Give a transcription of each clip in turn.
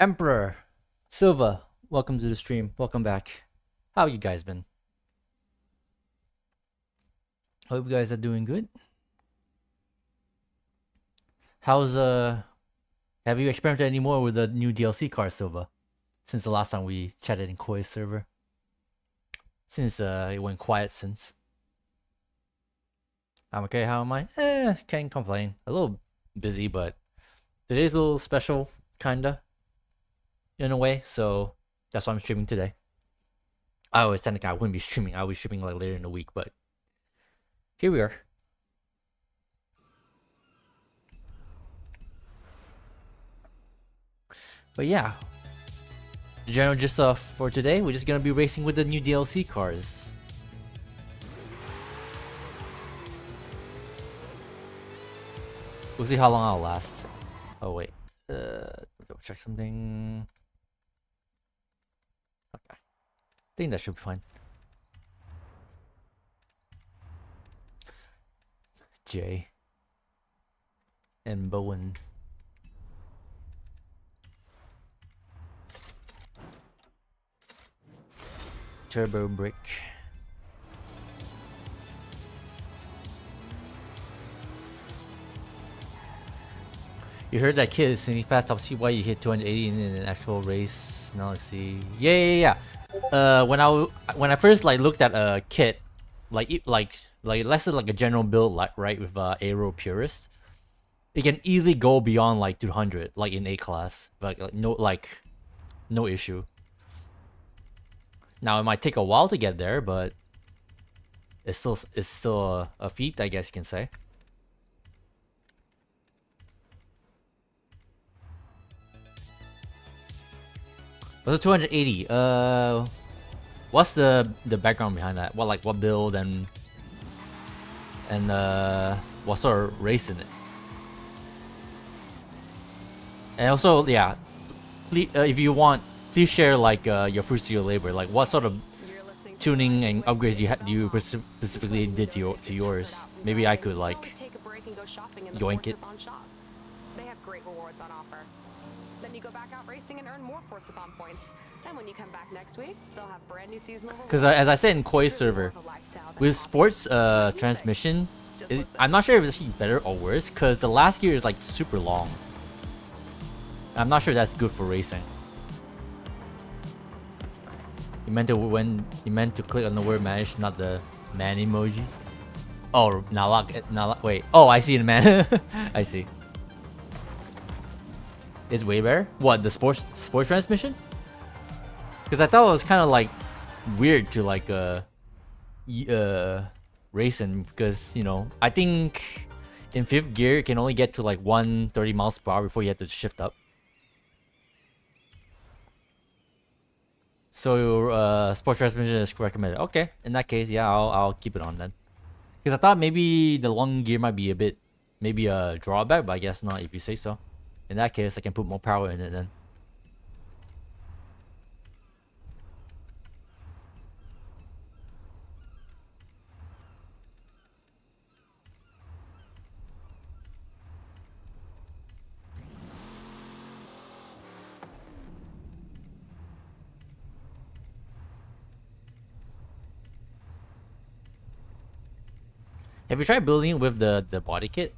Emperor Silva, welcome to the stream. Welcome back. How you guys been? Hope you guys are doing good. How's have you experimented any more with the new DLC car, Silva? Since the last time we chatted in Koi's server. Since it went quiet since. I'm okay, how am I? Can't complain. A little busy, but today's a little special, kinda. In a way, so that's why I'm streaming today. I always technically I wouldn't be streaming. I'll be streaming like later in the week, but here we are. But yeah, the general gist for today, we're just gonna be racing with the new DLC cars. We'll see how long I'll last. Oh wait, double check something. Okay, I think that should be fine. Jay and Bowen. Turbo brick. You heard that kid is singing fast. I'll see why you hit 280 in an actual race. Now let's see. Yeah. When I first like looked at a kit, like less than like a general build, like right with Aero Purist, it can easily go beyond like 200, like in A class, like no issue. Now it might take a while to get there, but it's still a feat, I guess you can say. What's the 280? What's the background behind that? What build and what sort of race in it? And also, yeah, if you want, please share like your fruits of your labor. Like what sort of tuning and upgrades do you specifically did to yours? Maybe I could like yoink it. They have great rewards on offer. Then you go back out racing and earn more Forzathon points. And when you come back next week, they'll have brand new seasonal rewards. Because as I said in Koi's server, with sports transmission, I'm not sure if it's actually better or worse. Because the last gear is like super long. I'm not sure that's good for racing. You meant to click on the word manage, not the man emoji. Oh, Nalak. Wait. Oh, I see the man. I see. It's way better. What, the sports transmission? Because I thought it was kind of like weird to like racing, because you know I think in 5th gear it can only get to like 130 miles per hour before you have to shift up. So sports transmission is recommended. Okay, in that case, yeah, I'll keep it on then. Because I thought maybe the long gear might be maybe a drawback, but I guess not if you say so. In that case, I can put more power in it then. Have you tried building it with the body kit?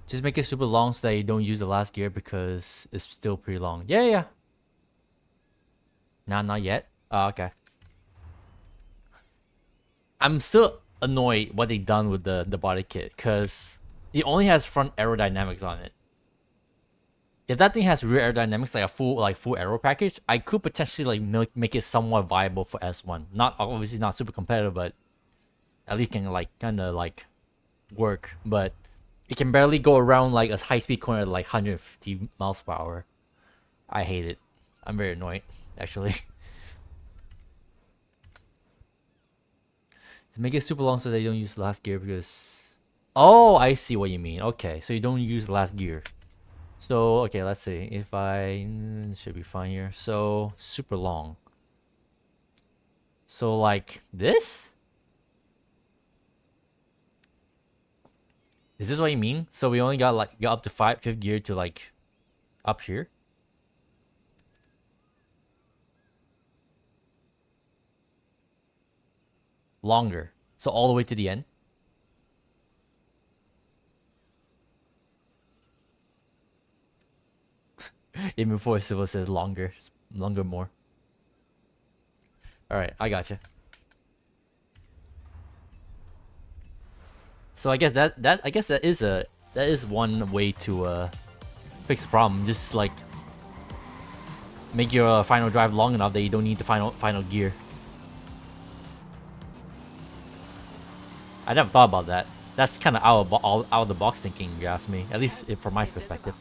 Just make it super long so that you don't use the last gear because it's still pretty long. Yeah. Nah, not yet. Oh, okay. I'm still annoyed what they done with the body kit because it only has front aerodynamics on it. If that thing has rear aerodynamics, like a full aero package, I could potentially like make it somewhat viable for S1. Not obviously not super competitive, but at least can like kind of like work. But it can barely go around like a high speed corner at like 150 miles per hour. I hate it. I'm very annoyed actually. Just make it super long so they don't use last gear because. Oh, I see what you mean. Okay, so you don't use last gear. So, okay, let's see. If I... should be fine here. So, super long. So like this? Is this what you mean? So we only got up to fifth gear to like up here? Longer. So all the way to the end? Even before Civil says longer. Longer more. Alright, I gotcha. So I guess that is one way to fix the problem. Just like make your final drive long enough that you don't need the final gear. I never thought about that. That's kind of out of the box thinking, if you ask me. At least from my perspective.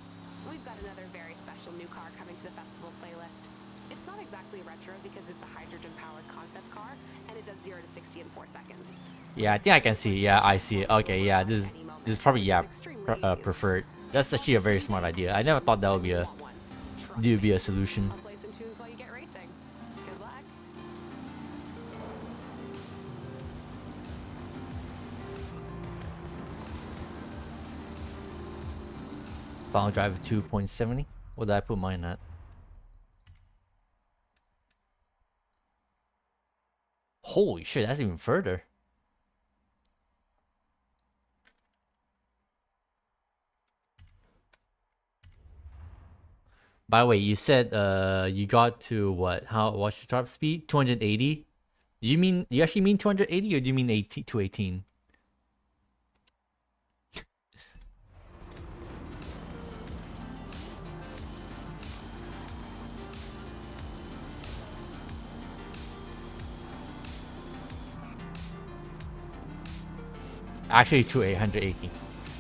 We've got another very special new car coming to the festival playlist. It's not exactly retro because it's a hydrogen-powered concept car, and it does 0 to 60 in 4 seconds. Yeah, I think I can see. Yeah, I see it. Okay, yeah, this is probably preferred. That's actually a very smart idea. I never thought that would be a solution. I'll play some tunes while you get racing. Good luck. Final drive 2.70. What did I put mine at? Holy shit, that's even further. By the way, you said you got to what? What's your top speed? 280? Do you actually mean 280 or do you mean 218? Actually 280.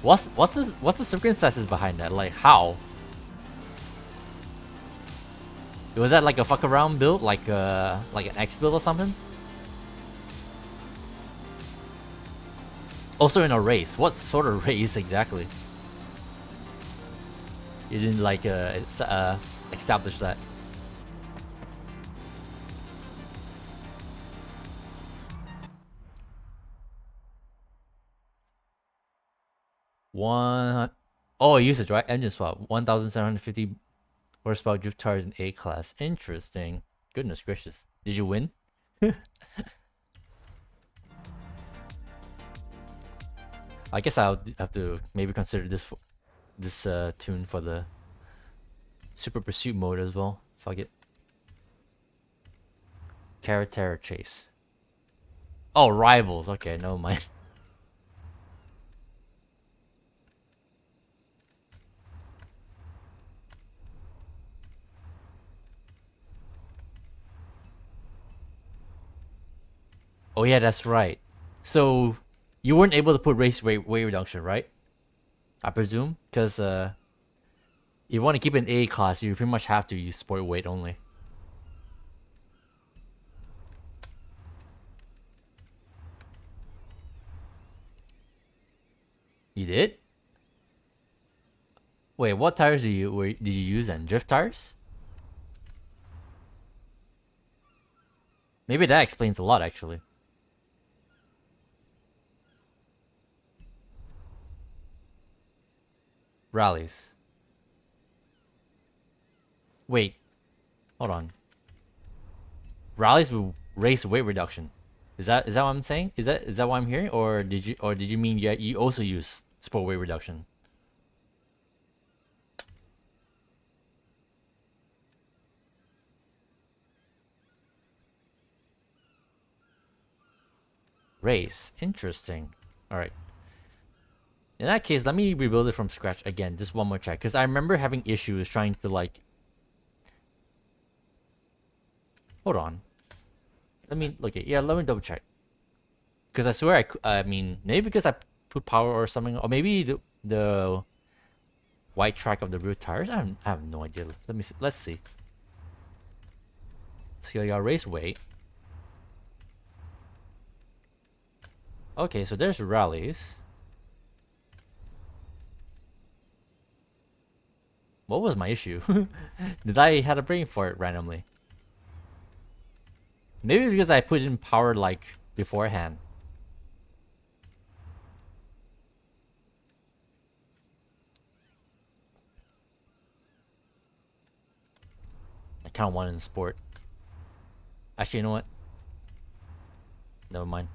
What's the circumstances behind that? Like how? Was that like a fuck around build, like an X build or something? Also in a race. What sort of race exactly? You didn't like establish that. Usage, right? Engine swap. 1,750 horsepower drift tires in A class. Interesting. Goodness gracious. Did you win? I guess I'll have to maybe consider this tune for the Super Pursuit mode as well. Fuck it. Character chase. Oh, rivals. Okay, never mind. Oh yeah, that's right. So you weren't able to put race weight reduction, right? I presume, because if you want to keep an A class, you pretty much have to use sport weight only. You did? Wait, what tires did you use then? Drift tires? Maybe that explains a lot, actually. Rallies. Wait, hold on. Rallies will race weight reduction. Is that what I'm saying? Is that what I'm hearing, or did you mean you also use sport weight reduction? Race. Interesting. All right. In that case, let me rebuild it from scratch again. Just one more check, because I remember having issues trying to like. Hold on. Let me look at. Yeah, let me double check. Because I swear I mean, maybe because I put power or something, or maybe the white track of the rear tires. I have no idea. Let's see. So you got race weight. Okay, so there's rallies. What was my issue? Did I had a brain fart randomly? Maybe because I put in power like beforehand. I kind of want it in sport. Actually, you know what? Never mind.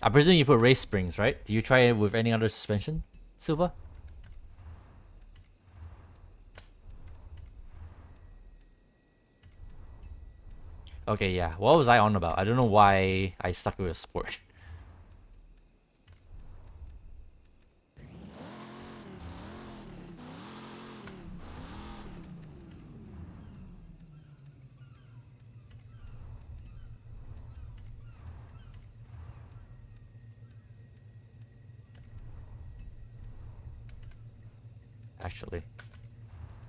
I presume you put race springs, right? Do you try it with any other suspension, Silva? Okay, yeah. What was I on about? I don't know why I stuck with sport. Actually,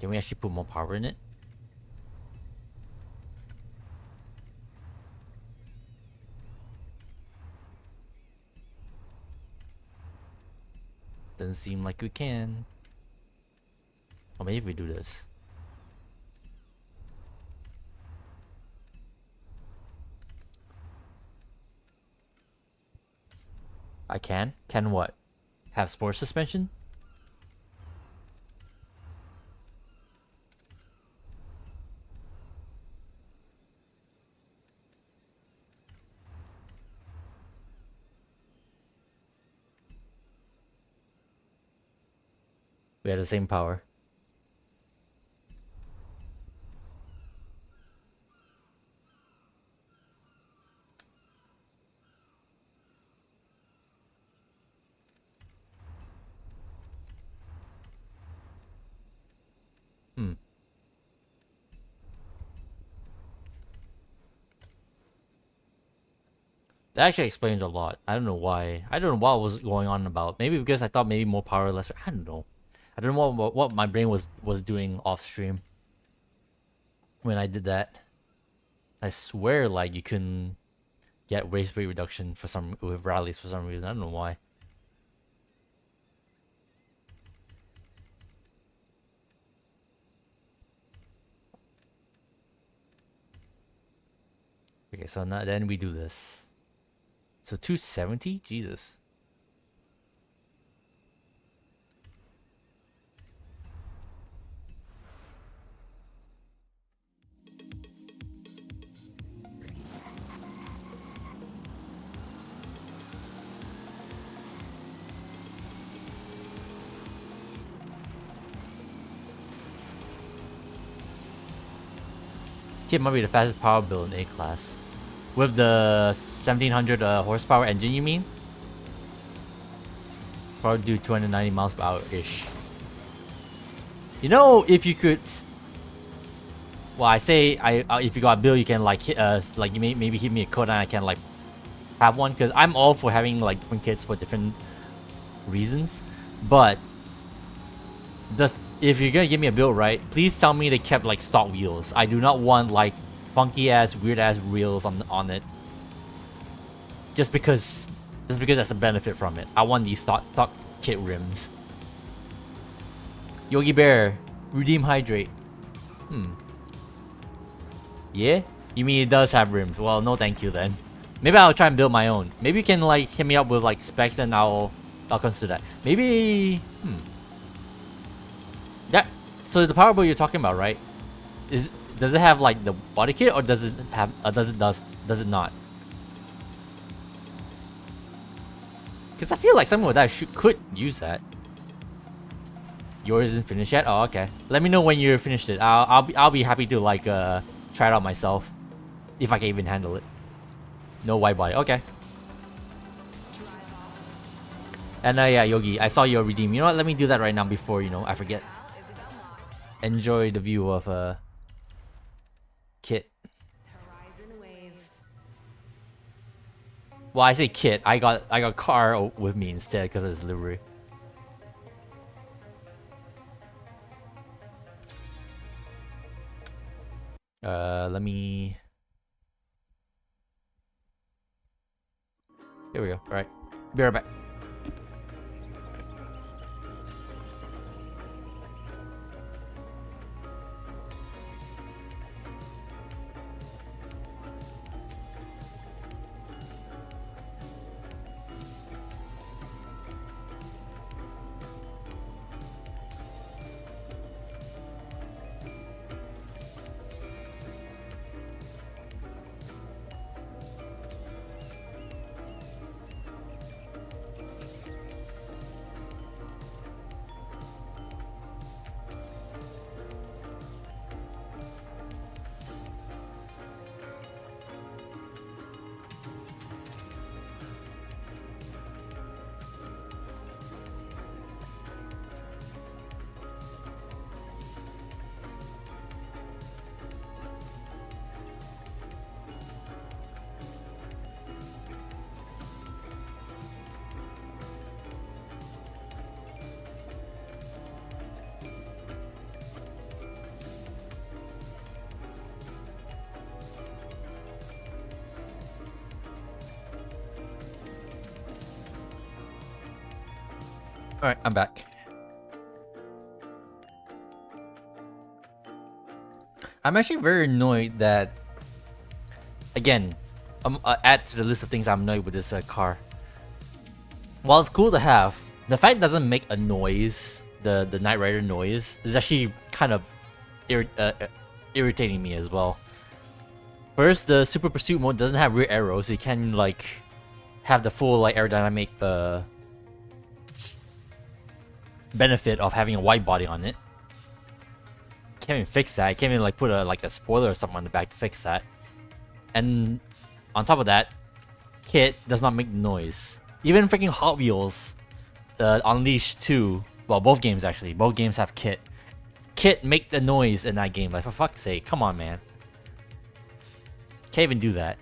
can we actually put more power in it? Doesn't seem like we can. Or maybe if we do this. I can? Can what? Have sport suspension? We have the same power. Hmm. That actually explains a lot. I don't know why. I don't know what was going on about. Maybe because I thought maybe more power, less. I don't know. I don't know what my brain was doing off stream when I did that. I swear, like you can get race rate reduction for some with rallies for some reason. I don't know why. Okay, so now then we do this. So 270? Jesus. Kit might be the fastest power build in A class. With the 1700 horsepower engine, you mean? Probably do 290 miles per hour ish. You know, if you could. Well, I say if you got a build, you can like hit like you maybe hit me a code and I can like have one because I'm all for having like different kits for different reasons. But if you're gonna give me a build, right? Please tell me they kept like stock wheels. I do not want like funky ass, weird ass wheels on it. Just because that's a benefit from it. I want these stock kit rims. Yogi Bear, redeem hydrate. Yeah? You mean it does have rims? Well, no thank you then. Maybe I'll try and build my own. Maybe you can like hit me up with like specs and I'll consider that. Maybe that. So the power build you're talking about, right? Does it have like the body kit or does it have does it not? Because I feel like something with that could use that. Yours isn't finished yet? Oh, okay. Let me know when you're finished it. I'll be happy to like try it out myself, if I can even handle it. No white body. Okay. And yeah, Yogi, I saw your redeem. You know what? Let me do that right now before I forget. Enjoy the view of Kit. Well, I say Kit. I got car with me instead because it's livery. Let me. Here we go. All right. Be right back. Alright, I'm back. I'm actually very annoyed that, again, add to the list of things I'm annoyed with this car. While it's cool to have, the fact it doesn't make a noise, the Knight Rider noise, is actually kind of irritating me as well. First, the Super Pursuit mode doesn't have rear arrows, so you can like have the full like aerodynamic benefit of having a wide body on it. Can't even fix that. I can't even like put a spoiler or something on the back to fix that. And on top of that, kit does not make noise. Even freaking Hot Wheels, Unleashed 2, well, both games actually, both games have kit. Kit make the noise in that game. Like, for fuck's sake, come on, man. Can't even do that.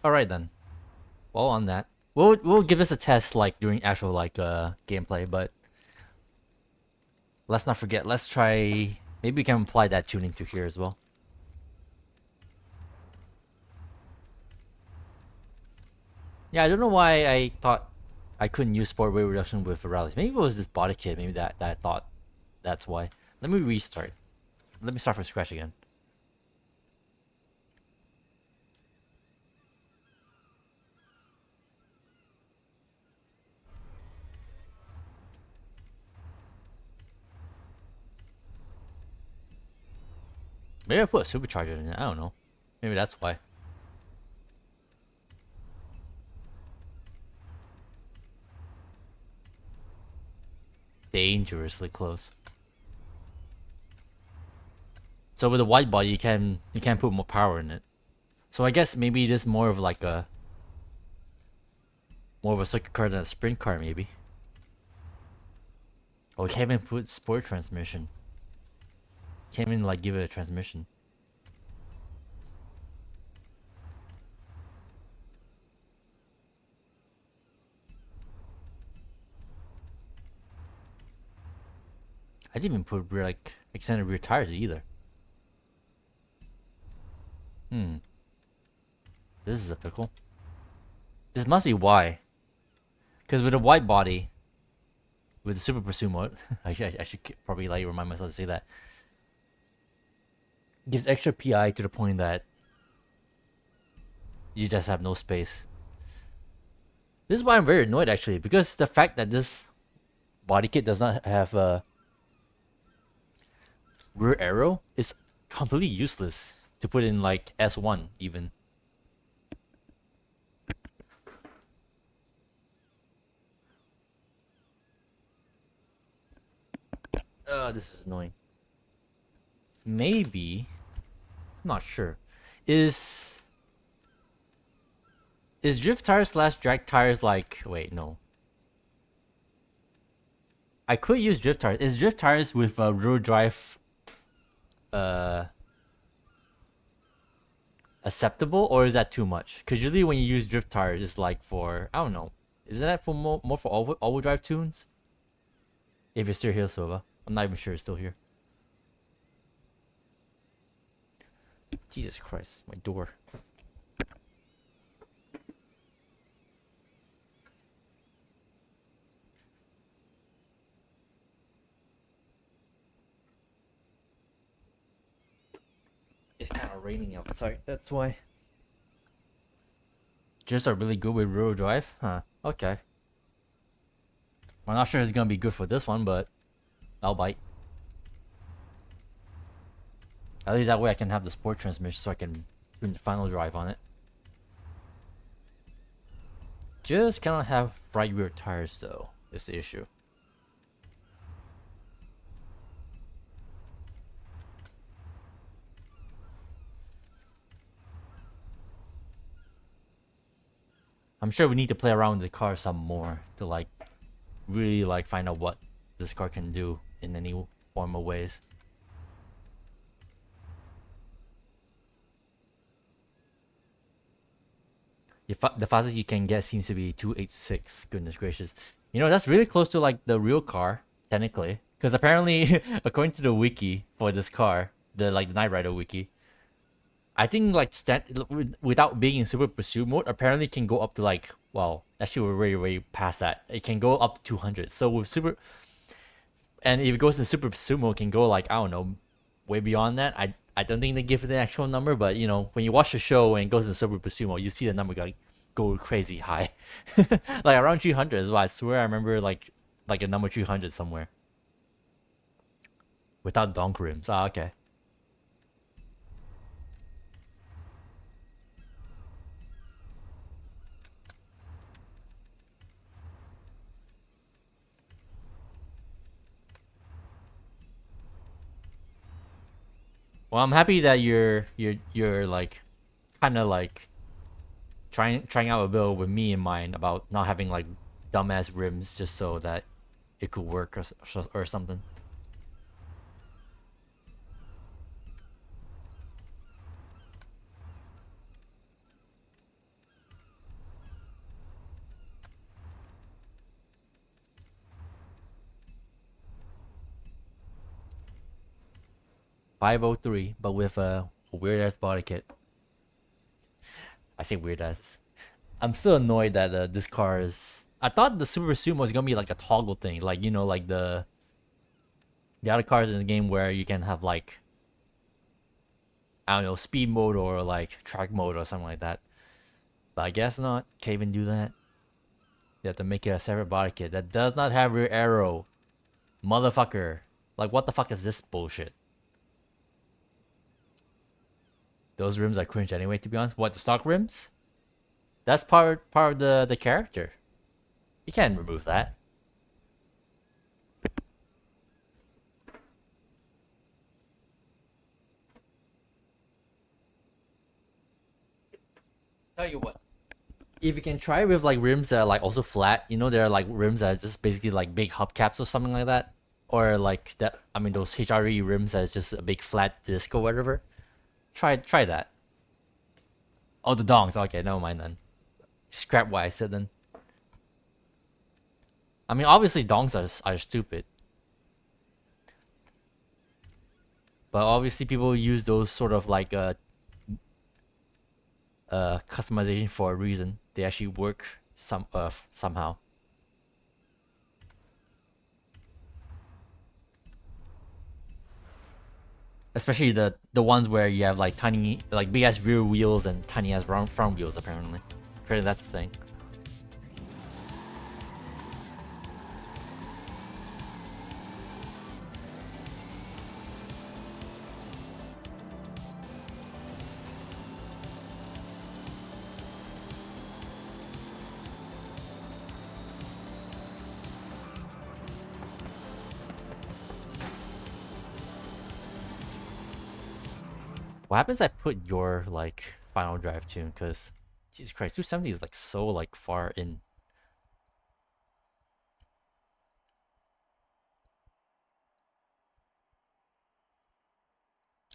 Alright then. Well, on that, we'll give this a test like during actual like gameplay, but let's not forget. Let's try. Maybe we can apply that tuning to here as well. Yeah, I don't know why I thought I couldn't use sport weight reduction with rallies. Maybe it was this body kit. Maybe that I thought that's why. Let me restart. Let me start from scratch again. Maybe I put a supercharger in it. I don't know. Maybe that's why. Dangerously close. So with a wide body, you can put more power in it. So I guess maybe it is more of like a circuit car than a sprint car, maybe. Oh, we can't even put sport transmission. Can't even like give it a transmission. I didn't even put like extended rear tires either. This is a pickle. This must be why. Because with a wide body, with the Super Pursuit mode, I should probably like remind myself to say that. Gives extra PI to the point that you just have no space. This is why I'm very annoyed actually, because the fact that this body kit does not have a rear arrow is completely useless to put in like S1 even. This is annoying. Maybe, I'm not sure. Is drift tires / drag tires like? Wait, no. I could use drift tires. Is drift tires with rear drive acceptable, or is that too much? Because usually when you use drift tires, it's like for, I don't know. Isn't that for more for all-wheel drive tunes? If you're still here, Silva. I'm not even sure it's still here. Jesus Christ, my door. It's kind of raining outside, that's why. Just are really good with rear drive? Huh, okay. I'm not sure it's gonna be good for this one, but I'll bite. At least that way I can have the sport transmission so I can bring the final drive on it. Just cannot have right rear tires though, is the issue. I'm sure we need to play around with the car some more to like really like find out what this car can do in any form of ways. The fastest you can get seems to be 286. Goodness gracious. You know, that's really close to like the real car, technically. Because apparently, according to the wiki for this car, the Knight Rider wiki. I think like without being in super pursuit mode, apparently can go up to like, well, actually we're way past that. It can go up to 200. So with super, and if it goes to super pursuit mode, it can go like, I don't know, way beyond that. I don't think they give it the actual number, but you know, when you watch the show and it goes to super pursuit mode, you see the number go crazy high, like around 300 is what I swear I remember like a number 300 somewhere. Without donk rims. Ah, okay. Well, I'm happy that you're like kind of like trying out a build with me in mind about not having like dumbass rims just so that it could work or something. .503, but with a weird ass body kit. I say weird ass. I'm still annoyed that this car is. I thought the Super Sumo was gonna be like a toggle thing, like you know, like the other cars in the game where you can have like, I don't know, speed mode or like track mode or something like that. But I guess not. Can't even do that. You have to make it a separate body kit that does not have rear arrow. Motherfucker. Like what the fuck is this bullshit? Those rims are cringe anyway, to be honest. What, the stock rims? That's part of the character. You can't remove that. Tell you what. If you can try with like rims that are like also flat, you know, there are like rims that are just basically like big hubcaps or something like that. Or like that, I mean those HRE rims that's just a big flat disc or whatever. Try that. Oh, the dongs. Okay, never mind then. Scrap what I said then. I mean, obviously dongs are stupid. But obviously people use those sort of like customization for a reason. They actually work somehow. Especially the ones where you have like tiny, like big ass rear wheels and tiny ass front wheels. Apparently that's the thing. What happens if I put your like final drive tune? Because Jesus Christ, 270 is like so like far in.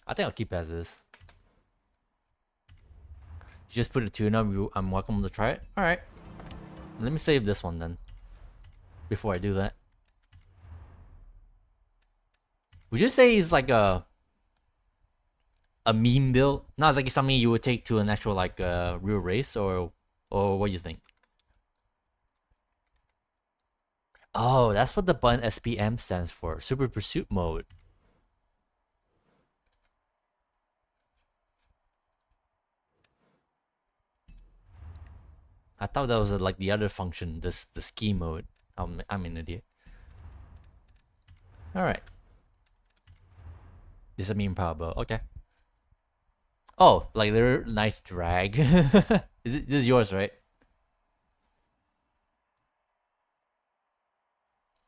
I think I'll keep as is. You just put a tune up. I'm welcome to try it. All right. Let me save this one then. Before I do that, would you say he's like a meme build? Not like something you would take to an actual like real race, or what do you think? Oh, that's what the button SPM stands for. Super Pursuit Mode. I thought that was like the other function, the ski mode. I'm an idiot. All right. This is a meme power build. Okay. Oh, like they're nice drag. This is yours, right?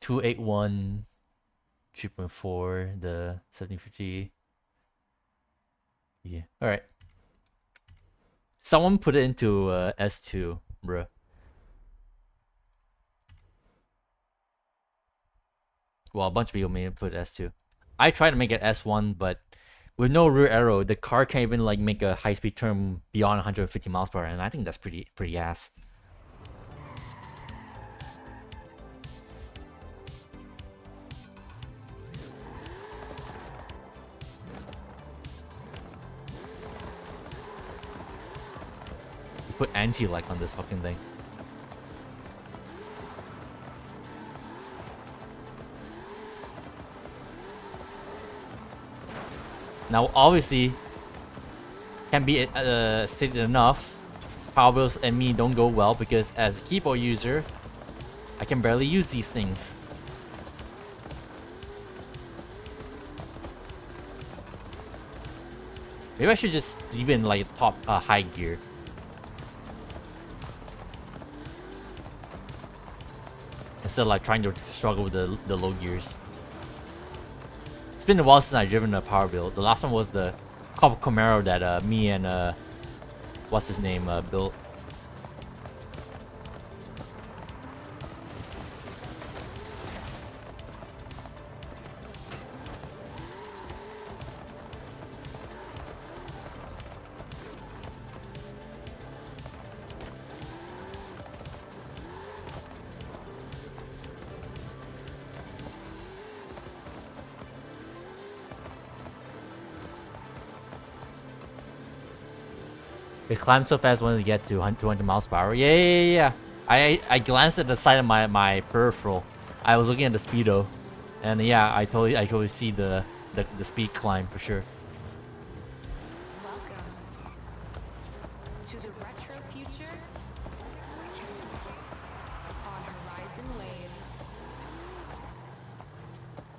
281 3.4, the 1750. Yeah. All right. Someone put it into S2, bro. Well, a bunch of people made it put S2. I tried to make it S1, but with no rear arrow, the car can't even like make a high speed turn beyond 150 miles per hour, and I think that's pretty ass. put anti-lag on this fucking thing. Now, obviously, can be stated enough. Power bills and me don't go well because as a keyboard user, I can barely use these things. Maybe I should just leave it in like top high gear. Instead of like trying to struggle with the low gears. It's been a while since I've driven a power build. The last one was the Copper Camaro that me and what's his name built. It climbs so fast when you get to 200 miles per hour. Yeah. I glanced at the side of my peripheral. I was looking at the speedo, and yeah, I totally see the speed climb for sure. Welcome to the retro future on Horizon Wave.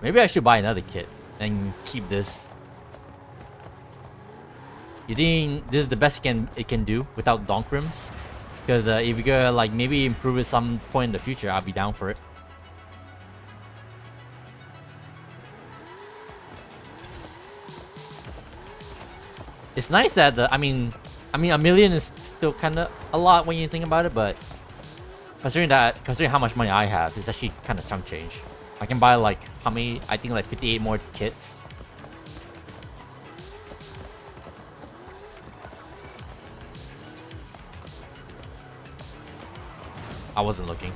Maybe I should buy another kit and keep this. You think this is the best it can do without donk rims? Because if you could like maybe improve it some point in the future, I'll be down for it. It's nice that I mean, a million is still kind of a lot when you think about it, but considering how much money I have, it's actually kind of chunk change. I can buy like how many? I think like 58 more kits. I wasn't looking.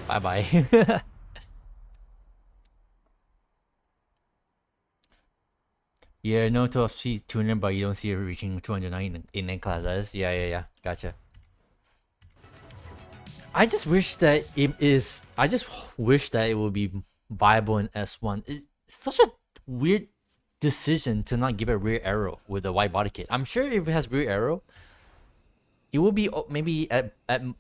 Bye bye. Yeah, no 12C tuner, but you don't see it reaching 209 in N-class. Yeah. Gotcha. I just wish that it would be viable in S1. It's such a weird decision to not give it rear arrow with a wide body kit. I'm sure if it has rear arrow, it would be maybe at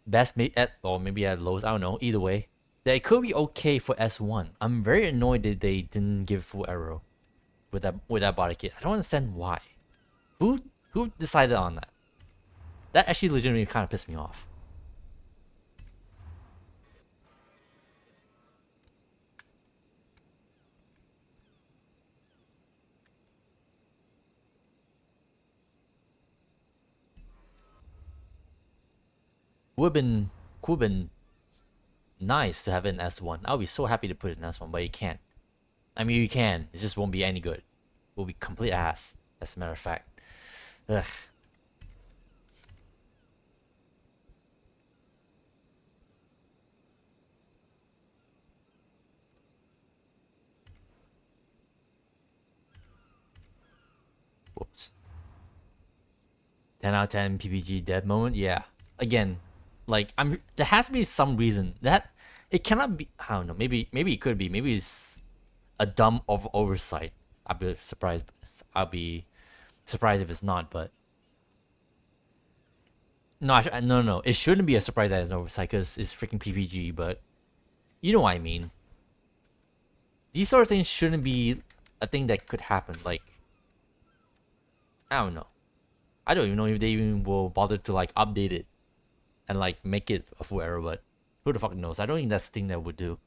best, maybe at lowest. I don't know. Either way, that it could be okay for S1. I'm very annoyed that they didn't give full arrow with that body kit. I don't understand why. Who decided on that? That actually legitimately kind of pissed me off. Would have been nice to have it in S1. I would be so happy to put it in S1, but you can't. I mean, you can. It just won't be any good. It will be complete ass, as a matter of fact. Ugh. Whoops. 10 out of 10 PPG dead moment? Yeah. Again, like there has to be some reason that it cannot be. I don't know. Maybe it could be. Maybe it's a dumb oversight. I'll be surprised if it's not. But no, no. It shouldn't be a surprise that it's an oversight because it's freaking PPG. But you know what I mean. These sort of things shouldn't be a thing that could happen. Like, I don't know. I don't even know if they even will bother to like update it and like make it a full error, but who the fuck knows? I don't think that's the thing that would do.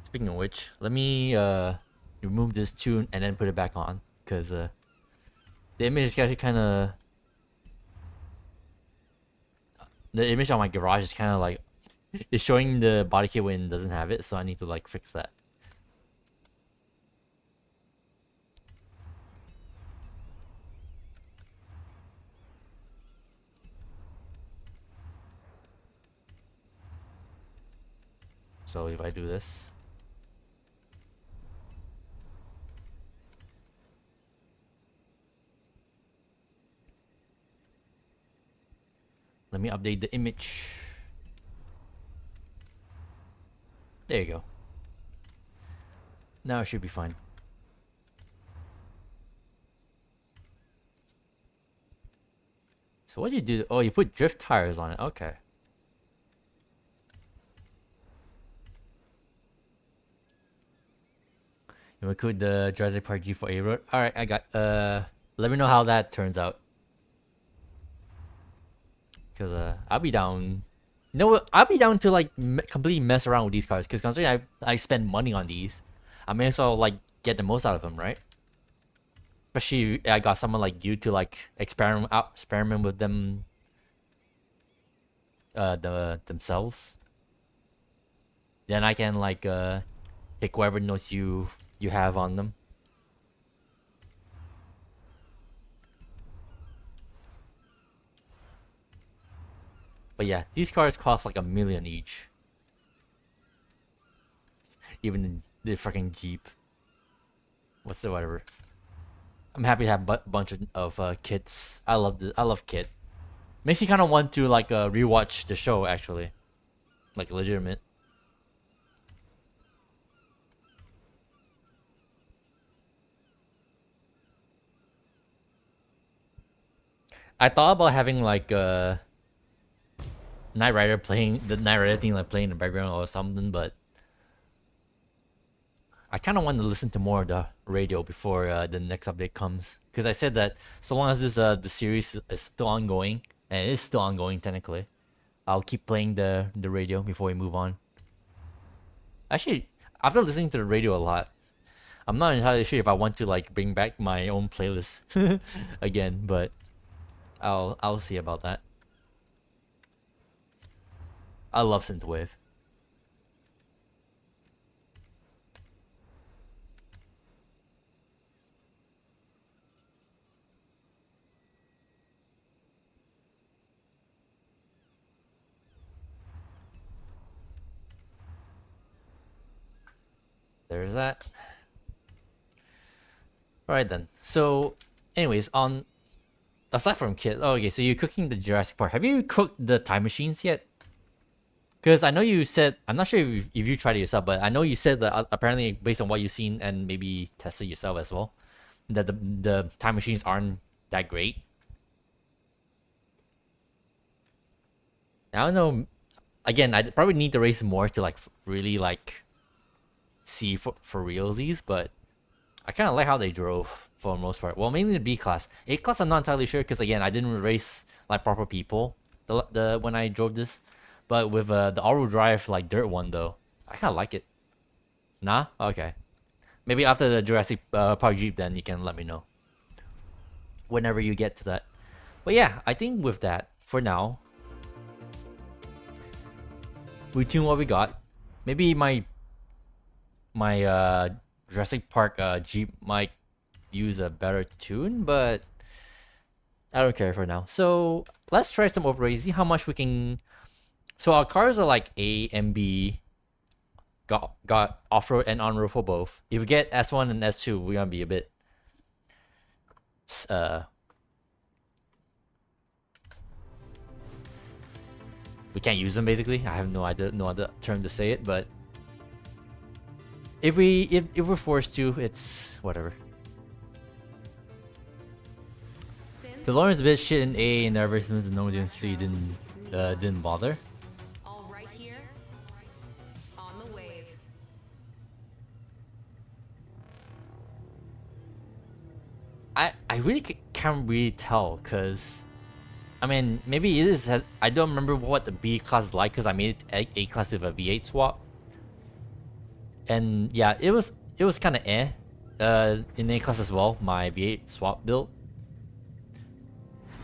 Speaking of which, let me remove this tune and then put it back on, because the image is actually kind of, the image on my garage is kind of like, it's showing the body kit when it doesn't have it, so I need to like fix that. So if I do this, let me update the image. There you go. Now it should be fine. So what do you do? Oh, you put drift tires on it. Okay. You include the Jurassic Park G4A road. All right, I got. Let me know how that turns out. Cause I'll be down. You know what? I'll be down to like completely mess around with these cars. Cause considering I spend money on these, I may as well like get the most out of them, right? Especially if I got someone like you to like experiment with them. Themselves. Then I can like pick whatever notes you have on them. But yeah, these cars cost like $1 million each. Even the freaking Jeep. What's the whatever? I'm happy to have a bunch of kits. I love kit. Makes you kind of want to like rewatch the show actually, like legitimate. I thought about having like Knight Rider playing the Knight Rider thing, like playing in the background or something, but I kind of want to listen to more of the radio before the next update comes. Because I said that so long as this the series is still ongoing, and it is still ongoing technically, I'll keep playing the radio before we move on. Actually, after listening to the radio a lot, I'm not entirely sure if I want to like bring back my own playlist again, but I'll see about that. I love synthwave. There's that. Alright then. So, anyways, on aside from kit, oh, okay. So you're cooking the Jurassic Park. Have you cooked the time machines yet? Because I know you said, I'm not sure if you tried it yourself, but I know you said that apparently based on what you've seen and maybe tested yourself as well, that the time machines aren't that great. I don't know. Again, I probably need to race more to like really like see for realsies, but I kind of like how they drove for the most part. Well, mainly the B class. A class, I'm not entirely sure because again, I didn't race like proper people the when I drove this. But with the all-wheel drive like dirt one though, I kind of like it. Nah, okay. Maybe after the Jurassic Park Jeep, then you can let me know. Whenever you get to that. But yeah, I think with that for now, we tune what we got. Maybe my Jurassic Park Jeep might use a better tune, but I don't care for now. So let's try some overrays, see how much we can. So our cars are like A and B. Got off-road and on-road for both. If we get S1 and S2, we're gonna be a bit we can't use them basically. I have no other term to say it, but if we're forced to, it's whatever. The Lawrence a bit shit in A and ever since the no so you didn't bother. All right here on the wave. I really can't really tell because I mean maybe it is. I don't remember what the B class is like because I made it A class with a V8 swap. And yeah, it was kind of in A-Class as well, my V8 swap build.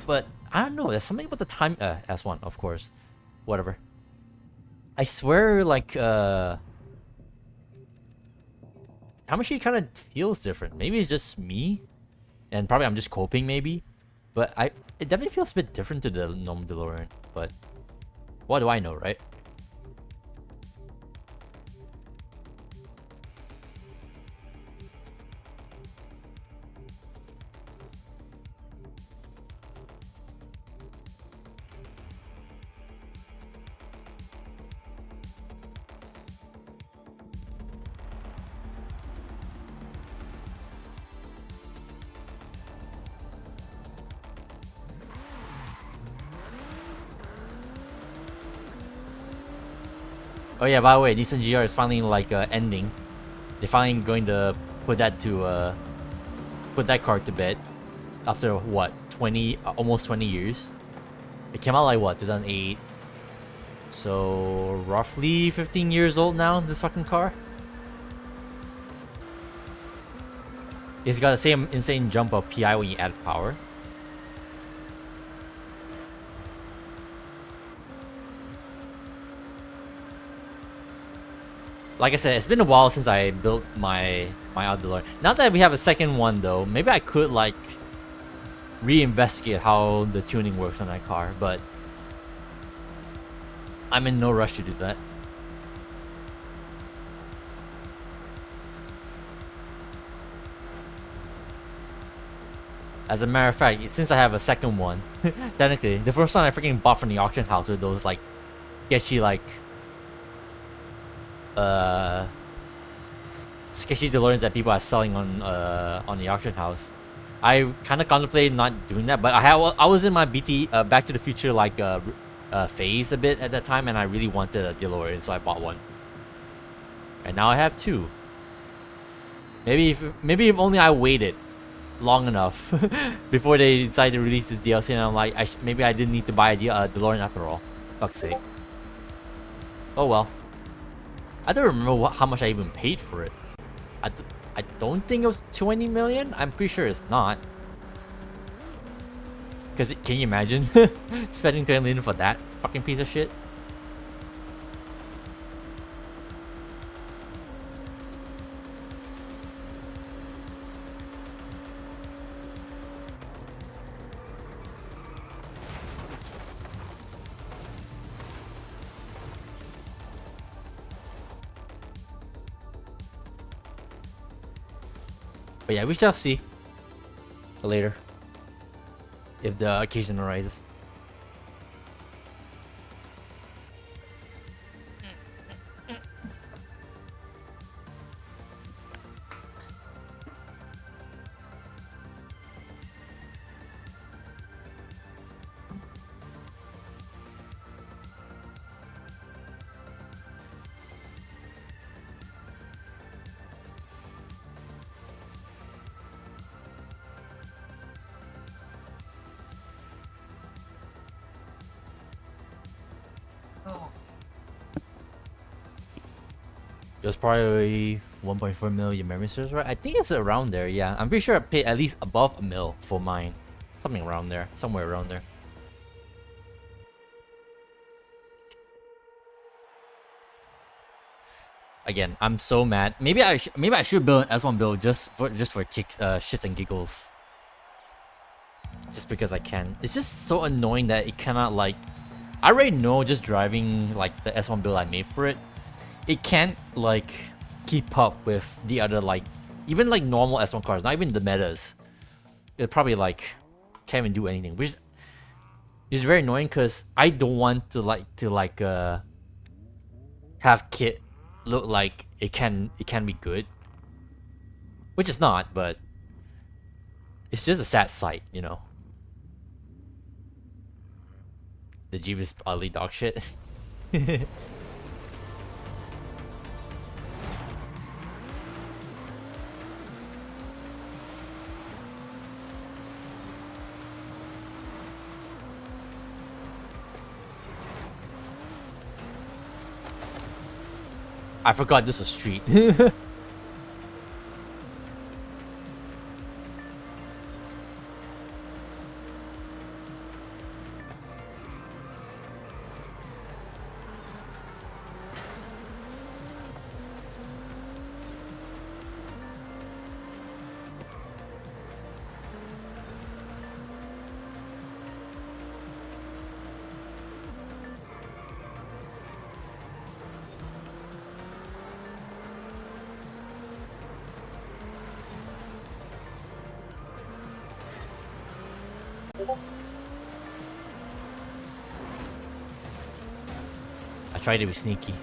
But I don't know, there's something about the time S1, of course. Whatever. I swear, like time machine kind of feels different. Maybe it's just me, and probably I'm just coping maybe. But it definitely feels a bit different to the normal DeLorean. But what do I know, right? Oh yeah, by the way, Nissan GR is finally like ending. They're finally going to put that to put that car to bed after what, 20 almost 20 years. It came out like what, 2008. So roughly 15 years old now, this fucking car. It's got the same insane jump of PI when you add power. Like I said, it's been a while since I built my DeLorean. Now that we have a second one though, maybe I could like reinvestigate how the tuning works on that car, but I'm in no rush to do that. As a matter of fact, since I have a second one, technically, the first one I freaking bought from the auction house with those like sketchy sketchy DeLoreans that people are selling on the auction house. I kind of contemplated not doing that, but I was in my BT Back to the Future like phase a bit at that time, and I really wanted a DeLorean, so I bought one. And now I have two. Maybe if only I waited long enough before they decided to release this DLC, and I'm like, maybe I didn't need to buy a DeLorean after all. Fuck's sake. Oh well. I don't remember how much I even paid for it. I don't think it was 20 million. I'm pretty sure it's not. Because can you imagine spending 20 million for that fucking piece of shit? But yeah, we shall see later if the occasion arises. It was probably 1.4 million memory serves, right? I think it's around there, yeah. I'm pretty sure I paid at least above a mil for mine. Something around there. Somewhere around there. Again, I'm so mad. Maybe I should build an S1 build just for kicks, shits and giggles. Just because I can. It's just so annoying that it cannot like. I already know just driving like the S1 build I made for it. It can't like keep up with the other like even like normal S1 cars, not even the metas. It probably like can't even do anything, which is very annoying because I don't want to have kit look like it can be good, which is not, but it's just a sad sight, you know. The Jeep is ugly dog shit. I forgot this was street. I tried to be sneaky.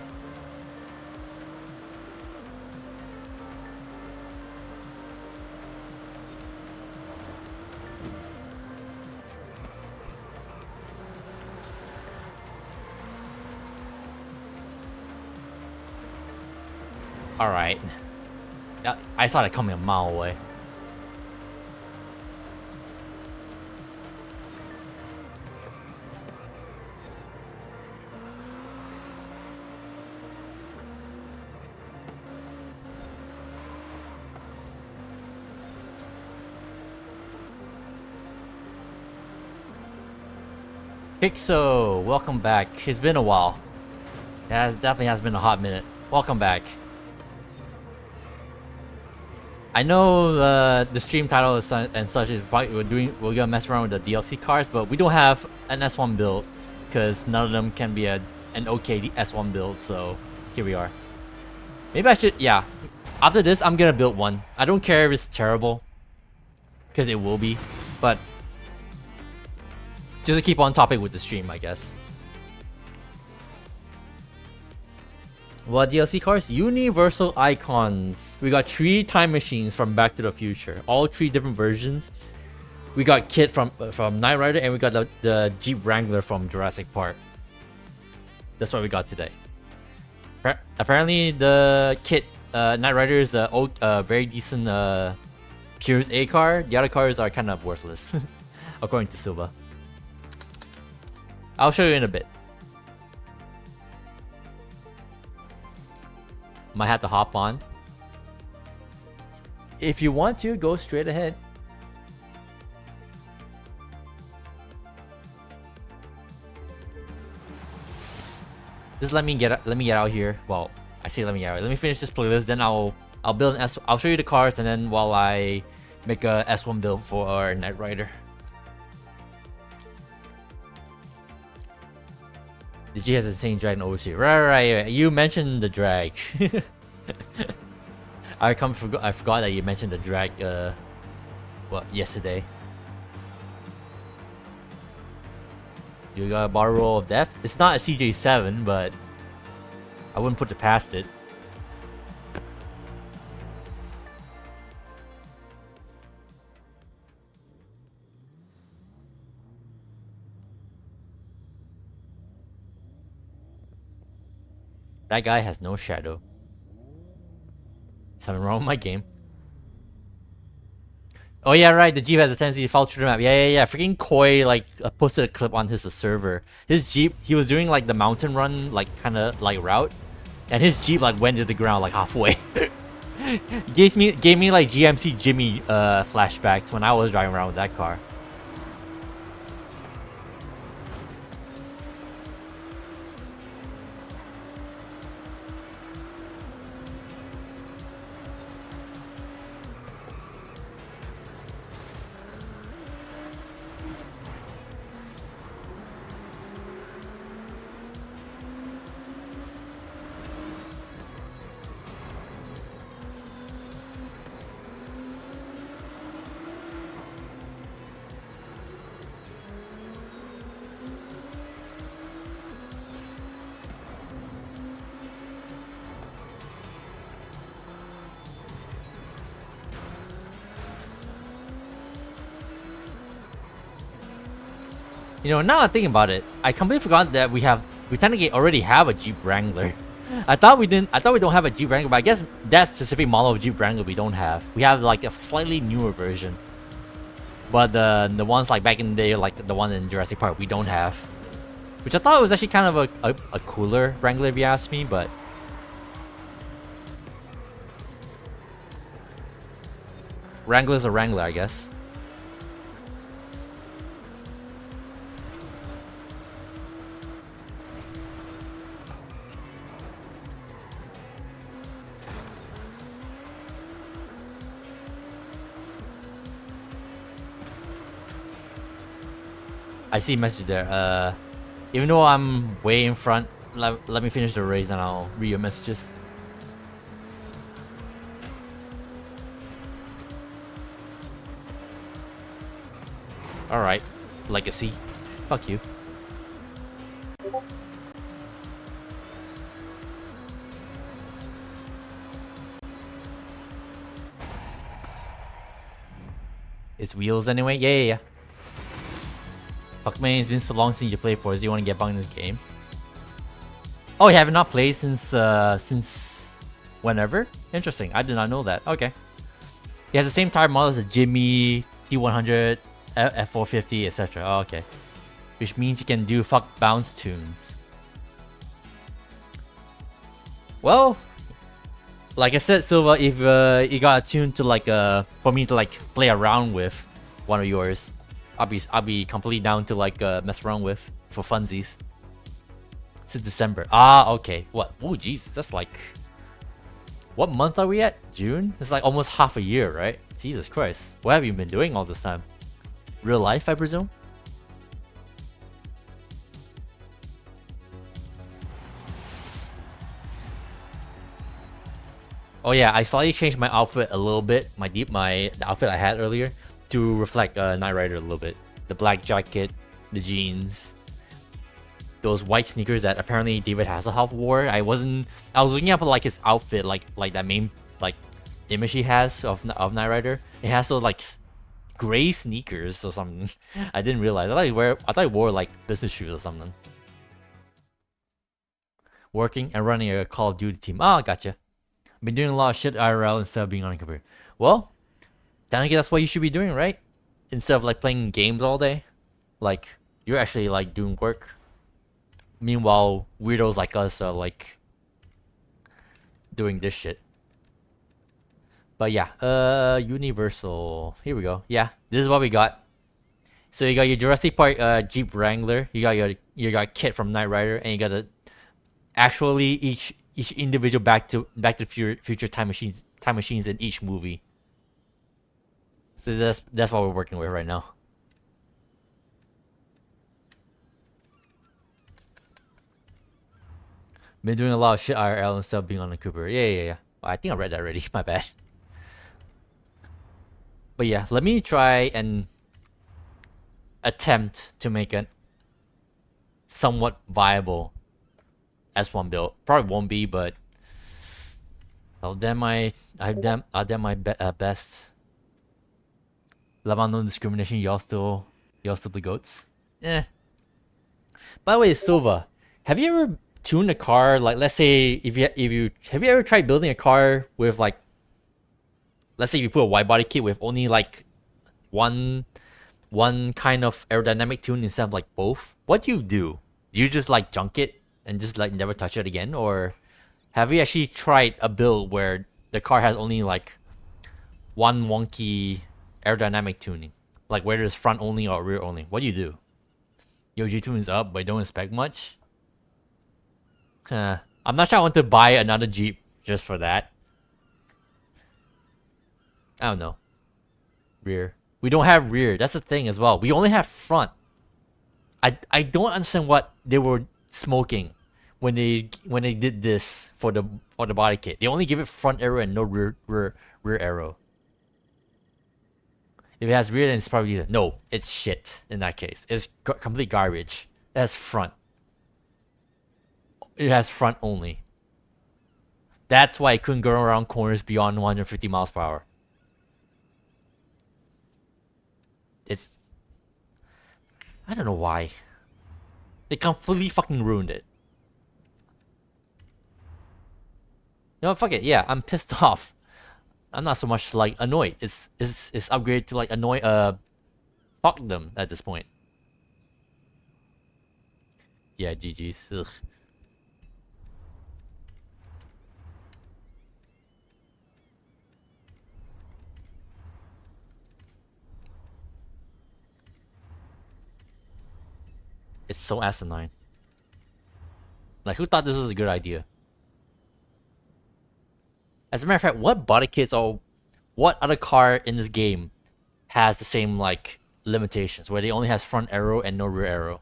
Alright. Yeah, I saw that coming a mile away. Pixo, welcome back. It's been a while. Yeah, it definitely has been a hot minute. Welcome back. I know the stream title and such is probably we're gonna mess around with the DLC cars, but we don't have an S1 build because none of them can be an okay S1 build. So here we are. Maybe I should, yeah. After this, I'm gonna build one. I don't care if it's terrible, because it will be, but just to keep on topic with the stream, I guess. What DLC cars? Universal icons. We got 3 time machines from Back to the Future. All 3 different versions. We got Kit from Knight Rider, and we got the Jeep Wrangler from Jurassic Park. That's what we got today. Apparently, the Kit Knight Rider is a very decent Purist A car. The other cars are kind of worthless, according to Silva. I'll show you in a bit. Might have to hop on. If you want to, go straight ahead. Just let me get out here. Well, I say let me get out. Let me finish this playlist, then I'll build an S. I'll show you the cars, and then while I make a S1 build for our Knight Rider. The G has the same drag in overseas. Right. You mentioned the drag. I forgot that you mentioned the drag. Yesterday. You got a bar roll of death. It's not a CJ7, but I wouldn't put it past it. That guy has no shadow. Something wrong with my game. Oh yeah, right. The Jeep has a tendency to fall through the map. Yeah. Freaking Koi posted a clip on his server. His Jeep, he was doing like the mountain run, kind of route, and his Jeep went to the ground halfway. gave me like GMC Jimmy flashbacks when I was driving around with that car. You know, now I'm thinking about it, I completely forgot that we technically already have a Jeep Wrangler. I thought we don't have a Jeep Wrangler, but I guess that specific model of Jeep Wrangler we don't have. We have a slightly newer version. But the ones back in the day, the one in Jurassic Park, we don't have. Which I thought was actually kind of a cooler Wrangler if you ask me, but Wrangler's a Wrangler, I guess. I see a message there. Even though I'm way in front, let me finish the race and I'll read your messages. Alright, Legacy. Fuck you. It's wheels anyway? Yeah. Fuck man, it's been so long since you played Forza. You want to get back in this game? Oh, you have not played since whenever? Interesting. I did not know that. Okay. He has the same tire model as a Jimmy, T100, F450, etc. Oh, okay. Which means you can do fuck bounce tunes. Well, like I said, Silva, if you got a tune to like for me to like play around with one of yours, I'll be completely down to like mess around with for funsies. Since December. Ah, okay. What? Oh, jeez, that's like. What month are we at? June? It's like almost half a year, right? Jesus Christ. What have you been doing all this time? Real life, I presume? Oh yeah, I slightly changed my outfit a little bit. The outfit I had earlier to reflect Knight Rider a little bit. The black jacket, the jeans, those white sneakers that apparently David Hasselhoff wore. I was looking up like his outfit, like that main like image he has of Knight Rider. It has those like gray sneakers or something. I didn't realize. I thought he wore like business shoes or something. Working and running a Call of Duty team. Oh, gotcha. Been doing a lot of shit IRL instead of being on a computer. Well, then I guess that's what you should be doing, right? Instead of like playing games all day, like you're actually like doing work. Meanwhile, weirdos like us are like doing this shit. But yeah, Universal. Here we go. Yeah, this is what we got. So you got your Jurassic Park Jeep Wrangler. You got Kit from Knight Rider, and you got actually each individual Back to Future time machines in each movie. So that's what we're working with right now. Been doing a lot of shit IRL instead of being on the Cooper. Yeah. I think I read that already. My bad. But yeah, let me try and attempt to make it somewhat viable S1 build. Probably won't be, but I'll do my best. Love no discrimination. Y'all still the goats. Eh. By the way, Silva, have you ever tuned a car? Like, let's say if you have you ever tried building a car with like, let's say you put a wide body kit with only like one kind of aerodynamic tune instead of like both? What do? Do you just like junk it and just like never touch it again, or have you actually tried a build where the car has only like one wonky aerodynamic tuning, like whether it's front only or rear only? What do you do? Your G tune's up, but don't expect much. I'm not sure I want to buy another Jeep just for that. I don't know. Rear. We don't have rear. That's the thing as well. We only have front. I don't understand what they were smoking when they did this for the body kit. They only give it front arrow and no rear arrow. If it has rear, then it's probably decent. No, it's shit in that case. It's complete garbage. It has front. It has front only. That's why it couldn't go around corners beyond 150 miles per hour. It's... I don't know why. They completely fucking ruined it. You know, fuck it. Yeah, I'm pissed off. I'm not so much like annoyed. It's upgraded to like annoy. Fuck them at this point. Yeah, GG's. Ugh. It's so asinine. Like, who thought this was a good idea? As a matter of fact, what body kits or what other car in this game has the same like limitations where they only has front arrow and no rear arrow?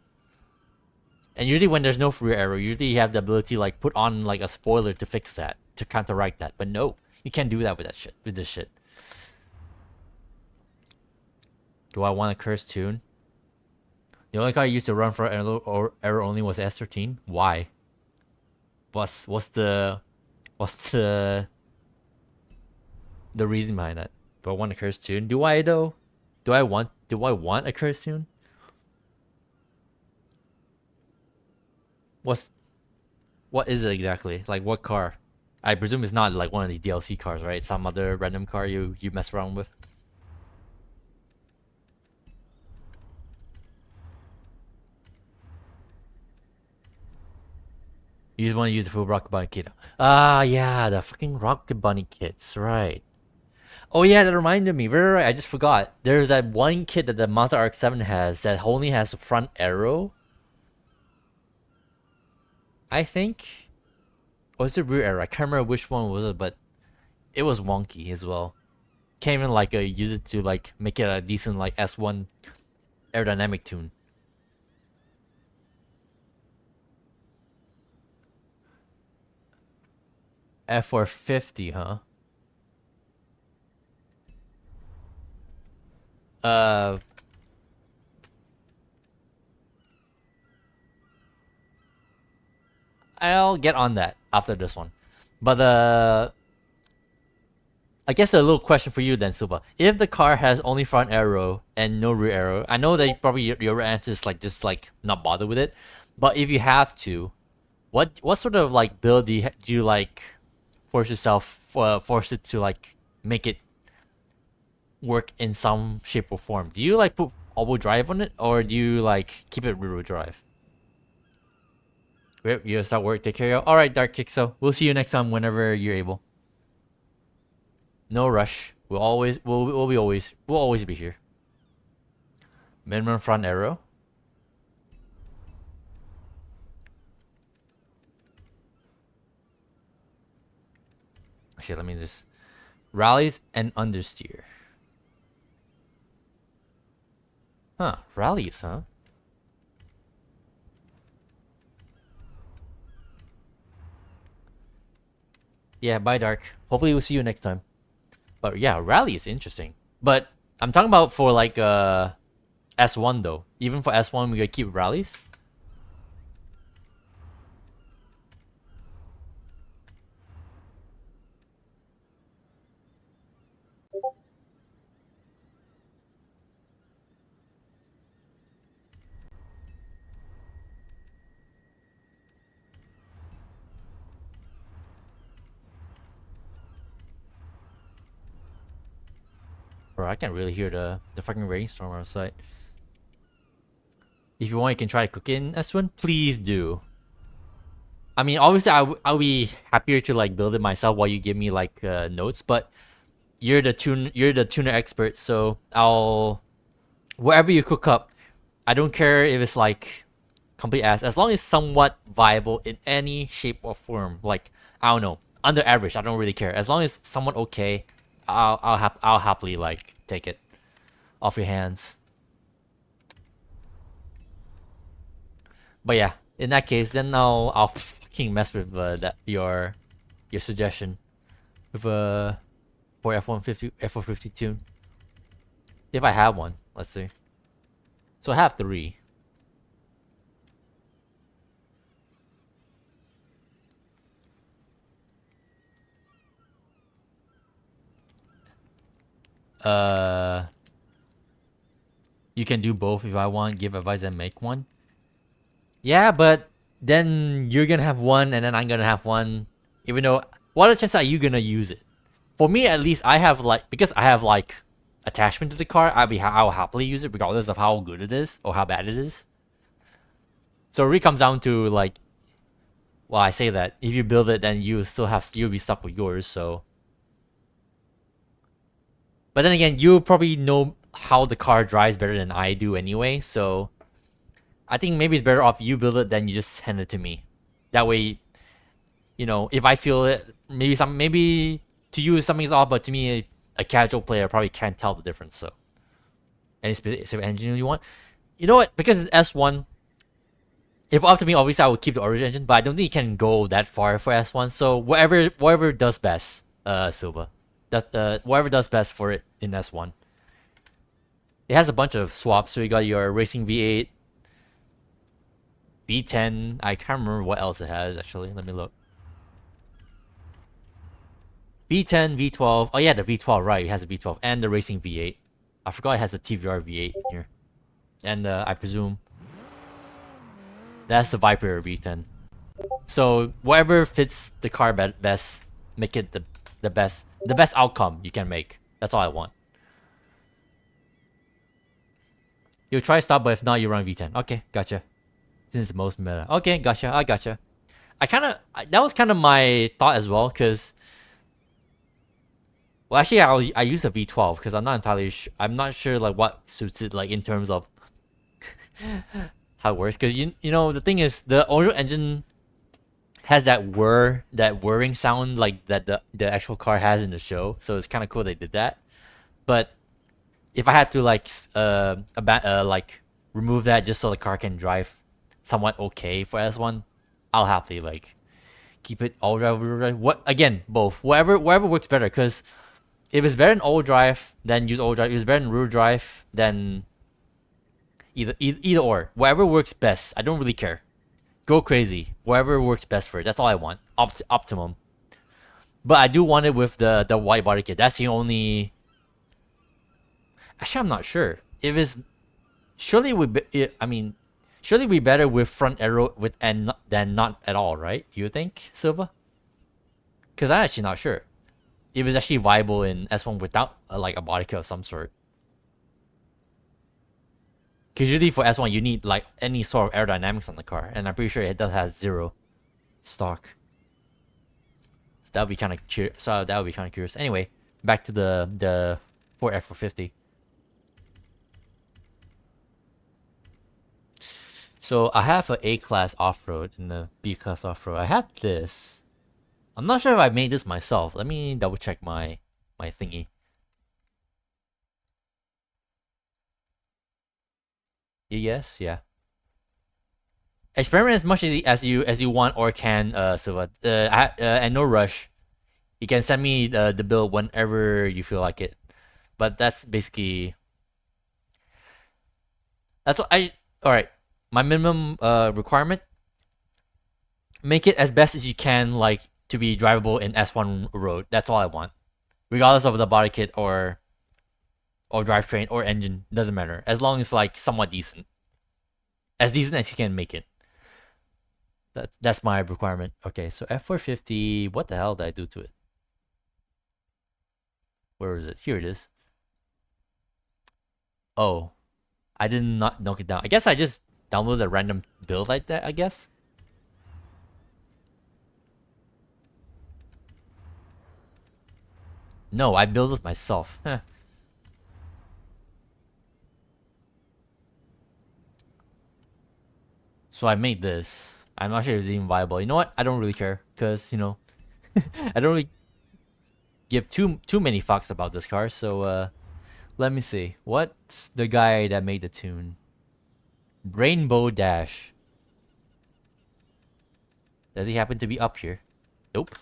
And usually when there's no rear arrow, usually you have the ability to like put on like a spoiler to fix that, to counteract that. But no, you can't do that with that shit. With this shit. Do I want a cursed tune? The only car I used to run for arrow only was S13. Why? What's the the reason behind that? Do I want a cursed tune? Do I though? Do I want a cursed tune? What is it exactly? Like what car? I presume it's not like one of these DLC cars, right? Some other random car you mess around with. You just want to use the full Rocket Bunny kit. Ah, yeah, the fucking Rocket Bunny kits, right? Oh yeah, that reminded me. Right. I just forgot. There's that one kit that the Mazda RX-7 has that only has a front arrow. I think. Or is it rear arrow? I can't remember which one was it, but it was wonky as well. Can't even like use it to like make it a decent like S1 aerodynamic tune. F450, huh? I'll get on that after this one. But I guess a little question for you then, Silva. If the car has only front arrow and no rear arrow, I know that probably your answer is like just like not bother with it. But if you have to, what sort of like build do you like force yourself force it to like make it work in some shape or form? Do you like put all-wheel drive on it, or do you like keep it rear-wheel drive? You start work, take care of. All right, Dark Kick. So we'll see you next time whenever you're able. No rush. We'll always be here. Minimum front arrow. Actually, let me just rallies and understeer. Huh, rallies, huh? Yeah, bye, Dark. Hopefully we'll see you next time. But yeah, rally is interesting. But I'm talking about for like S1 though. Even for S1, we gotta keep rallies. Bro, I can't really hear the fucking rainstorm outside. If you want, you can try cooking S1. Please do. I mean, obviously, I'll be happier to like build it myself while you give me like notes. But you're the tuner expert, so I'll whatever you cook up. I don't care if it's like complete ass, as long as somewhat viable in any shape or form. Like I don't know, under average. I don't really care. As long as somewhat okay, I'll happily like take it off your hands. But yeah, in that case, then I'll fucking mess with your suggestion with for F150 tune. If I have one, let's see. So I have 3. You can do both if I want. Give advice and make one. Yeah, but then you're gonna have one, and then I'm gonna have one. Even though, what are the chances are you gonna use it? For me, at least, I have like because I have like attachment to the car. I'll happily use it regardless of how good it is or how bad it is. So it really comes down to like, well, I say that if you build it, then you'll be stuck with yours. So, but then again, you probably know how the car drives better than I do anyway. So I think maybe it's better off you build it than you just hand it to me. That way, you know, if I feel it, maybe to you something's off, but to me, a casual player probably can't tell the difference. So, any specific engine you want? You know what? Because it's S1, if up to me, obviously I would keep the origin engine, but I don't think you can go that far for S1. So whatever does best, Silva, whatever does best for it in S1. It has a bunch of swaps. So you got your racing V8, V10. I can't remember what else it has actually. Let me look. V10, V12. Oh yeah, the V12, right? It has a V12 and the racing V8. I forgot it has a TVR V8 here, and I presume that's the Viper V10. So whatever fits the car best, make it the best outcome you can make. That's all I want. You try stop, but if not, you run V10. Okay, gotcha. Since the most meta. Okay, gotcha. I gotcha. That was kind of my thought as well, cause. Well, actually, I use a V12 because I'm not entirely I'm not sure like what suits it like in terms of how it works. Cause you know the thing is the Unreal Engine has that whirring sound like that the actual car has in the show. So it's kind of cool they did that. But if I had to like like remove that just so the car can drive somewhat okay for S1, I'll happily like keep it all drive. What again? Both. Whatever works better. Cause if it's better in all drive, then use all drive. If it's better in rear drive, then either or. Whatever works best. I don't really care. Go crazy. Whatever works best for it. That's all I want. Optimum. But I do want it with the white body kit. That's the only. Actually, I'm not sure. If it's surely I mean, surely we better with front arrow with and than not at all, right? Do you think, Silva? Because I'm actually not sure if it's actually viable in S1 without like a body kit of some sort. Because usually for S1 you need like any sort of aerodynamics on the car, and I'm pretty sure it does have 0 stock. So that would be kind of curious. Anyway, back to the Ford F450. So I have an A-class off-road and a B-class off-road. I have this. I'm not sure if I made this myself. Let me double check my thingy. Yes, yeah. Experiment as much as you want or can, Silva. And no rush. You can send me the build whenever you feel like it. But that's basically. That's what all right. My minimum requirement. Make it as best as you can, like to be drivable in S1 road. That's all I want, regardless of the body kit or drivetrain or engine. Doesn't matter as long as like somewhat decent, as decent as you can make it. That's my requirement. Okay, so F450. What the hell did I do to it? Where is it? Here it is. Oh, I did not knock it down. I guess I just downloaded a random build like that. I guess. No, I built it myself. Huh. So I made this. I'm not sure if it's even viable. You know what? I don't really care because you know, I don't really give too many fucks about this car. So let me see. What's the guy that made the tune? Rainbow Dash. Does he happen to be up here? Nope.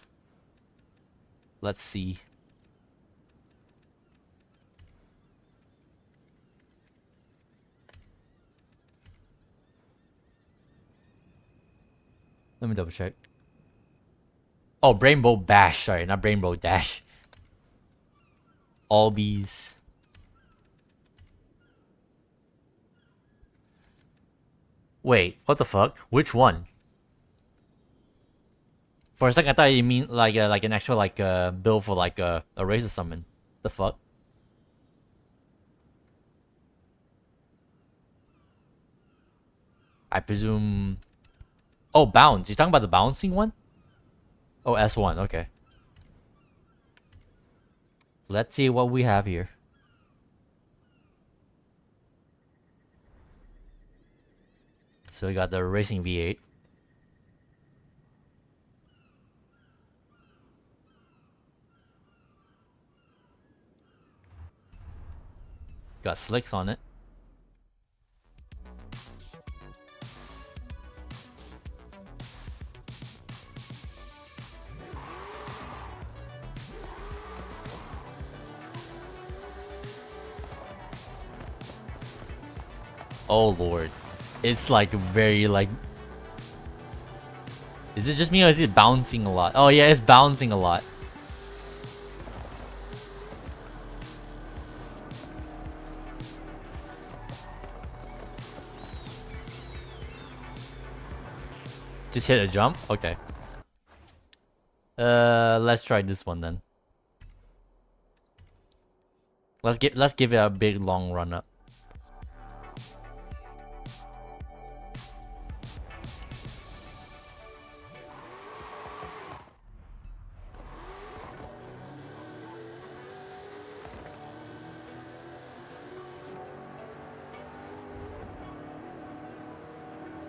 Let's see. Let me double check. Oh, Rainbow Bash. Sorry, not Rainbow Dash. Albies. Wait, what the fuck? Which one? For a second, I thought you mean like an actual like build for like a razor summon. The fuck? I presume. Oh, bounce. You talking about the bouncing one? Oh, S1. Okay. Let's see what we have here. So we got the racing V8. Got slicks on it. Oh lord. It's like very like... Is it just me or is it bouncing a lot? Oh yeah, it's bouncing a lot. Just hit a jump? Okay. Let's try this one then. Let's give it a big long run up.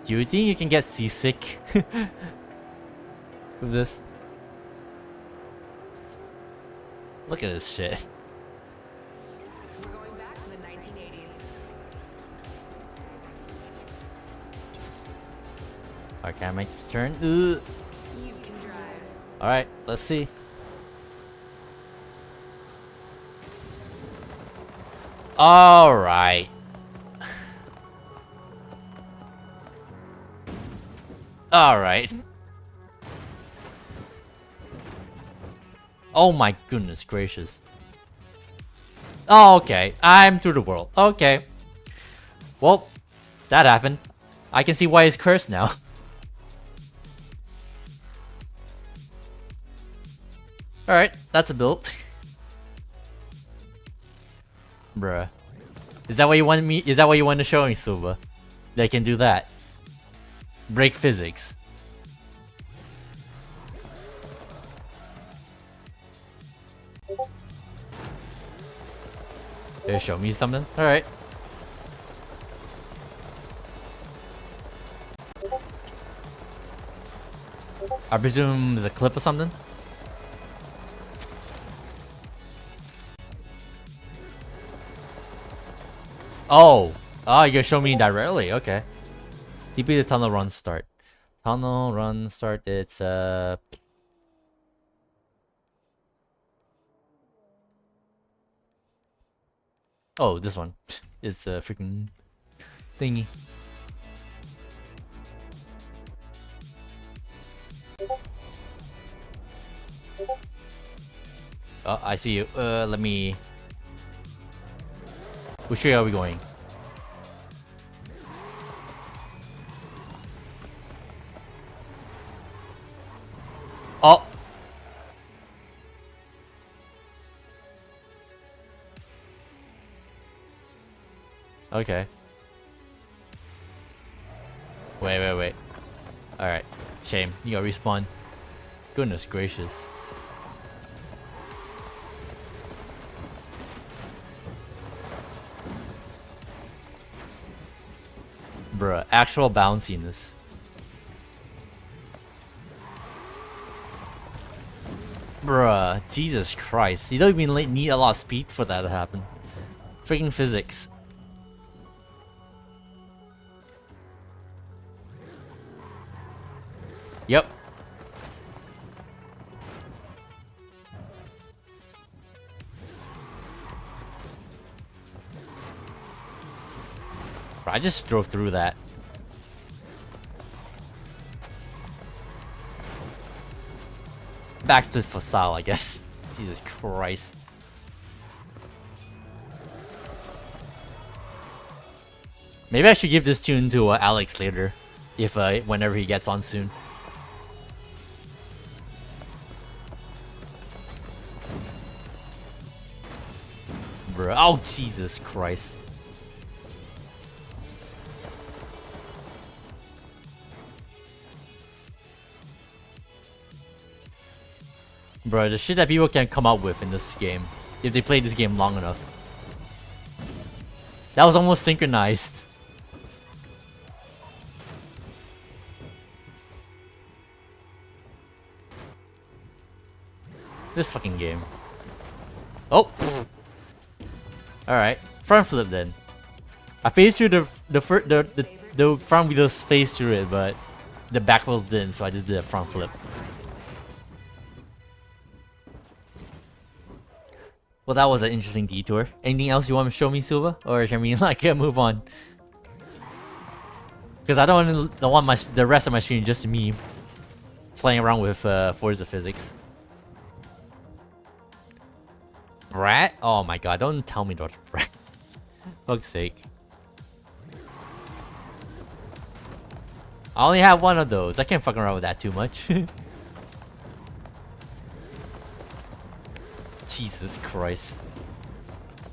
Do you think you can get seasick with this? Look at this shit. We're going back to the 1980s. Alright, can I make this turn? You can drive. Alright, let's see. Alright. Alright. Oh my goodness gracious. Oh, okay. I'm through the world. Okay. Well, that happened. I can see why he's cursed now. Alright, that's a build. Bruh. Is that what you want me? Is that what you want to show me, Suba? They can do that. Break physics. They show me something? Alright. I presume there's a clip or something? Oh! Oh, you're gonna show me directly, okay. DP the tunnel run start. Tunnel run start, it's oh, this one. It's a freaking thingy. Oh, I see you. Let me... Which way are we going? Oh! Okay. Wait. Alright. Shame. You gotta respawn. Goodness gracious. Bruh, actual bounciness. Bruh, Jesus Christ. You don't even need a lot of speed for that to happen. Freaking physics. Yep. Bro, I just drove through that. Back to Fasal, I guess. Jesus Christ. Maybe I should give this tune to Alex later, if whenever he gets on soon. Bro, oh Jesus Christ. Bro, the shit that people can come up with in this game, if they play this game long enough. That was almost synchronized. This fucking game. Oh! Alright. Front flip then. I phased through the front wheels phased through it, but the back wheels didn't, so I just did a front flip. Well, that was an interesting detour. Anything else you want to show me, Silva? Or can we like move on? Because I don't want the rest of my stream just me playing around with Forza physics. Rat? Oh my god, don't tell me about rat. Fuck's sake. I only have one of those. I can't fuck around with that too much. Jesus Christ.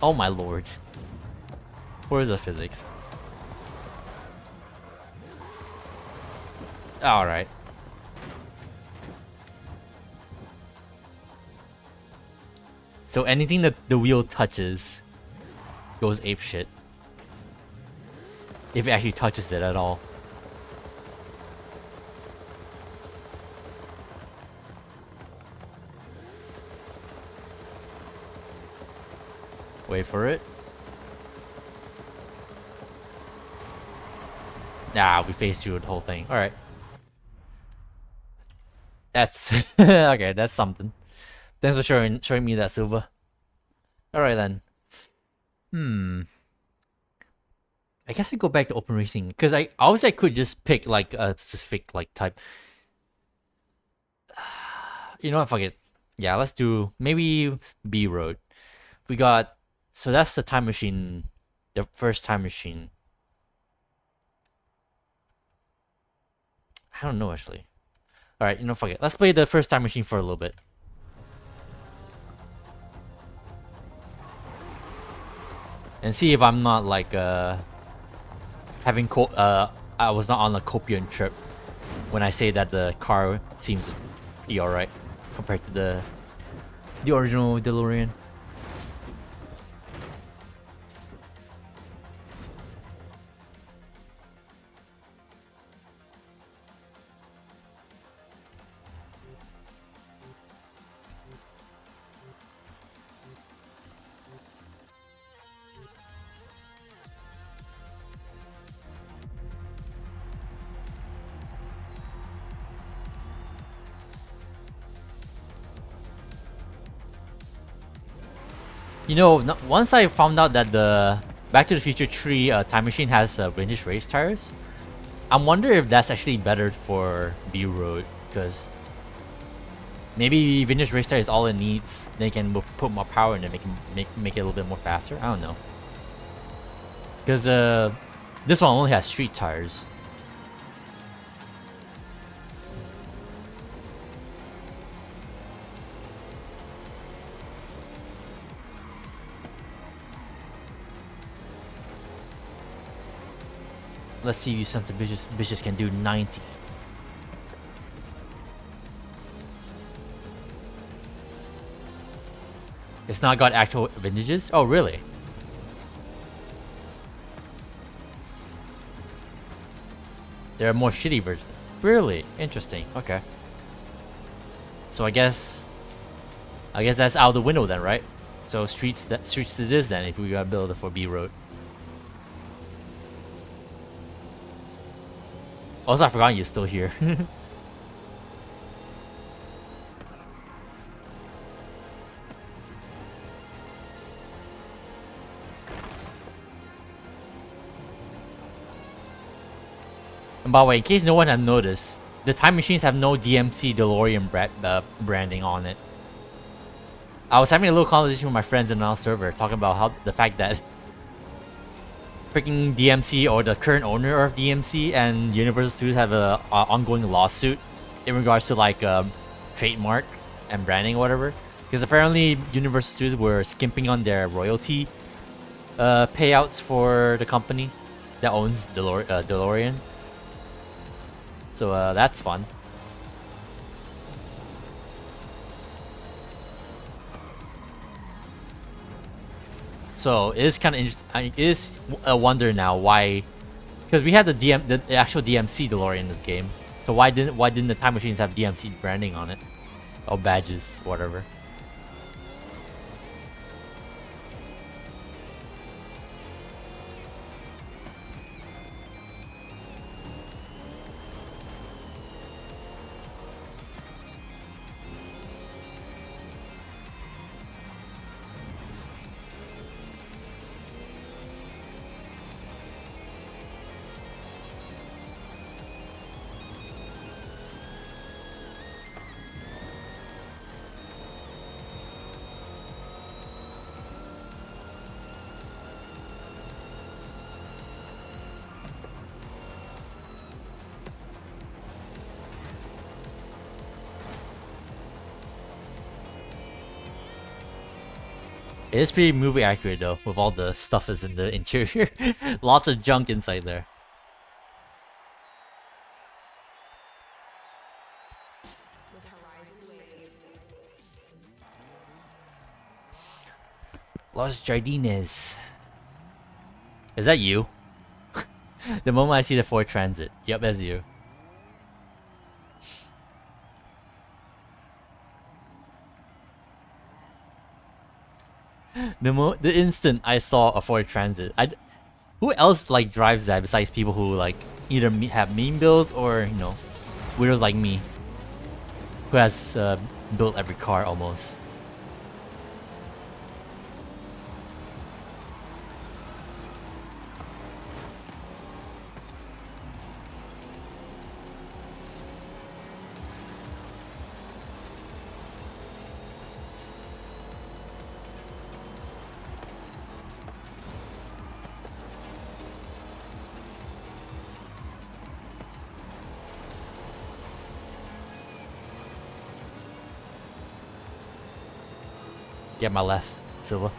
Oh my lord. Where's the physics? Alright. So anything that the wheel touches goes apeshit. If it actually touches it at all. Wait for it. Nah, we phased through the whole thing. Alright. That's okay, that's something. Thanks for showing me that, Silva. Alright then. I guess we go back to open racing. Cause I obviously I could just pick like a specific like type. You know what, fuck it. Yeah, let's do maybe B road. We got, so that's the time machine, the first time machine. I don't know actually. Alright, you know, fuck it. Let's play the first time machine for a little bit. And see if I'm not like having I was not on a copium trip when I say that the car seems pretty alright compared to the original DeLorean. You know, once I found out that the Back to the Future 3 time machine has vintage race tires, I'm wondering if that's actually better for B-Road, because maybe vintage race tires is all it needs. They can put more power in it, make it a little bit more faster. I don't know, because this one only has street tires. Let's see if you sons of bitches can do 90. It's not got actual vintages? Oh, really? There are more shitty versions. Really? Interesting. Okay. So I guess that's out the window then, right? So streets to this then, if we gotta build it for B-Road. Also, I forgot you're still here. And by the way, in case no one had noticed, the time machines have no DMC DeLorean branding on it. I was having a little conversation with my friends in our server, talking about how the fact that freaking DMC, or the current owner of DMC, and Universal Studios have a ongoing lawsuit in regards to like trademark and branding or whatever, because apparently Universal Studios were skimping on their royalty payouts for the company that owns DeLorean. So that's fun. So it is kind of interesting. It is a wonder now why, because we had the actual DMC DeLorean in this game. So why didn't the time machines have DMC branding on it, or badges, whatever? It is pretty movie accurate though, with all the stuff is in the interior. Lots of junk inside there. Los Jardines. Is that you? The moment I see the Ford Transit. Yep, that's you. The instant I saw a Ford Transit, who else like drives that besides people who like either have meme builds or, you know, weirdos like me, who has built every car almost. Get my left, Silva.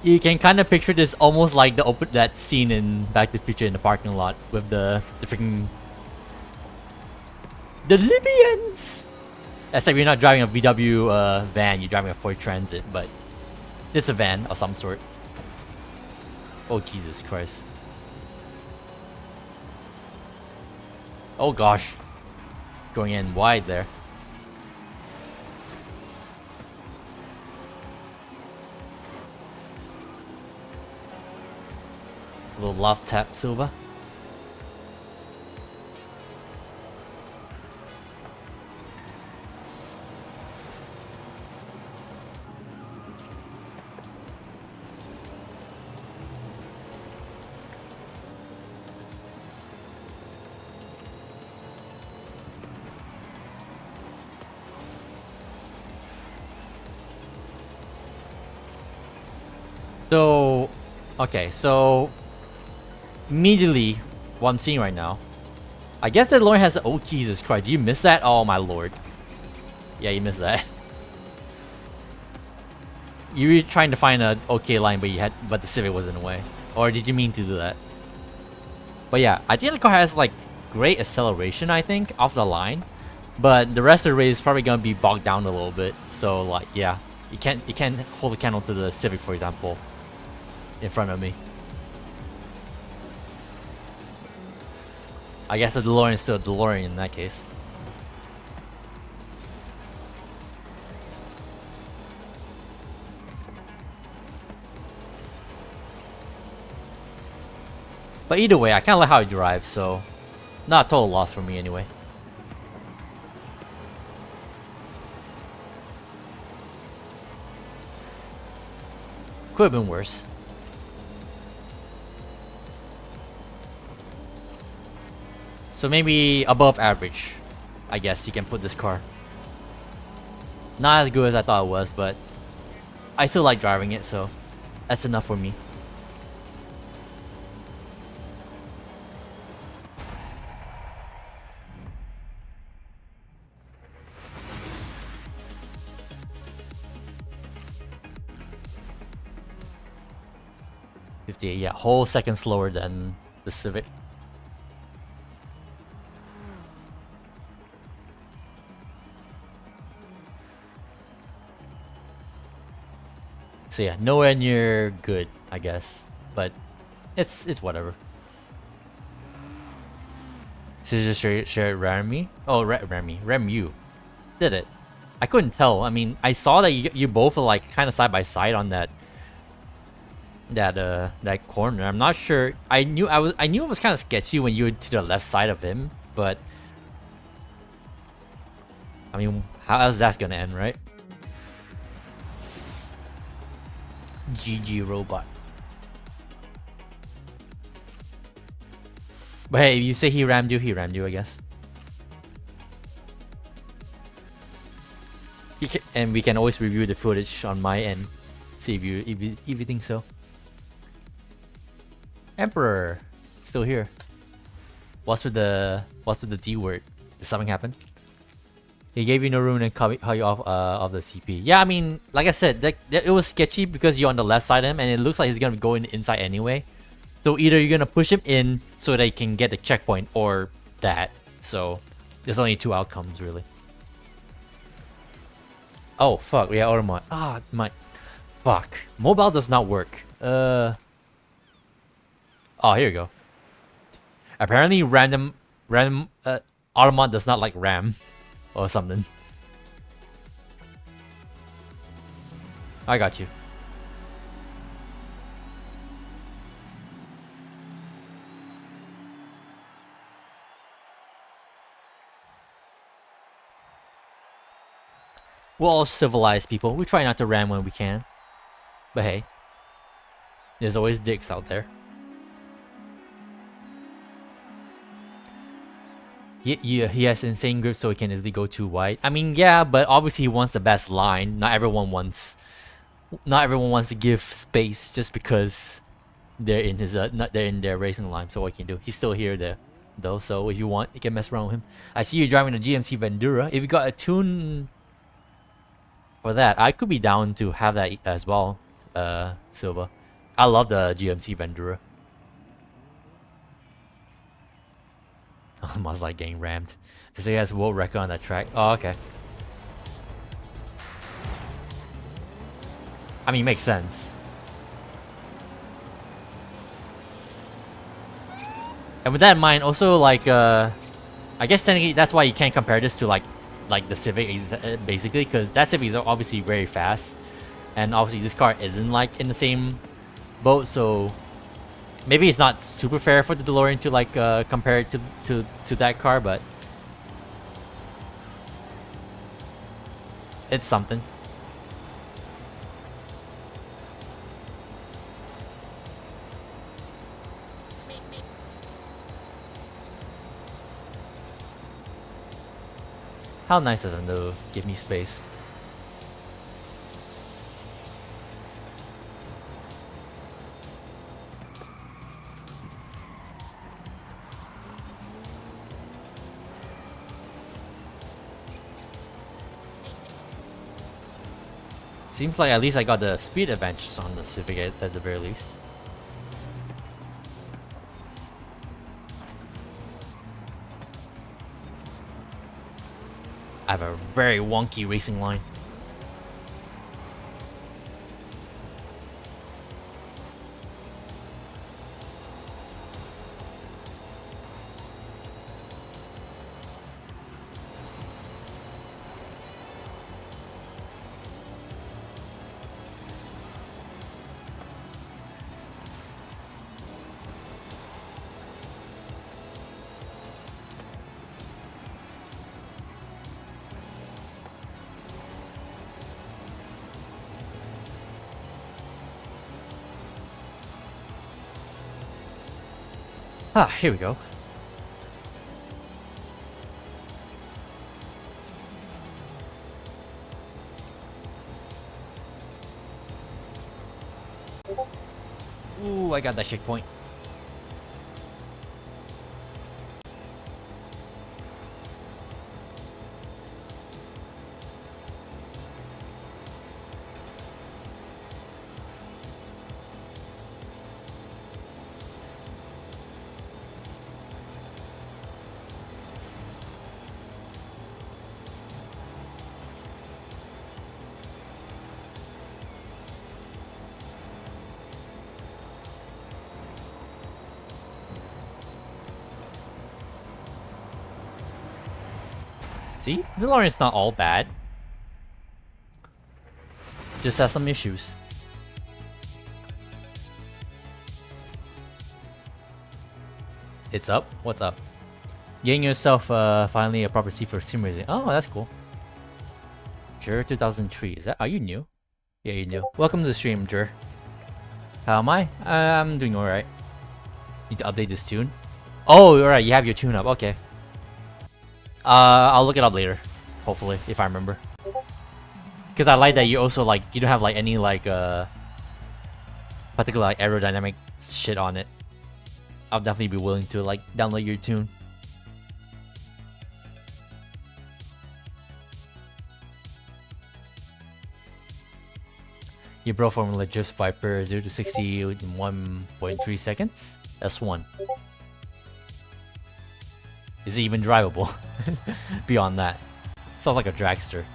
You can kind of picture this almost like that scene in Back to the Future in the parking lot with the freaking the Libyans. Except you're not driving a VW van, you're driving a Ford Transit, but it's a van of some sort. Oh Jesus Christ! Oh gosh, going in wide there. A little love tap, Silva. So, okay, so immediately what I'm seeing right now, I guess that Lauren has. Oh Jesus Christ! You missed that? Oh my lord! Yeah, you missed that. You were trying to find an okay line, but the Civic was in the way. Or did you mean to do that? But yeah, I think the car has like great acceleration. I think off the line, but the rest of the race is probably gonna be bogged down a little bit. So like, yeah, you can't hold a candle to the Civic, for example, in front of me. I guess the DeLorean is still a DeLorean in that case. But either way, I kind of like how he drives, so not a total loss for me anyway. Could have been worse. So maybe above average, I guess you can put this car. Not as good as I thought it was, but I still like driving it, so that's enough for me. Yeah, whole second slower than the Civic. So yeah, nowhere near good, I guess, but it's whatever. So just share ram me? Oh, ram you. Did it? I couldn't tell. I mean, I saw that you both were like kind of side by side on that corner. I'm not sure. I knew it was kind of sketchy when you were to the left side of him, but I mean, how else that's gonna end, right? GG robot. But hey, if you say he rammed you, I guess. And we can always review the footage on my end. See if you think so. Emperor, still here. What's with the D word? Did something happen? He gave you no room and cut you off of the CP. Yeah, I mean, like I said, it was sketchy because you're on the left side of him, and it looks like he's gonna go in the inside anyway. So either you're gonna push him in so they can get the checkpoint, or that. So there's only two outcomes really. Oh fuck, yeah, automod. Ah, my fuck. Mobile does not work. Oh, here you go. Apparently random automod does not like RAM or something. I got you. We're all civilized people. We try not to ram when we can. But hey, there's always dicks out there. He has insane grip, so he can easily go too wide. I mean, yeah, but obviously he wants the best line. Not everyone wants to give space just because they're in his they're in their racing line. So what can you do? He's still here there, though. So if you want, you can mess around with him. I see you driving a GMC Vendura. If you got a tune for that, I could be down to have that as well. Silva. I love the GMC Vendura. Almost like getting rammed. This guy has world record on that track. Oh, okay. I mean, makes sense. And with that in mind, also like, I guess technically that's why you can't compare this to like the Civic, basically, because that Civic is obviously very fast, and obviously this car isn't like in the same boat, so maybe it's not super fair for the DeLorean to like compare it to that car, but it's something. How nice of them to give me space. Seems like at least I got the speed advantage on the Civic at the very least. I have a very wonky racing line. Ah, here we go. Ooh, I got that checkpoint. See? The DeLorean's not all bad. Just has some issues. It's up? What's up? Getting yourself finally a proper seat for sim racing. Oh, that's cool. Jur 2003. Is that? Are you new? Yeah, you're new. Welcome to the stream, Jur. How am I? I'm doing alright. Need to update this tune. Oh, alright. You have your tune up. Okay. I'll look it up later, hopefully, if I remember. Because I like that you also like you don't have like any like particular like aerodynamic shit on it. I'll definitely be willing to like download your tune. You bro formula just Viper 0 to 60 in 1.3 seconds. That's one. Is it even drivable? Beyond that, sounds like a dragster.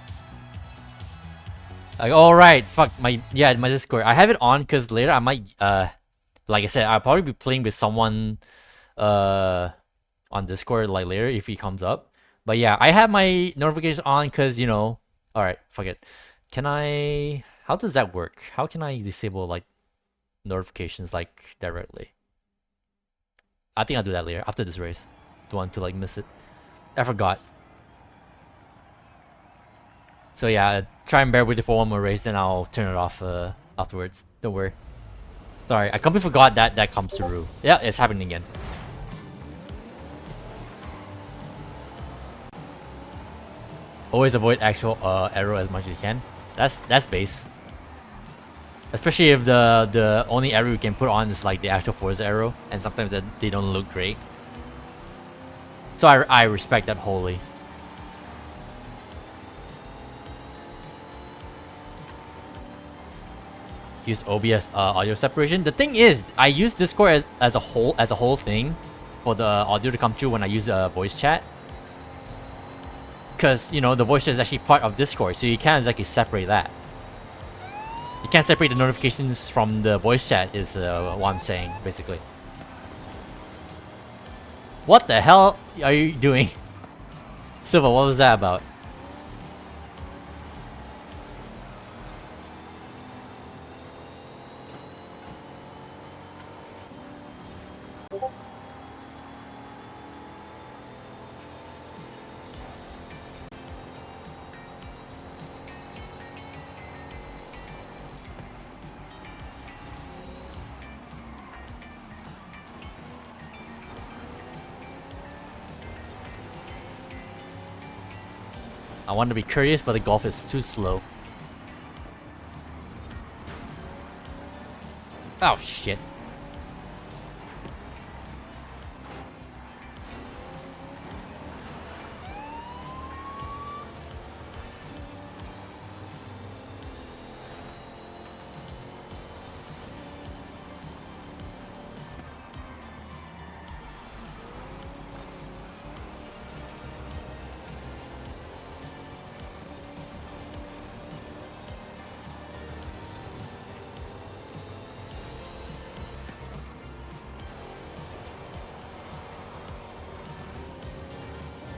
Like, all right, fuck my Discord. I have it on because later I might like I said, I'll probably be playing with someone on Discord like later if he comes up. But yeah, I have my notifications on because you know. All right, fuck it. Can I? How does that work? How can I disable like notifications like directly? I think I'll do that later after this race. Don't want to like miss it. I forgot. So yeah, try and bear with it for one more race, then I'll turn it off afterwards. Don't worry. Sorry, I completely forgot that comes through. Yeah, it's happening again. Always avoid actual arrow as much as you can. That's base. Especially if the only arrow you can put on is like the actual Forza arrow, and sometimes they don't look great. So I respect that wholly. Use OBS audio separation. The thing is, I use Discord as a whole thing for the audio to come through when I use voice chat. Because you know the voice chat is actually part of Discord, so you can't exactly separate that. You can't separate the notifications from the voice chat. Is what I'm saying basically. What the hell are you doing, Silva? What was that about? I want to be curious, but the golf is too slow. Oh shit.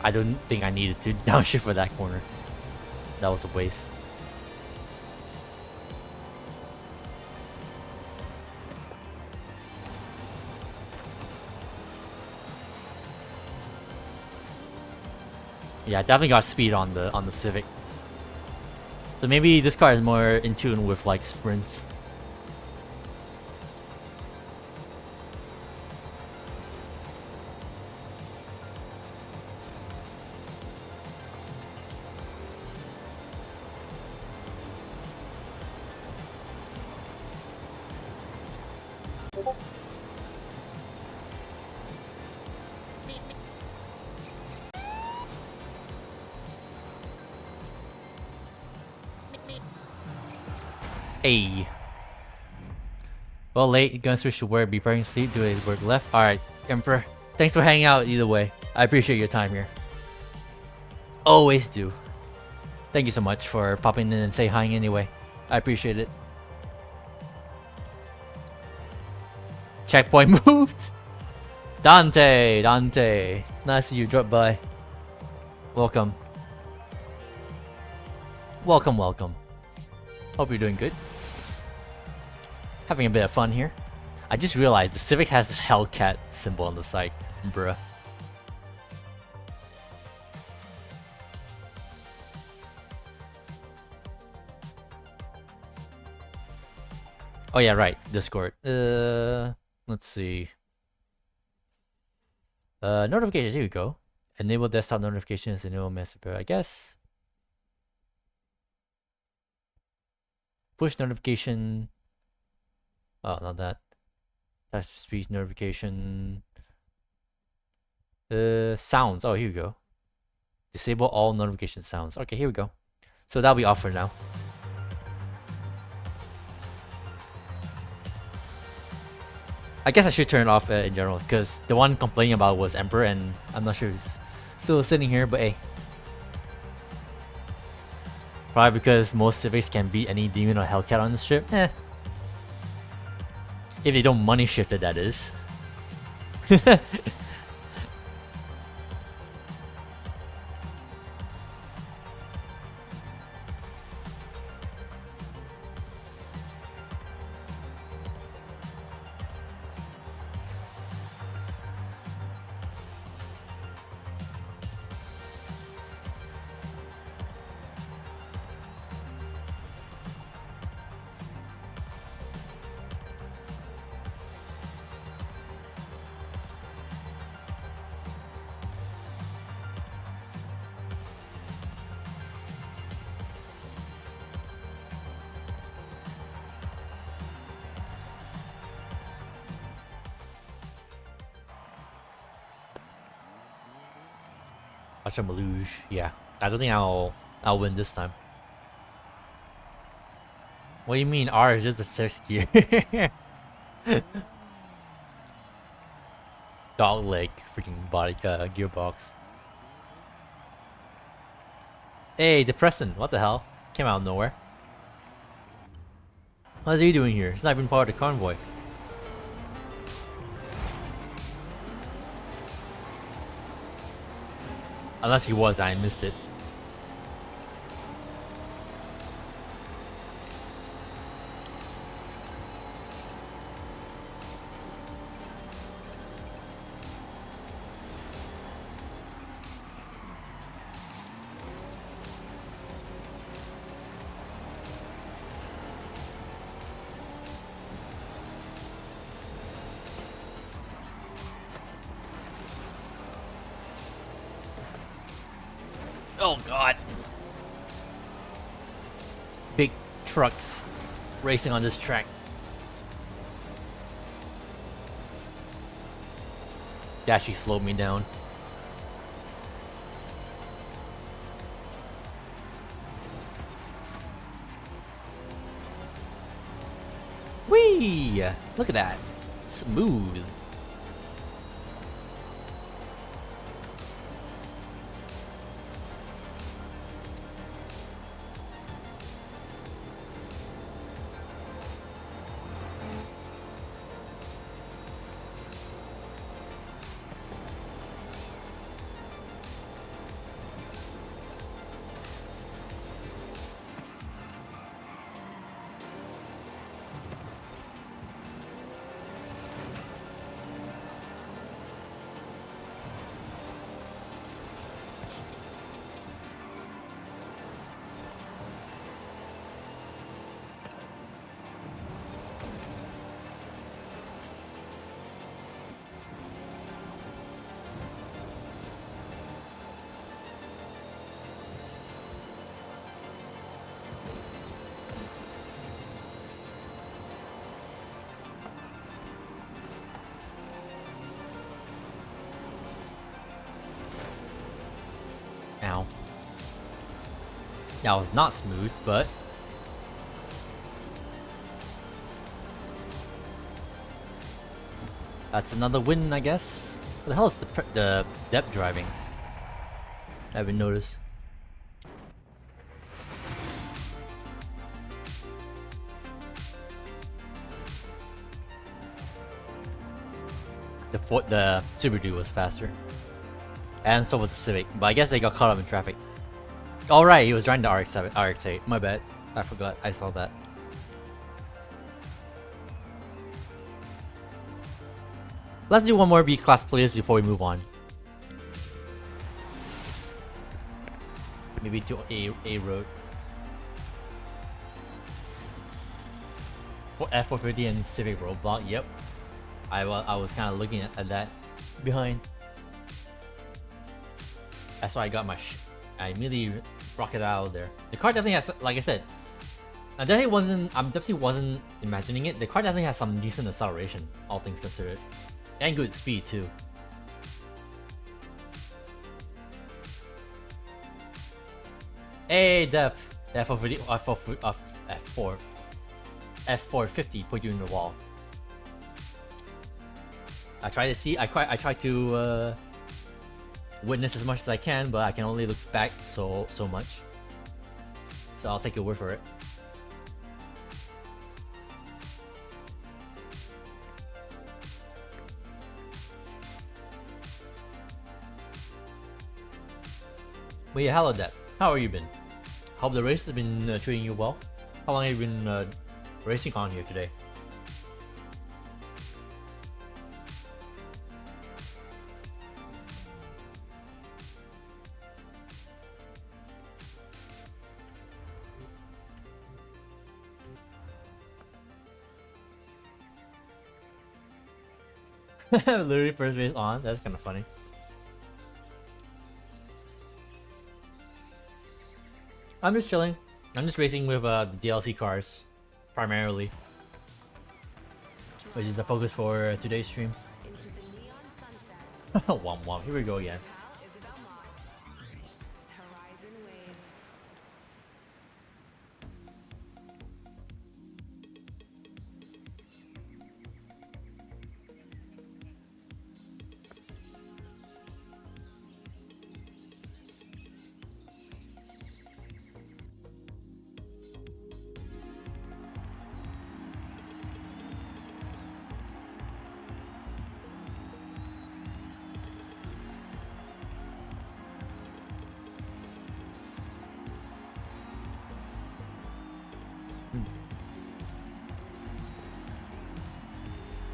I don't think I needed to downshift for that corner. That was a waste. Yeah, I definitely got speed on the Civic. So maybe this car is more in tune with like sprints. Hey. Well, late. Gonna switch to work. Be preparing to sleep. Do his work left. Alright, Emperor. Thanks for hanging out either way. I appreciate your time here. Always do. Thank you so much for popping in and say hi anyway. I appreciate it. Checkpoint moved. Dante. Nice to you drop by. Welcome. Welcome. Hope you're doing good. Having a bit of fun here. I just realized the Civic has this Hellcat symbol on the side, bruh. Oh yeah, right. Discord. Let's see. Notifications. Here we go. Enable desktop notifications. Enable messenger. I guess. Push notification. Oh, not that. Touch speech notification. Sounds. Oh, here we go. Disable all notification sounds. Okay, here we go. So that'll be off for now. I guess I should turn it off in general, because the one complaining about was Emperor, and I'm not sure he's still sitting here, but hey. Probably because most civics can beat any demon or hellcat on this ship. Eh. If they don't money shift it, that is. Watch a Maluge. Yeah. I don't think I'll win this time. What do you mean R is just a 6th gear? Dog leg freaking body gearbox. Hey, Depressant, what the hell? Came out of nowhere. What's he doing here? He's not even part of the convoy. Unless he was, I missed it. Oh god. Big trucks racing on this track. That actually slowed me down. Whee! Look at that. Smooth. Ow. That was not smooth, but... that's another win, I guess. What the hell is the depth driving? I haven't noticed. The Subaru was faster. And so was the Civic, but I guess they got caught up in traffic. Alright, he was driving the RX-7, RX-8. My bad. I forgot. I saw that. Let's do one more B-class playlist before we move on. Maybe to A road. For F450 and Civic Roadblock, yep. I was kind of looking at that behind. That's why I got my I immediately rocketed out of there. The car definitely has, like I said, I definitely wasn't imagining it. The car definitely has some decent acceleration, all things considered. And good speed too. Hey, Dep. F4 F450 put you in the wall. I try to witness as much as I can, but I can only look back so much. So I'll take your word for it. But yeah, hello Dep. How have you been? Hope the race has been treating you well. How long have you been racing on here today? Literally first race on. That's kind of funny. I'm just chilling. I'm just racing with the DLC cars, primarily, which is the focus for today's stream. Womp womp. Here we go again.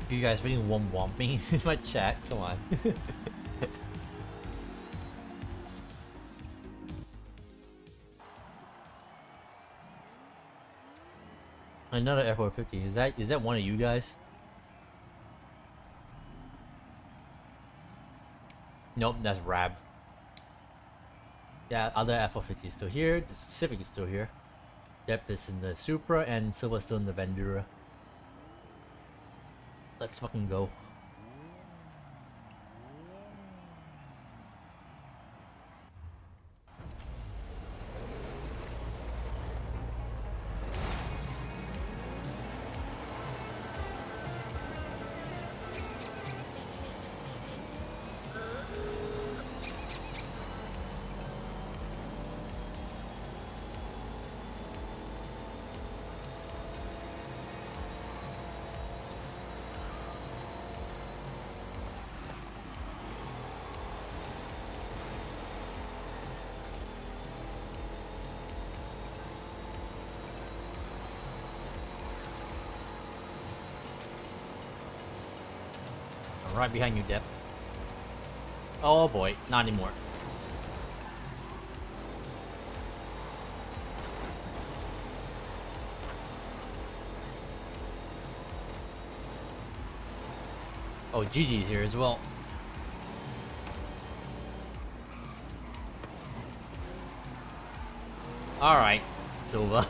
You guys really womping in my chat? Come on. Another F450. Is that one of you guys? Nope, that's Rab. Yeah, other F450 is still here. The Civic is still here. Dep is in the Supra and Silva's still in the Vendura. Let's fucking go. Right behind you, Dep. Oh boy, not anymore. Oh, Gigi's here as well. Alright, Silva.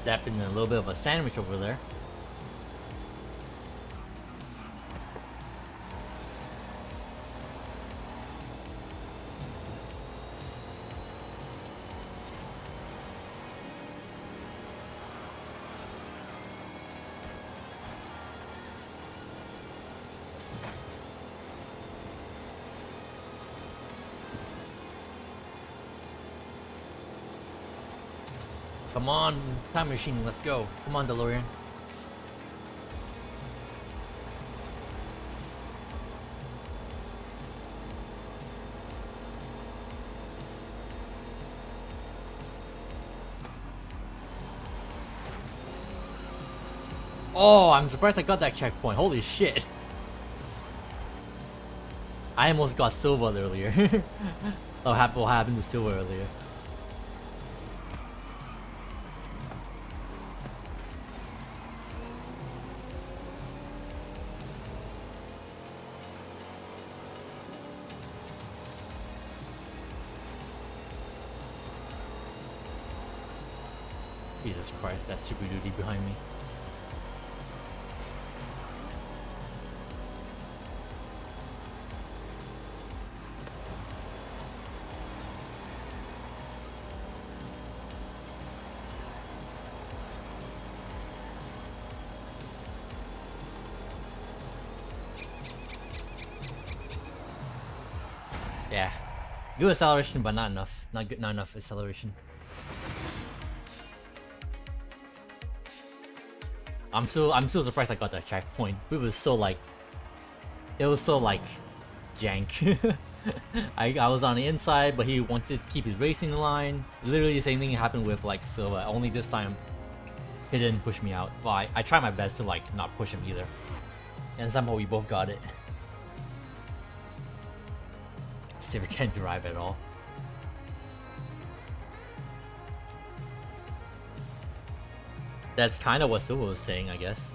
Dapping a little bit of a sandwich over there. Come on, time machine, let's go. Come on, DeLorean. Oh, I'm surprised I got that checkpoint. Holy shit. I almost got Silva earlier. What happened to Silva earlier? Jesus Christ, that's Super Duty behind me. Yeah. Good acceleration, but not enough. Not enough acceleration. I'm still surprised I got that checkpoint. It was so like jank. I was on the inside, but he wanted to keep his racing line. Literally the same thing happened with like Silva. Only this time he didn't push me out. Well, I tried my best to like not push him either. And somehow we both got it. Silva can't drive at all. That's kind of what Silva was saying, I guess.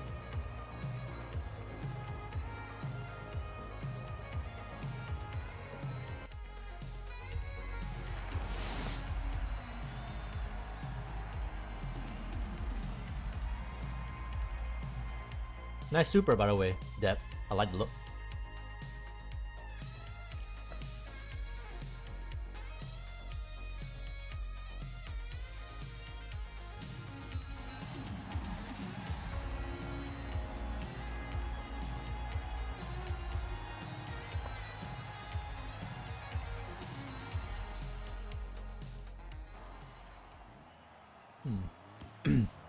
Nice super, by the way, Dep. I like the look.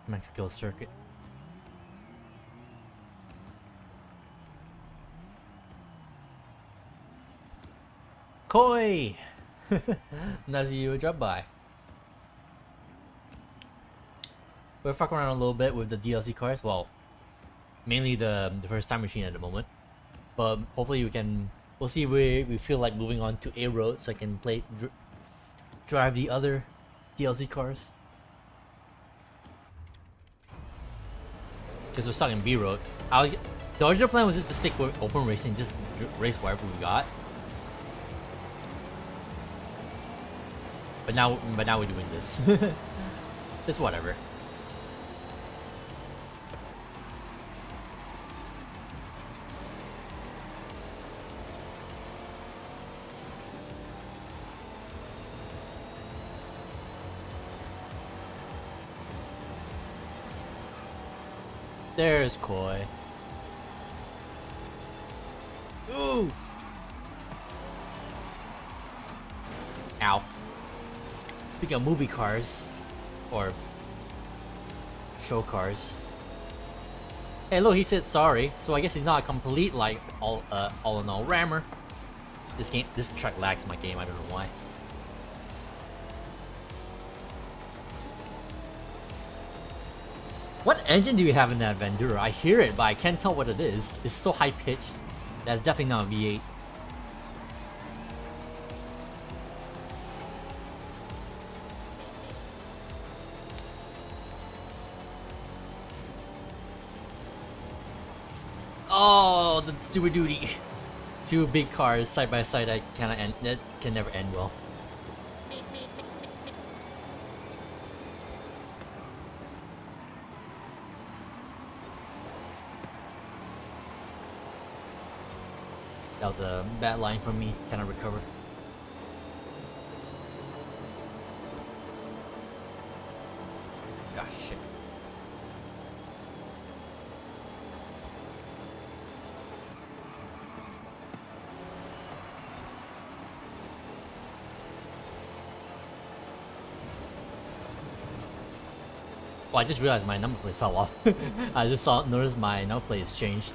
Mexico circuit. Koi! Nice of you to drop by. We're fucking around a little bit with the DLC cars. Well, mainly the first time machine at the moment. But hopefully we'll see if we feel like moving on to A road so I can drive the other DLC cars. Because we're stuck in B road. The original plan was just to stick with open racing, just race wherever we got. But now we're doing this. Just whatever. There's Koi. Ooh! Ow. Speaking of movie cars, or show cars. Hey, look, he said sorry, so I guess he's not a complete like all in all rammer. This track lags my game. I don't know why. What engine do you have in that Vendura? I hear it, but I can't tell what it is. It's so high pitched. That's definitely not a V8. Oh, the Super Duty. Two big cars side by side. That can never end well. That was a bad line from me. Cannot recover. Ah, shit. Well, I just realized my number plate fell off. I just noticed my number plate has changed.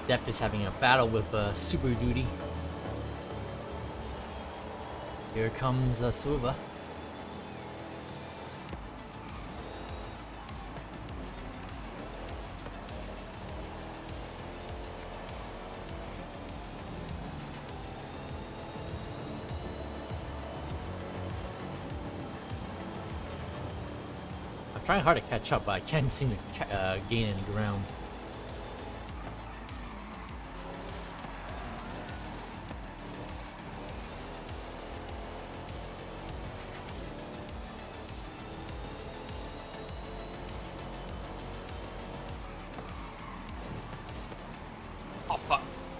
Depp is having a battle with Super Duty. Here comes Silva. I'm trying hard to catch up, but I can't seem to gain any ground.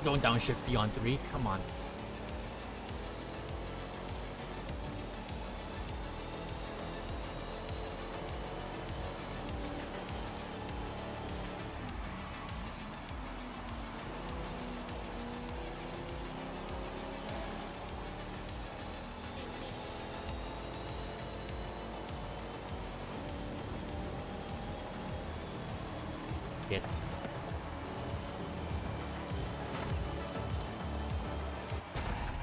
Don't downshift beyond 3. Come on. Shit.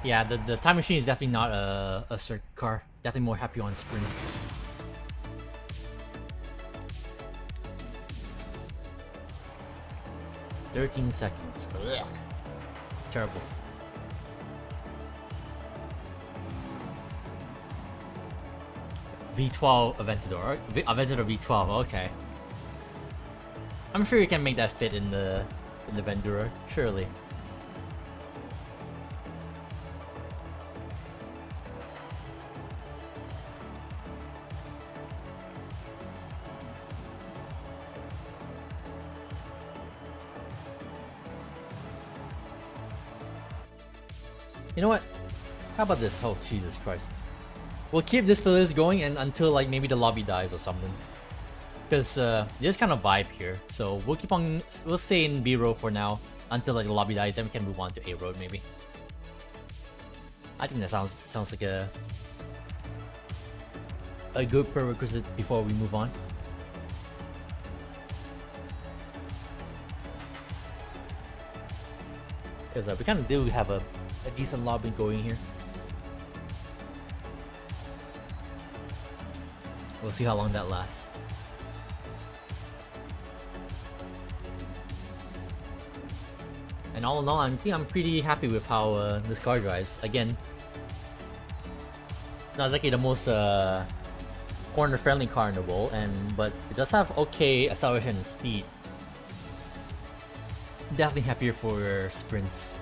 Yeah, the time machine is definitely not a circuit car. Definitely more happy on sprints. "13 seconds. Ugh. Terrible. V12 Aventador. Aventador V12, okay. I'm sure you can make that fit in the Vendura, surely. You know what? How about this? Oh, Jesus Christ. We'll keep this playlist going and until like maybe the lobby dies or something. Because there's kind of vibe here. So we'll keep on, we'll stay in B road for now until like the lobby dies, then we can move on to A road maybe. I think that sounds like a good prerequisite before we move on. Because we kind of do have a decent lobby going here. We'll see how long that lasts. And all in all, I think I'm pretty happy with how this car drives. Again, not exactly the most corner-friendly car in the world, but it does have okay acceleration and speed. Definitely happier for sprints.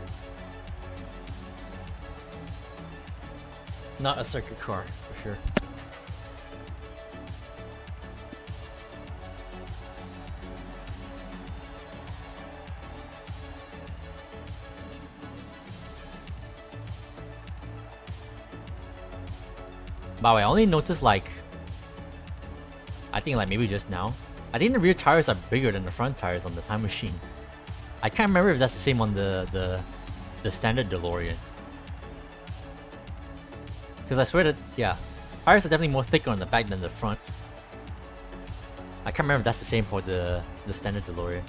Not a circuit car, for sure. By the way, I only noticed like, I think like maybe just now, I think the rear tires are bigger than the front tires on the time machine. I can't remember if that's the same on the standard DeLorean. Because I swear that, yeah, tires are definitely more thicker on the back than the front. I can't remember if that's the same for the standard DeLorean.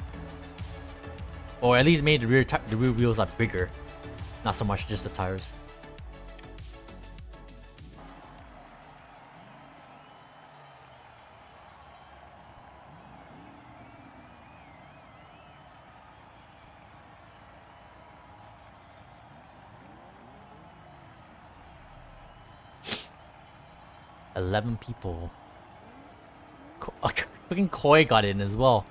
Or at least maybe the rear wheels are bigger, not so much just the tires. $11 people. Fucking Koi got in as well.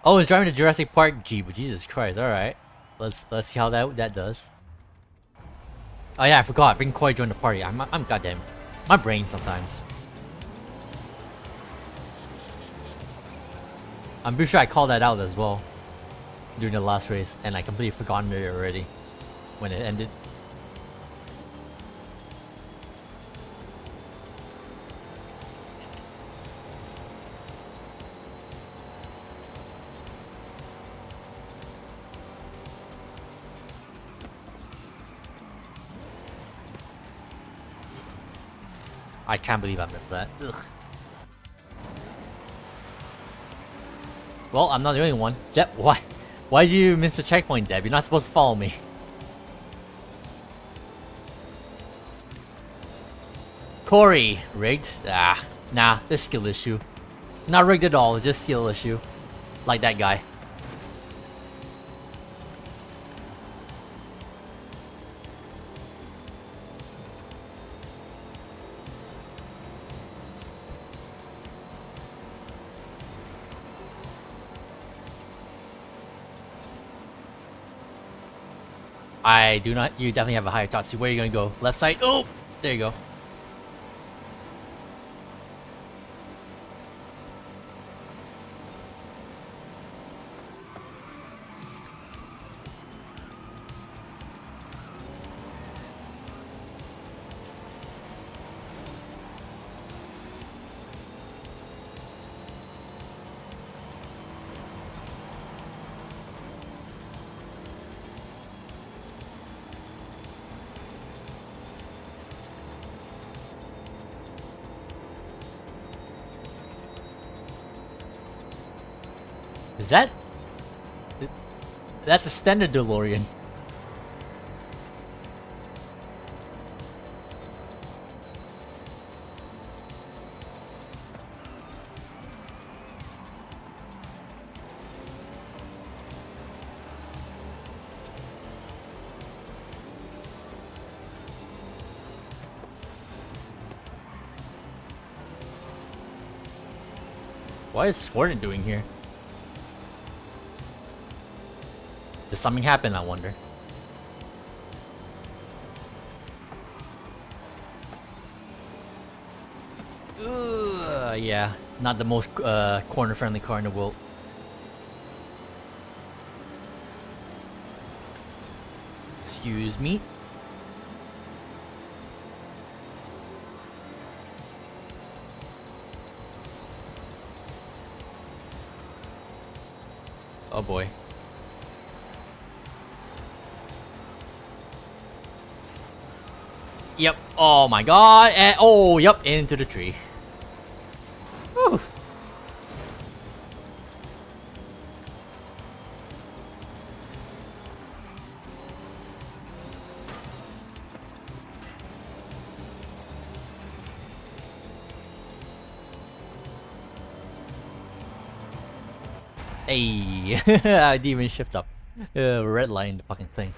Oh, he's driving the Jurassic Park Jeep. Jesus Christ! All right, let's see how that does. Oh yeah, I forgot. Freaking Koi joined the party. I'm goddamn. My brain sometimes. I'm pretty sure I called that out as well during the last race, and I completely forgotten it already when it ended. I can't believe I missed that. Ugh. Well, I'm not the only one. Jep, why? Why'd you miss the checkpoint, Deb? You're not supposed to follow me. Corey, rigged? Ah, nah, this skill issue. Not rigged at all, it's just skill issue. Like that guy. I do not. You definitely have a higher top. See, where are you gonna go? Left side? Oh! There you go. Is that... That's a standard DeLorean. What is Hornet doing here? Did something happen, I wonder? Yeah, not the most corner-friendly car in the world. Excuse me. Oh boy. Yep. Oh my god. And oh, yep. Into the tree. Whew. Hey. I didn't even shift up. Red line the fucking thing.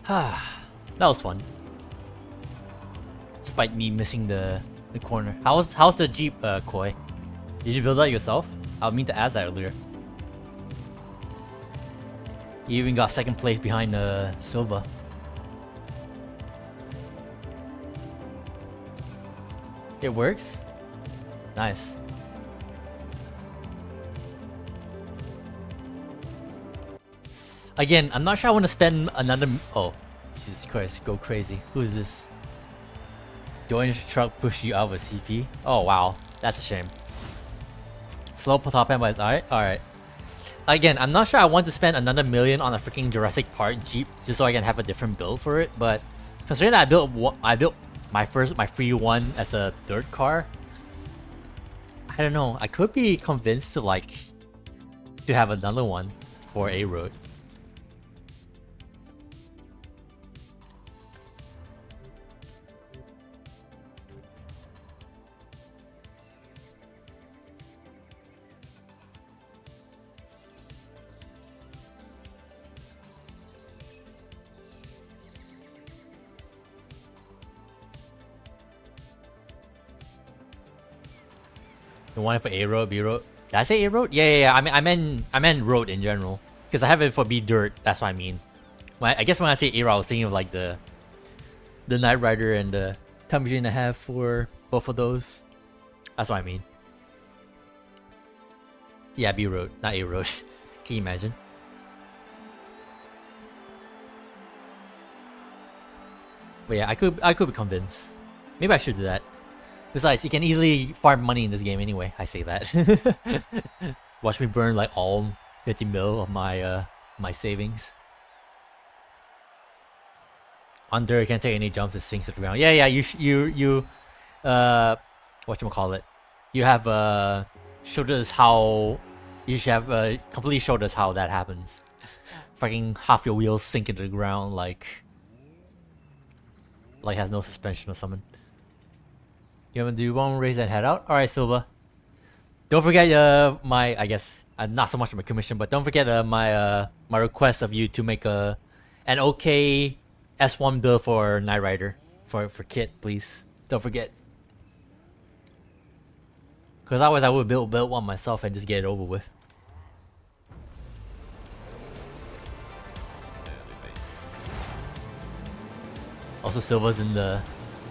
That was fun. Despite me missing the corner. How's the Jeep, Koi? Did you build that yourself? I mean to ask that earlier. You even got second place behind Silva. It works? Nice. Again, I'm not sure I want to spend another... Oh, Jesus Christ, go crazy. Who's this? The orange truck push you out of a CP? Oh wow, that's a shame. Slow top end, but it's alright? Alright. Again, I'm not sure I want to spend another million on a freaking Jurassic Park Jeep just so I can have a different build for it, but considering that I built my free one as a third car, I don't know, I could be convinced to have another one for A-Road. The one for A-Road, B-Road. Did I say A-Road? Yeah. I meant road in general. Because I have it for B-Dirt, that's what I mean. I guess when I say A-Road, I was thinking of like the Knight Rider and the time machine I have for both of those. That's what I mean. Yeah, B-Road, not A-Road. Can you imagine? But yeah, I could be convinced. Maybe I should do that. Besides, you can easily farm money in this game anyway. I say that. Watch me burn like all 50 mil of my my savings. Under, you can't take any jumps, it sinks to the ground. Yeah, you whatchamacallit. You have showed us how you should have completely showed us how that happens. Fucking half your wheels sink into the ground like has no suspension or something. Do you want to raise that head out? Alright, Silva. Don't forget my, I guess, not so much my commission, but don't forget my my request of you to make an okay S1 build for Knight Rider. For Kit, please. Don't forget. Because otherwise I would build one myself and just get it over with. Also, Silva's in the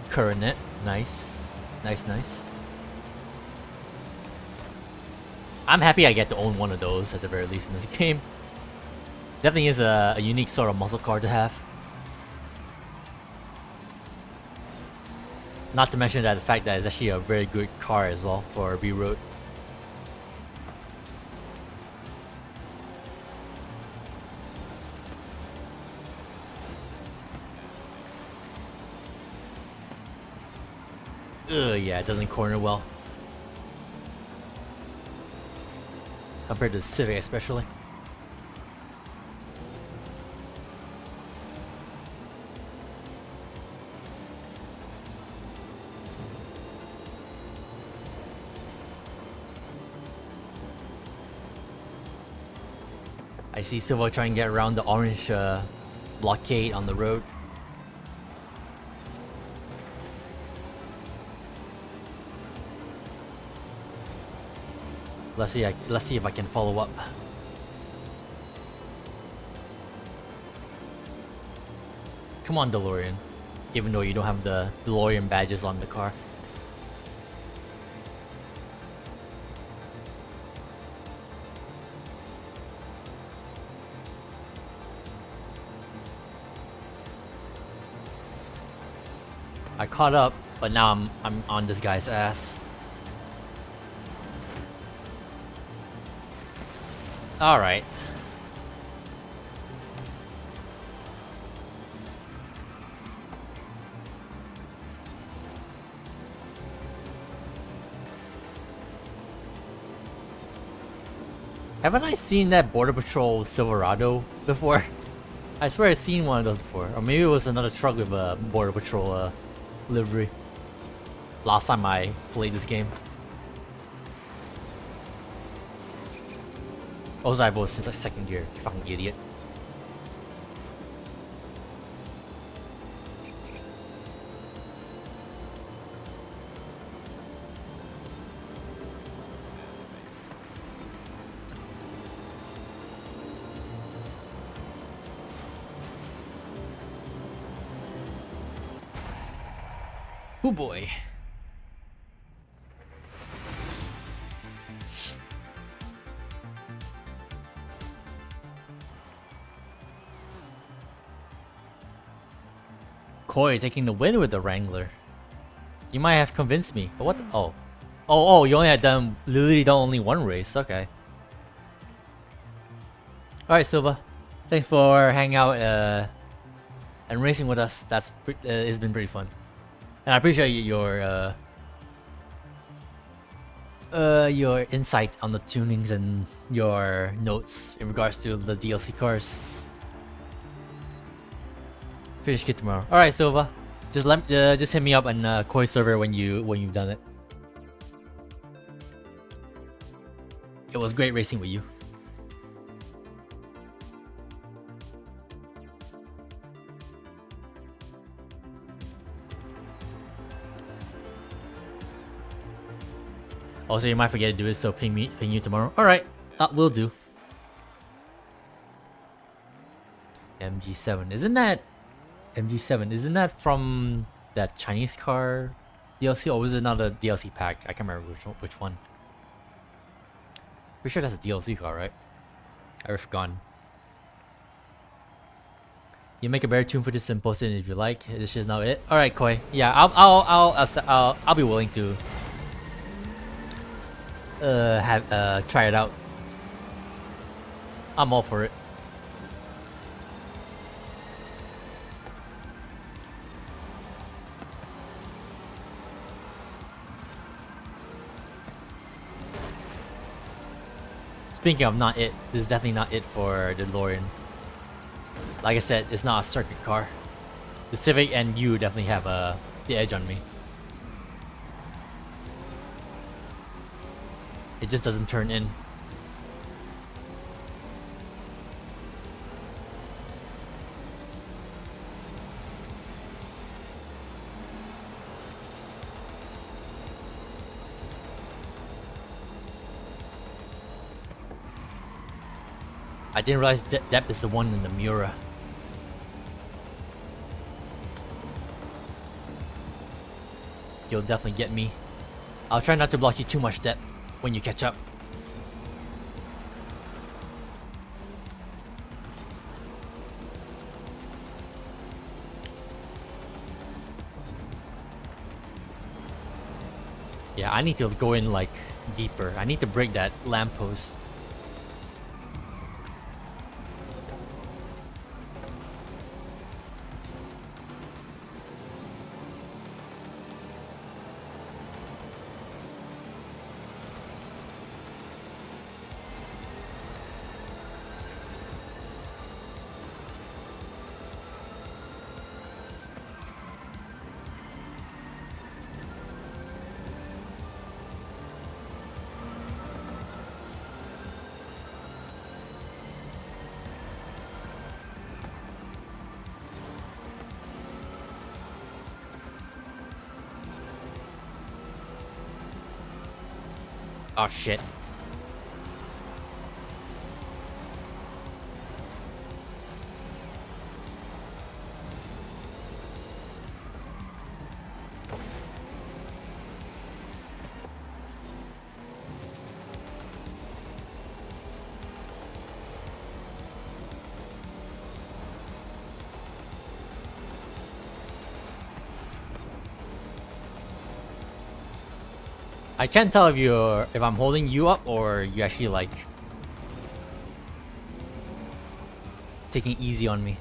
coronet. Nice. Nice. I'm happy I get to own one of those at the very least in this game. Definitely is a unique sort of muscle car to have. Not to mention that the fact that it's actually a very good car as well for B-Road. Ugh, yeah, it doesn't corner well. Compared to the Civic especially. I see Silva trying to get around the orange blockade on the road. Let's see if I can follow up. Come on, DeLorean. Even though you don't have the DeLorean badges on the car. I caught up, but now I'm on this guy's ass. All right. Haven't I seen that Border Patrol Silverado before? I swear I've seen one of those before. Or maybe it was another truck with a Border Patrol livery. Last time I played this game. Also, I was since like second gear. You fucking idiot. Oh boy. Corey taking the win with the Wrangler. You might have convinced me. But what the, oh, you only had literally done only one race. Okay. Alright, Silva. Thanks for hanging out and racing with us. It's been pretty fun. And I appreciate your insight on the tunings and your notes in regards to the DLC cars. Finish kit tomorrow. All right, Silva. Just hit me up on Koi server when you've done it. It was great racing with you. Also, you might forget to do it, so ping you tomorrow. All right, will do. MG7, isn't that MG7? Isn't that from that Chinese car DLC, or was it another DLC pack? I can't remember which one. Pretty sure that's a DLC car, right? I've forgotten. You make a better tune for this and post it if you like. This is now it. All right, Koi. Yeah, I'll be willing to try it out. I'm all for it. Speaking of not it, this is definitely not it for the DeLorean. Like I said, it's not a circuit car. The Civic and you definitely have the edge on me. It just doesn't turn in. I didn't realize Depp is the one in the Miura. You'll definitely get me. I'll try not to block you too much, Depp, when you catch up. Yeah, I need to go in like deeper. I need to break that lamppost. Oh shit. I can't tell if I'm holding you up or you actually like taking it easy on me.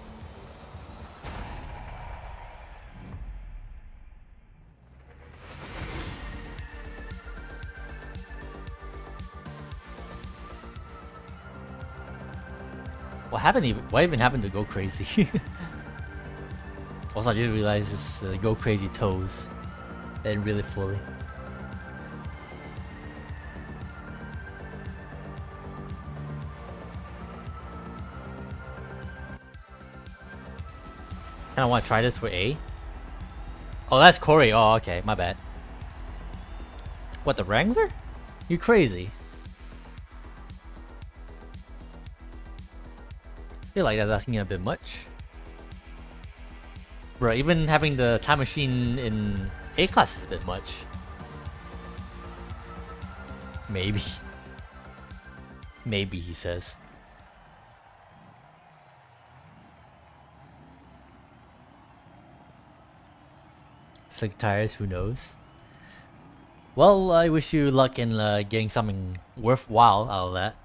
What happened? What even happened to Go Crazy? Also, I just realized this Go Crazy toes and really fully. Kinda wanna try this for A. Oh, that's Corey. Oh, okay, my bad. What, the Wrangler? You crazy. I feel like that's asking a bit much. Bro, even having the time machine in A class is a bit much. Maybe. Maybe, he says. Slick tires, who knows? Well, I wish you luck in getting something worthwhile out of that.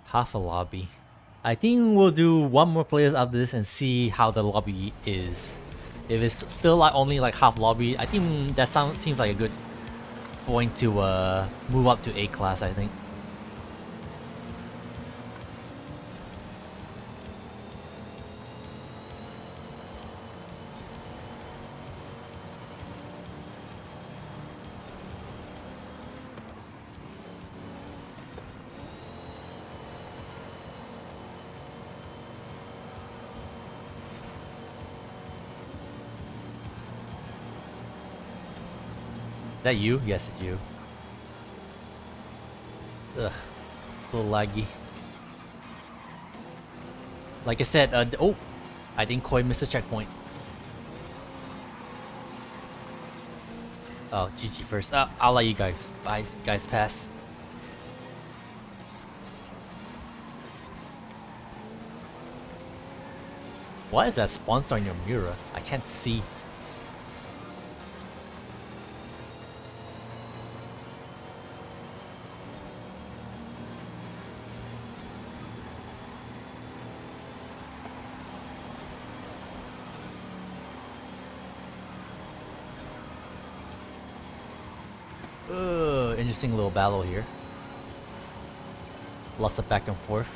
Half a lobby. I think we'll do one more players after this and see how the lobby is. If it's still like only like half lobby, I think that seems like a good point to move up to A class, I think. Is that you? Yes, it's you. Ugh. A little laggy. Like I said, oh! I think Koi missed a checkpoint. Oh, GG first. I'll let you guys pass. Why is that sponsor on your mirror? I can't see. Interesting little battle here. Lots of back and forth.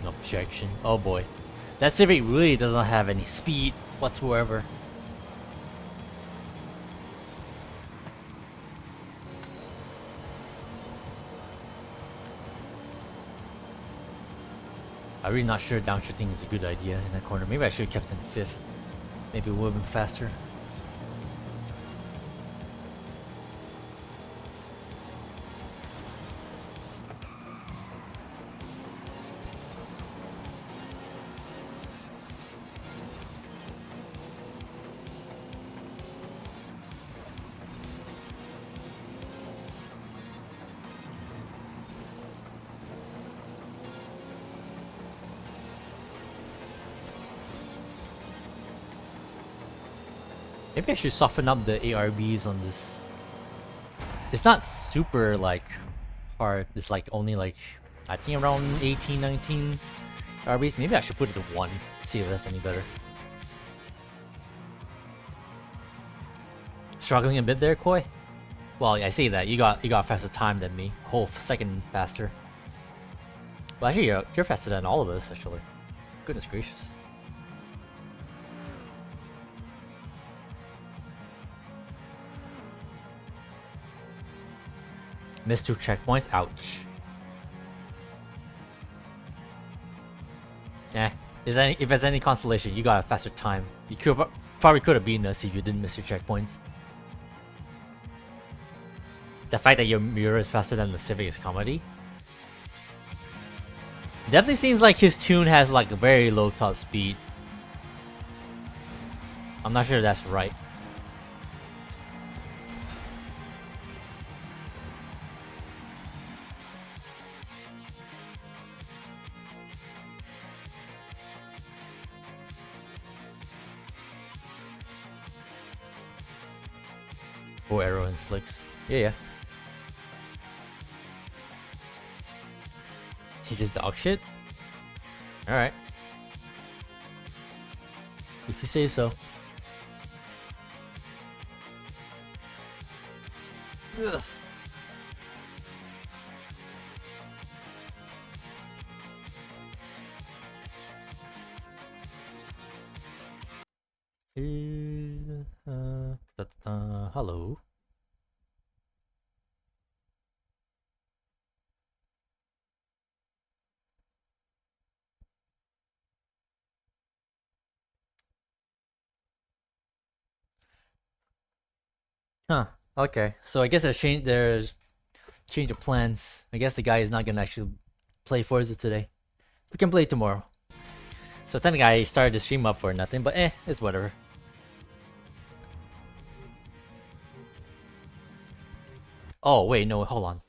Objections. Oh boy. That Civic really doesn't have any speed whatsoever. I'm really not sure downshifting is a good idea in that corner. Maybe I should have kept it in 5th. Maybe it would have been faster. Maybe I should soften up the ARBs on this. It's not super like hard. It's like only like I think around 18, 19 RBs. Maybe I should put it to 1. See if that's any better. Struggling a bit there, Koi? Well, I say that you got faster time than me, whole second faster. Well, actually, you're faster than all of us. Actually, goodness gracious. Missed 2 checkpoints. Ouch. If there's any consolation, you got a faster time. You probably could have beaten us if you didn't miss your checkpoints. The fact that your mirror is faster than the Civic is comedy. Definitely seems like his tune has like a very low top speed. I'm not sure that's right. Oh, arrow and slicks. Yeah. He's just dog shit? Alright. If you say so. Ugh. Hello. Huh. Okay. So I guess there's change of plans. I guess the guy is not gonna actually play Forza today. We can play tomorrow. So technically I started the stream up for nothing, but it's whatever. Oh wait, no, hold on.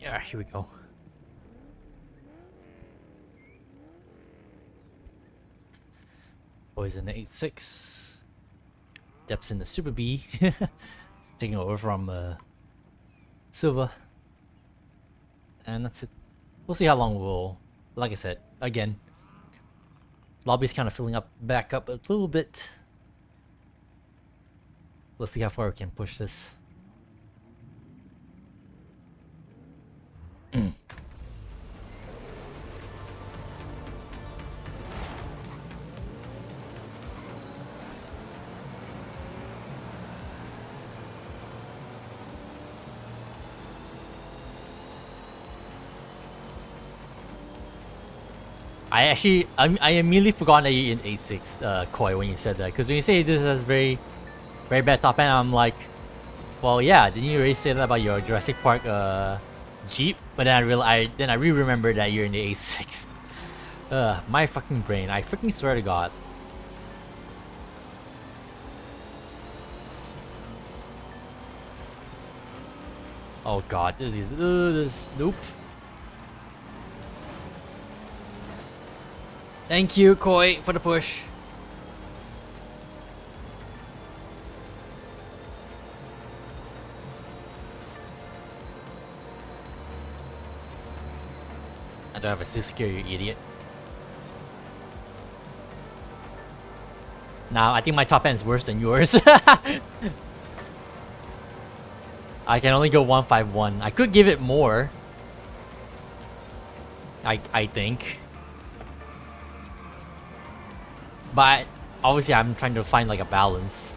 Yeah, here we go. Boys in the 8-6. Depths in the Super B. Taking over from Silva. And that's it. We'll see how long we'll... Like I said, again, lobby's kind of filling up back up a little bit. Let's see how far we can push this. I immediately forgot that you're in 8-6, Koi, when you said that. Because when you say this has very bad top end, I'm like, well, yeah, didn't you already say that about your Jurassic Park Jeep? But then I re-remembered that you're in the 8-6. My fucking brain, I freaking swear to God. Oh God, this, nope. Thank you, Koi, for the push. don't have a 6 gear, you idiot. Now, I think my top end is worse than yours. I can only go 151. I could give it more. I think. But obviously I'm trying to find like a balance.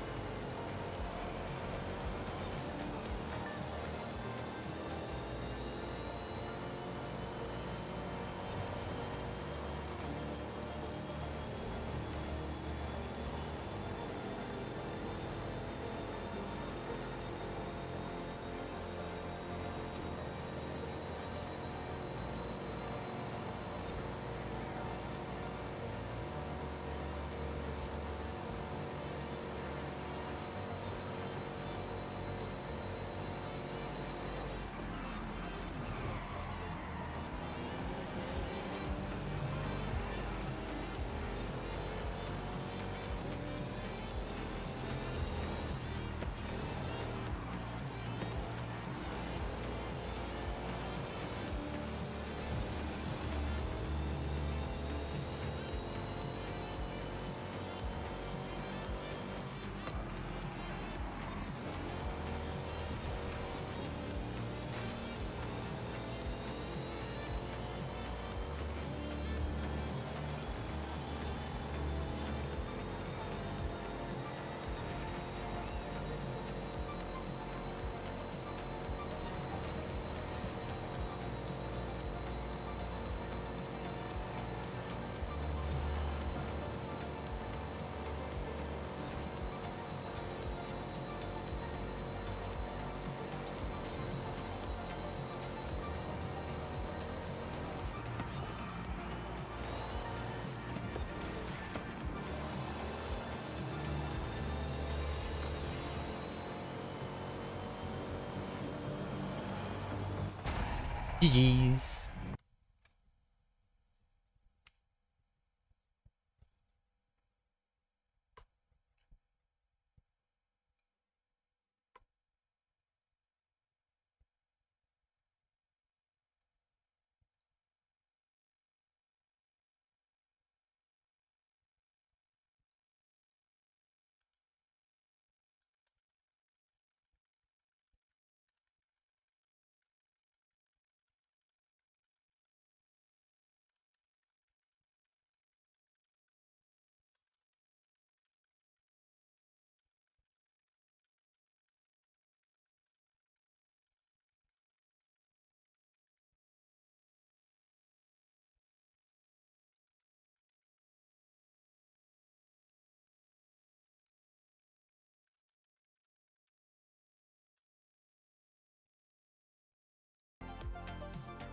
GG's.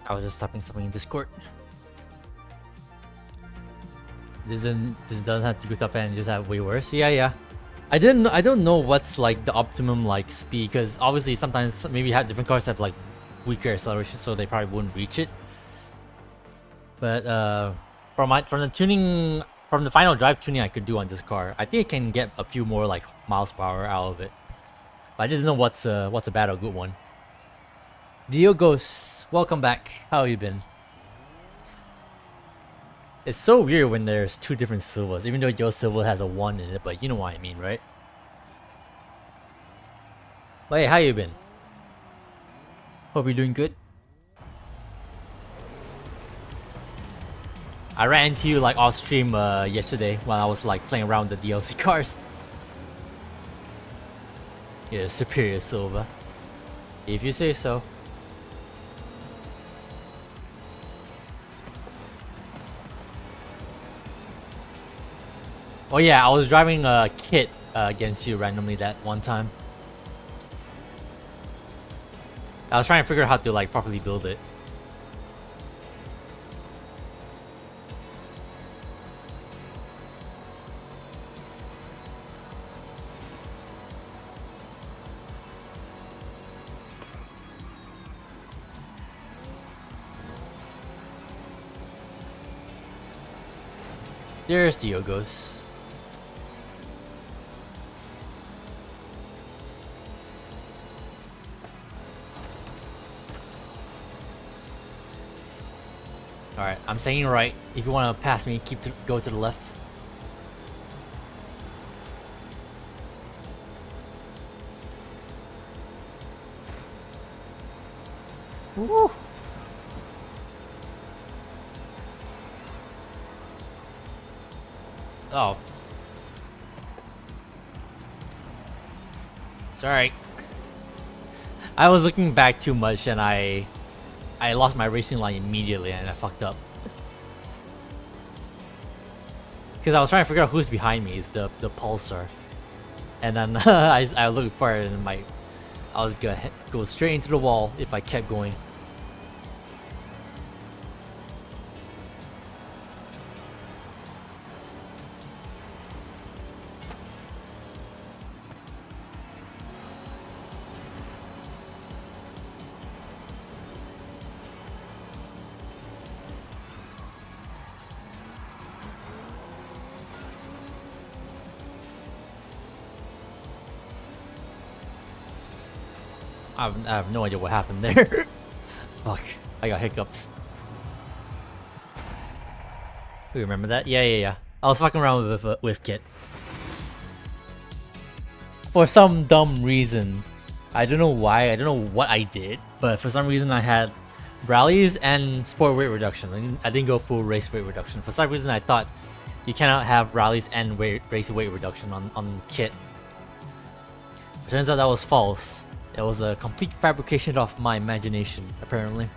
I was just typing something in Discord. This doesn't have to go top end, just have way worse. Yeah. I don't know what's like the optimum like speed, because obviously sometimes maybe have different cars have like weaker acceleration, so they probably wouldn't reach it. But from the tuning, from the final drive tuning I could do on this car, I think it can get a few more like miles per hour out of it. But I just don't know what's a bad or good one. Diogos, welcome back. How have you been? It's so weird when there's two different Silvas, even though your Silva has a 1 in it, but you know what I mean, right? But hey, how you been? Hope you're doing good. I ran into you like off stream yesterday while I was like playing around with the DLC cars. Yeah, superior Silva. If you say so. Oh yeah, I was driving a kit against you randomly that one time. I was trying to figure out how to like properly build it. There's Diogos. Alright, I'm saying right. If you want to pass me, go to the left. Woo. Oh. It's alright. I was looking back too much and I lost my racing line immediately and I fucked up. Because I was trying to figure out who's behind me. It's the pulsar. And then I looked for it and I was gonna go straight into the wall if I kept going. I have no idea what happened there. Fuck, I got hiccups. You remember that? Yeah. I was fucking around with Kit. For some dumb reason. I don't know why, I don't know what I did, but for some reason I had rallies and sport weight reduction. I didn't go full race weight reduction. For some reason I thought you cannot have rallies and race weight reduction on Kit. It turns out that was false. It was a complete fabrication of my imagination, apparently.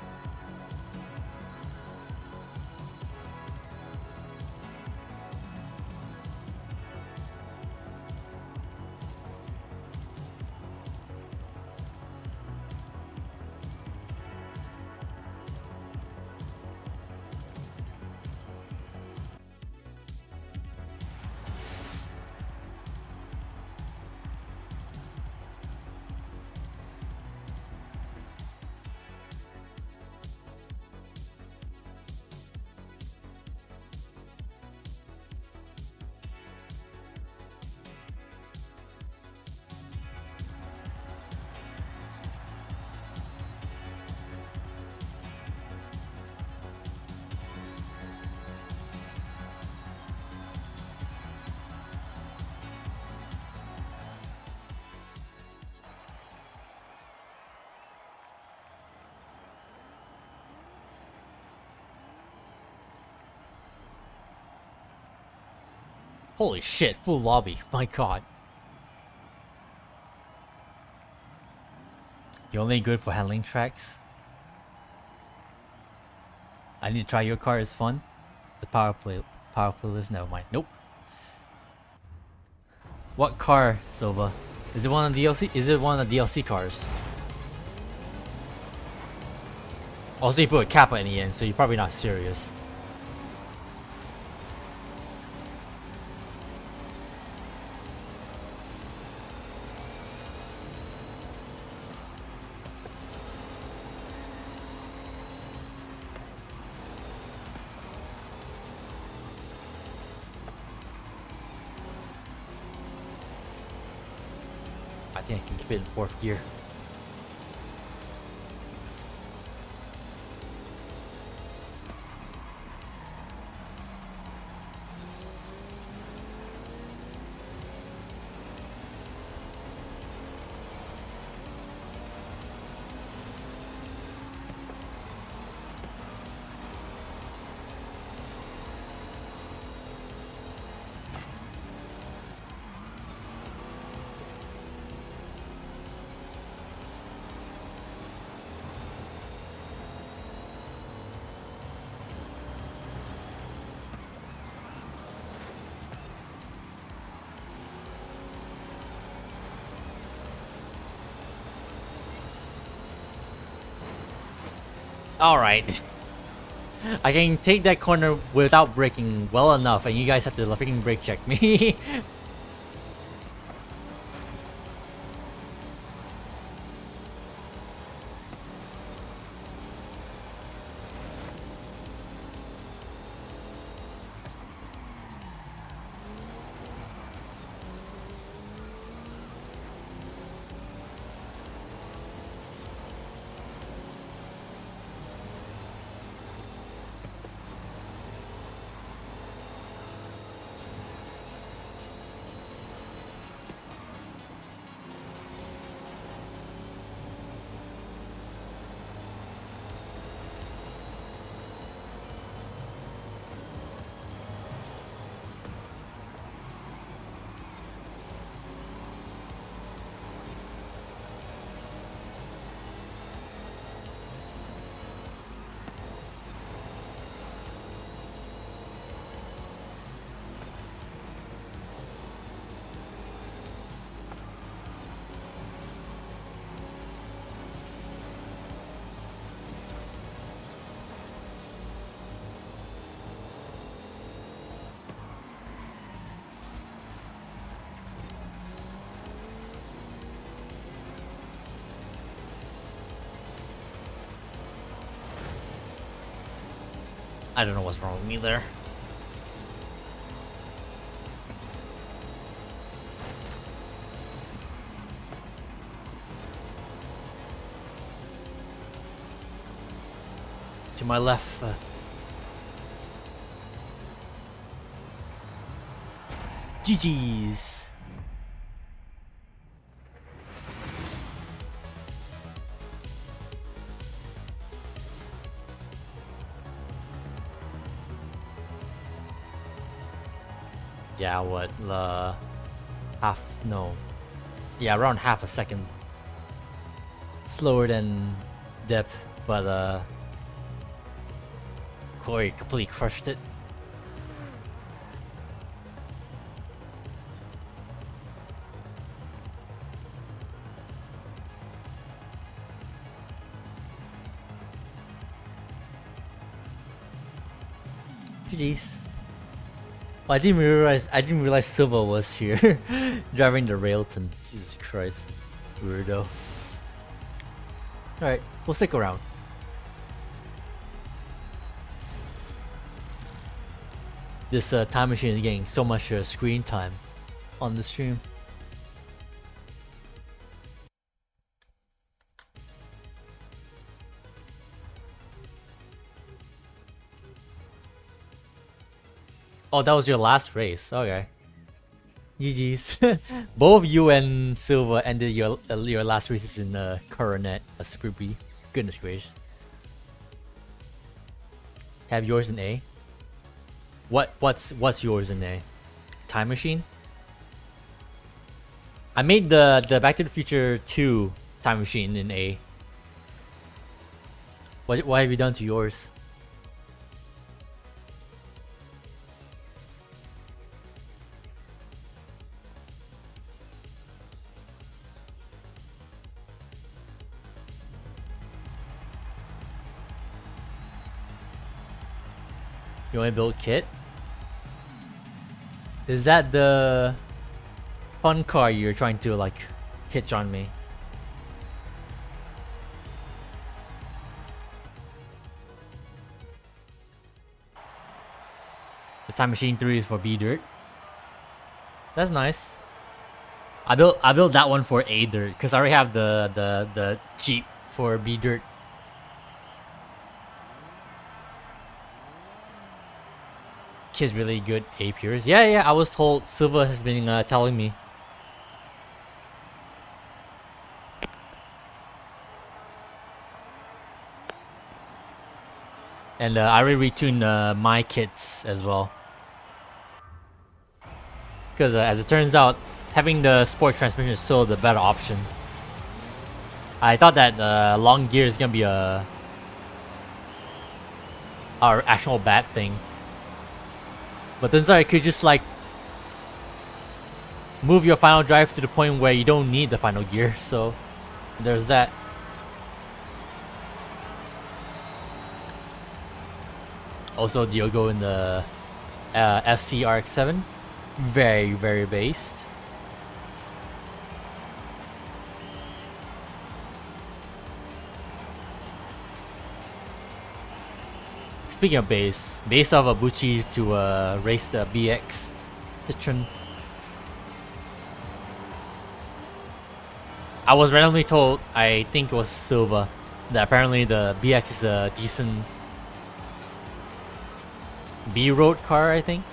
Holy shit, full lobby. My god. You're only good for handling tracks? I need to try your car, it's fun. The power playlist, never mind. Nope. What car, Silva? Is it one of the DLC? Is it one of the DLC cars? Also, you put a Kappa in the end, so you're probably not serious. I think I can keep it in 4th gear. Alright. I can take that corner without braking well enough, and you guys have to freaking brake check me. I don't know what's wrong with me there. To my left. GG's. Yeah, what? Half? No. Yeah, around half a second slower than Dip, but Corey completely crushed it. GG's. Oh, I didn't realize Silva was here driving the Railton. Jesus Christ. Weirdo. Alright, we'll stick around. This time machine is getting so much screen time on the stream. Oh, that was your last race. Okay. GG's. Both you and Silva ended your last races in Coronet, a Super B. Goodness gracious. Have yours in A? What's yours in A? Time Machine? I made the Back to the Future 2 Time Machine in A. What have you done to yours? You want to build Kit? Is that the fun car you're trying to like hitch on me? The Time Machine 3 is for B Dirt. That's nice. I built that one for A Dirt because I already have the Jeep for B Dirt. Kid's really good A pures. Yeah, I was told. Silva has been telling me. And I already retuned my kits as well. Because as it turns out, having the sport transmission is still the better option. I thought that long gear is gonna be our actual bad thing. But turns out I could just like move your final drive to the point where you don't need the final gear, so there's that. Also Diogo in the FC RX-7, very based. Speaking of base off Abuchi to race the BX Citroen. I was randomly told, I think it was Silva, that apparently the BX is a decent B-road car, I think.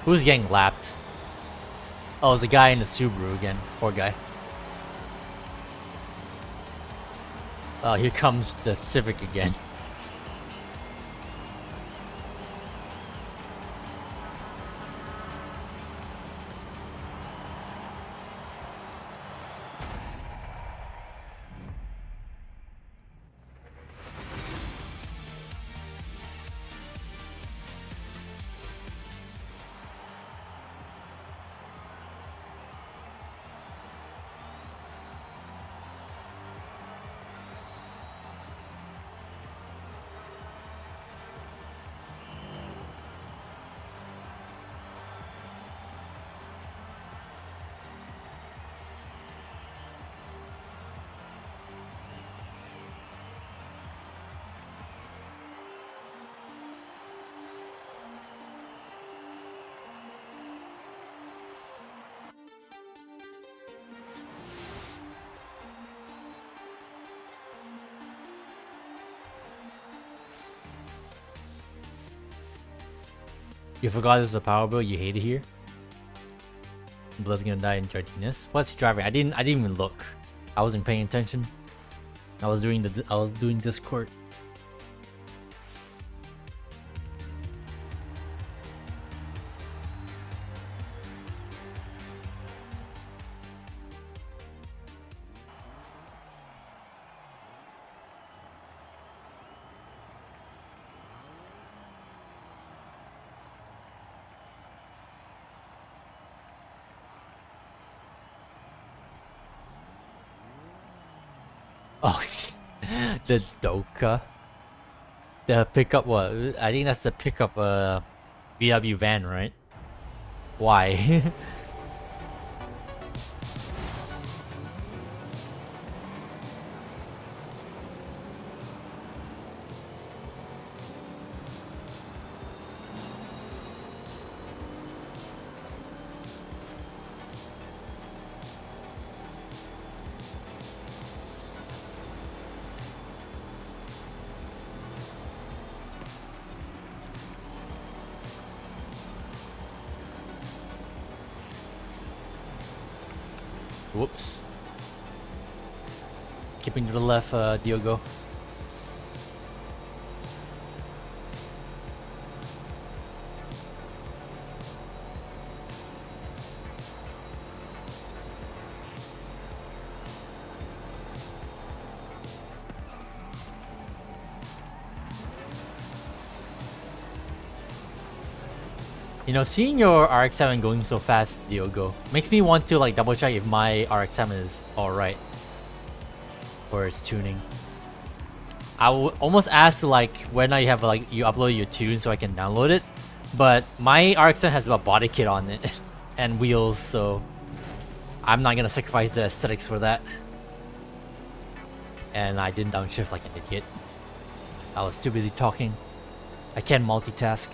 Who's getting lapped? Oh, it's the guy in the Subaru again. Poor guy. Oh, here comes the Civic again. You forgot this is a power build. You hate it here. Blood's gonna die in Jardinus. What's he driving? I didn't even look. I wasn't paying attention. I was doing Discord. Oh, the Doka. The pickup, what? I think that's the pickup VW van, right? Why? Whoops. Keeping to the left, Diogo. You know, seeing your RX-7 going so fast, Diogo, makes me want to like double check if my RX-7 is alright for its tuning. I would almost ask to like when I have like you upload your tune so I can download it, but my RX-7 has a body kit on it and wheels, so I'm not gonna sacrifice the aesthetics for that. And I didn't downshift like an idiot. I was too busy talking. I can't multitask.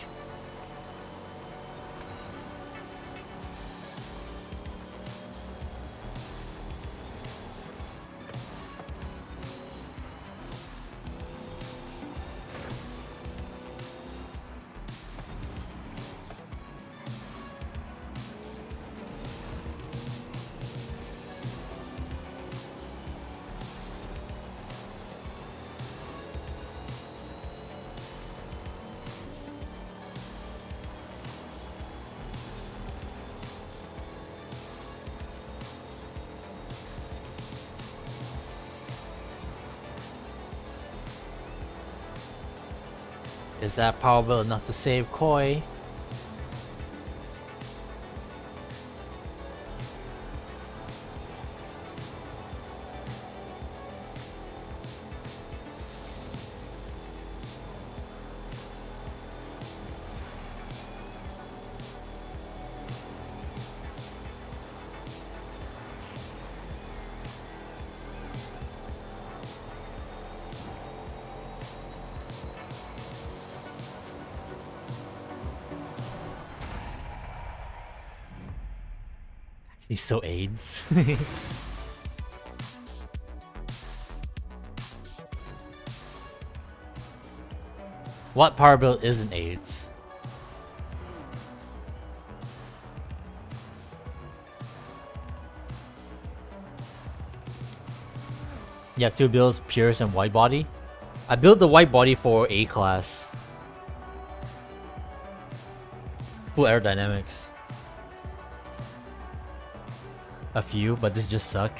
Is that power build enough to save Koi? He's so AIDS. What power build isn't AIDS? You have two builds, Pierce and White Body. I built the White Body for A class. Full aerodynamics. A few, but this just suck.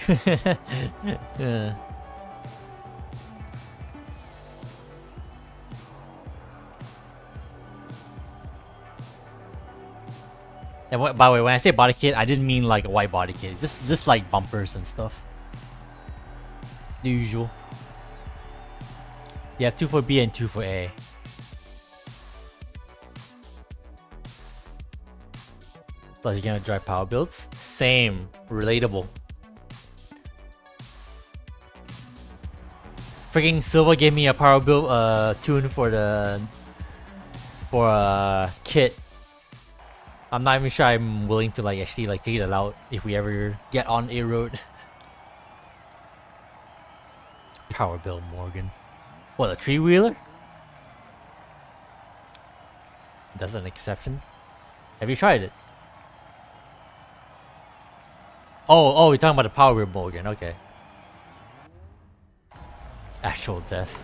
Yeah. And by the way, when I say body kit, I didn't mean like a white body kit. Just like bumpers and stuff. The usual. You have 2 for B and 2 for A. Plus you're gonna drive power builds? Same. Relatable. Freaking Silva gave me a power build tune for the kit. I'm not even sure I'm willing to like actually like take it out if we ever get on a road. Power build Morgan. What, a three-wheeler? That's an exception. Have you tried it? Oh, you're talking about the power wheel mode again. Okay. Actual death.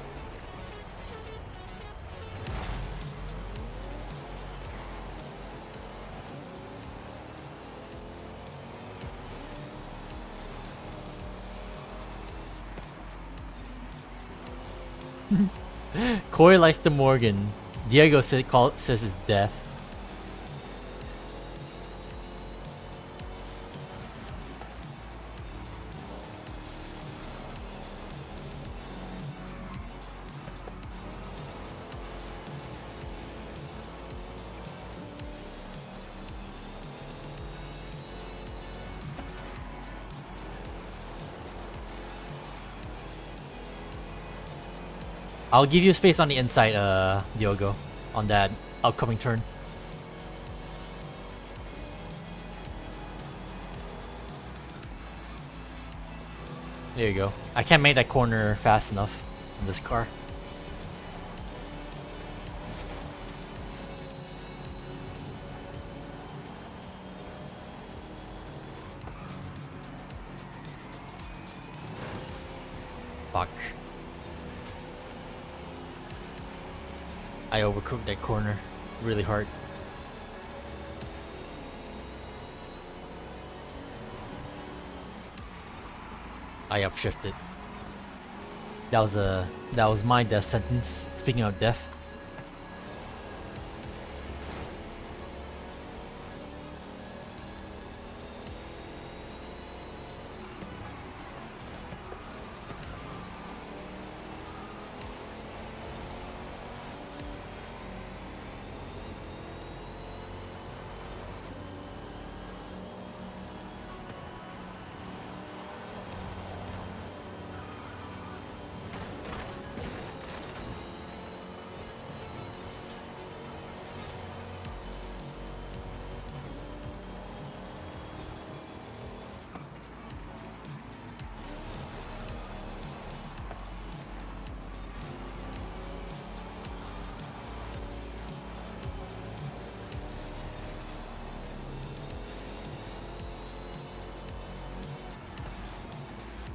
Corey likes the Morgan. Diego says it's death. I'll give you space on the inside, Diogo, on that upcoming turn. There you go. I can't make that corner fast enough in this car. Fuck. I overcooked that corner really hard. I upshifted. That was my death sentence. Speaking of death.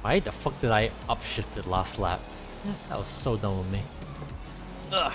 Why the fuck did I upshifted last lap? That was so dumb of me. Ugh.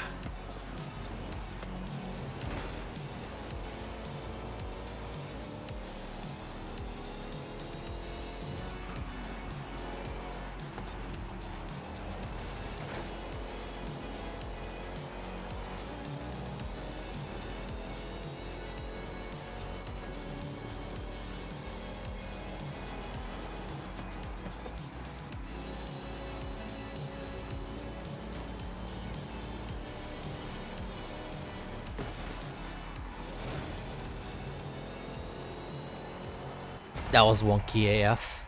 That was wonky AF.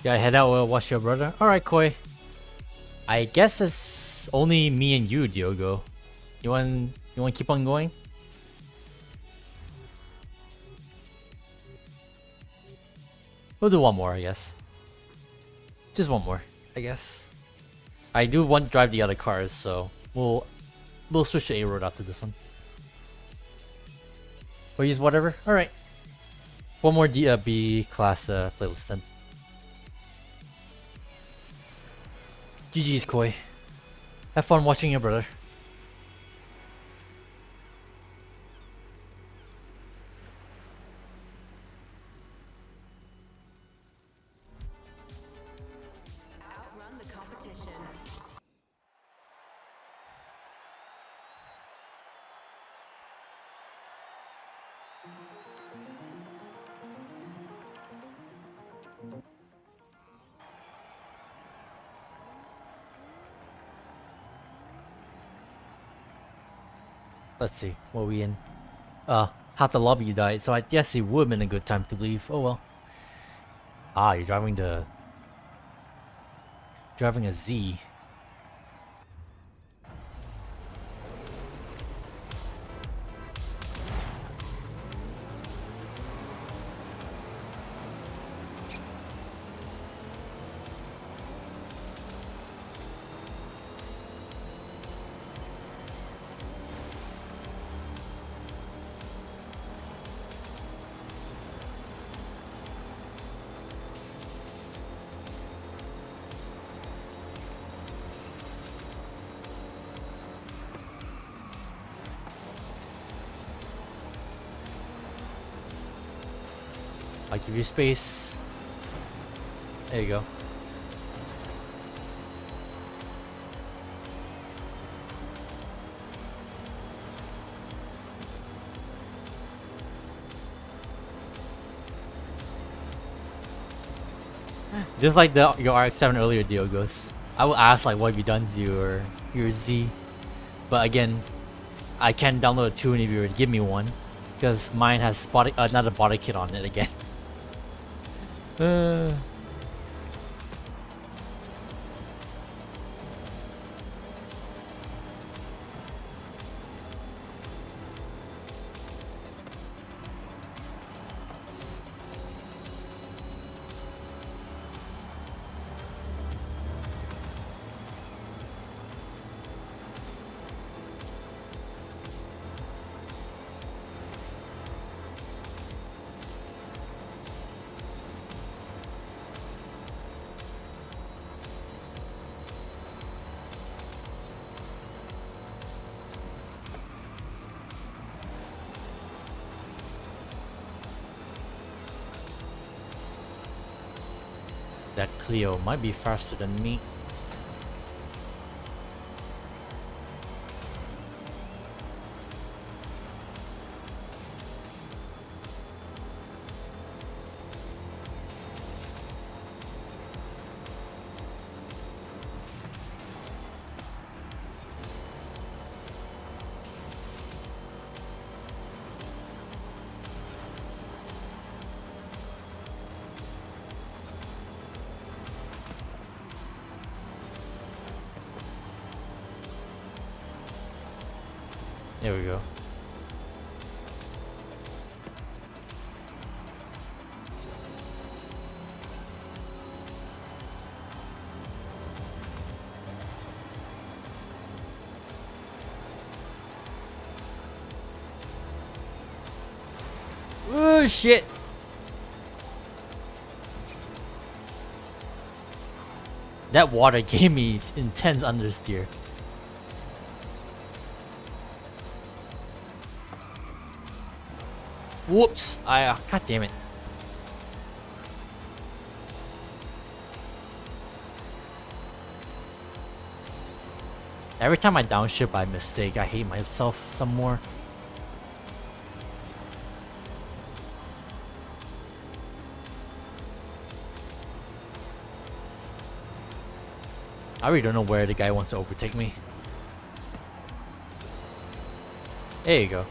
Yeah, head out, watch your brother. Alright, Koi. I guess it's only me and you, Diogo. You want to keep on going? We'll do one more, I guess. Just one more, I guess. I do want to drive the other cars, so we'll switch to A-Road after this one. Or use whatever. Alright. One more B class playlist then. GG's, Koi. Have fun watching your brother. Let's see, what are we in? Half the lobby died, so I guess it would have been a good time to leave. Oh well. Ah, you're driving a Z. I give you space. There you go. Just like your RX-7 earlier, Diogos. I will ask like, what have you done to your Z? But again, I can't download a tune if you were to give me one, because mine has another body kit on it again. That Clio might be faster than me. There we go. Oh shit! That water gave me intense understeer. Whoops! God damn it. Every time I downshift by mistake, I hate myself some more. I really don't know where the guy wants to overtake me. There you go.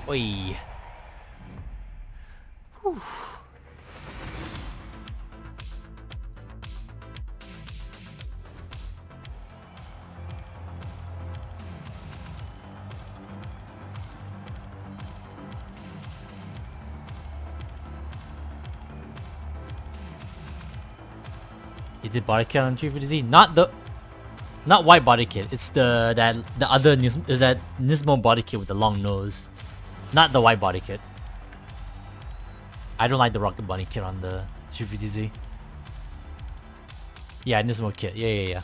Oi. Whew. You did body kit on G50Z? Not white body kit. It's the other Nismo body kit with the long nose. Not the white body kit. I don't like the Rocket Bunny kit on the G50Z. Yeah, Nismo kit. Yeah.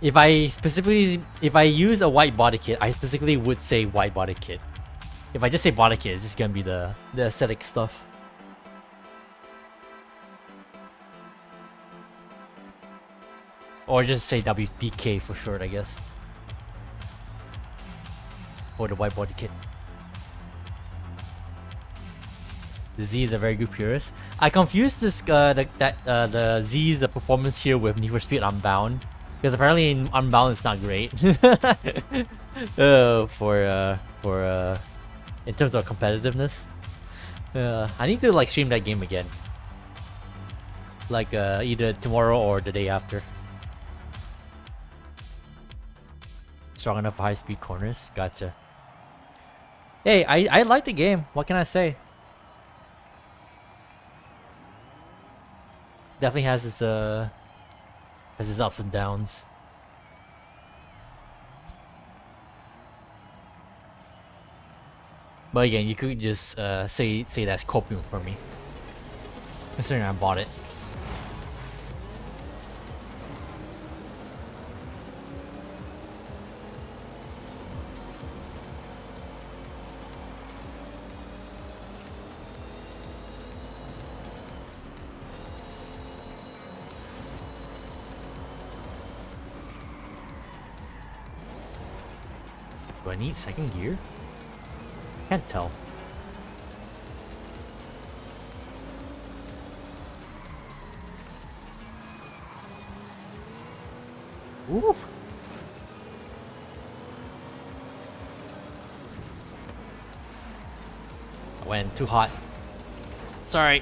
If I use a white body kit, I specifically would say white body kit. If I just say body kit, it's just gonna be the aesthetic stuff. Or just say WBK for short, I guess. Or the white body kit. The Z is a very good purist. I confused this the Z's performance here with Need for Speed Unbound, because apparently in Unbound it's not great. For in terms of competitiveness. I need to like stream that game again, like either tomorrow or the day after. Strong enough for high speed corners. Gotcha. Hey, I like the game. What can I say? Definitely has its ups and downs. But again, you could just say that's copium for me, considering I bought it. Do I need second gear? Can't tell. Ooh. I went too hot. Sorry.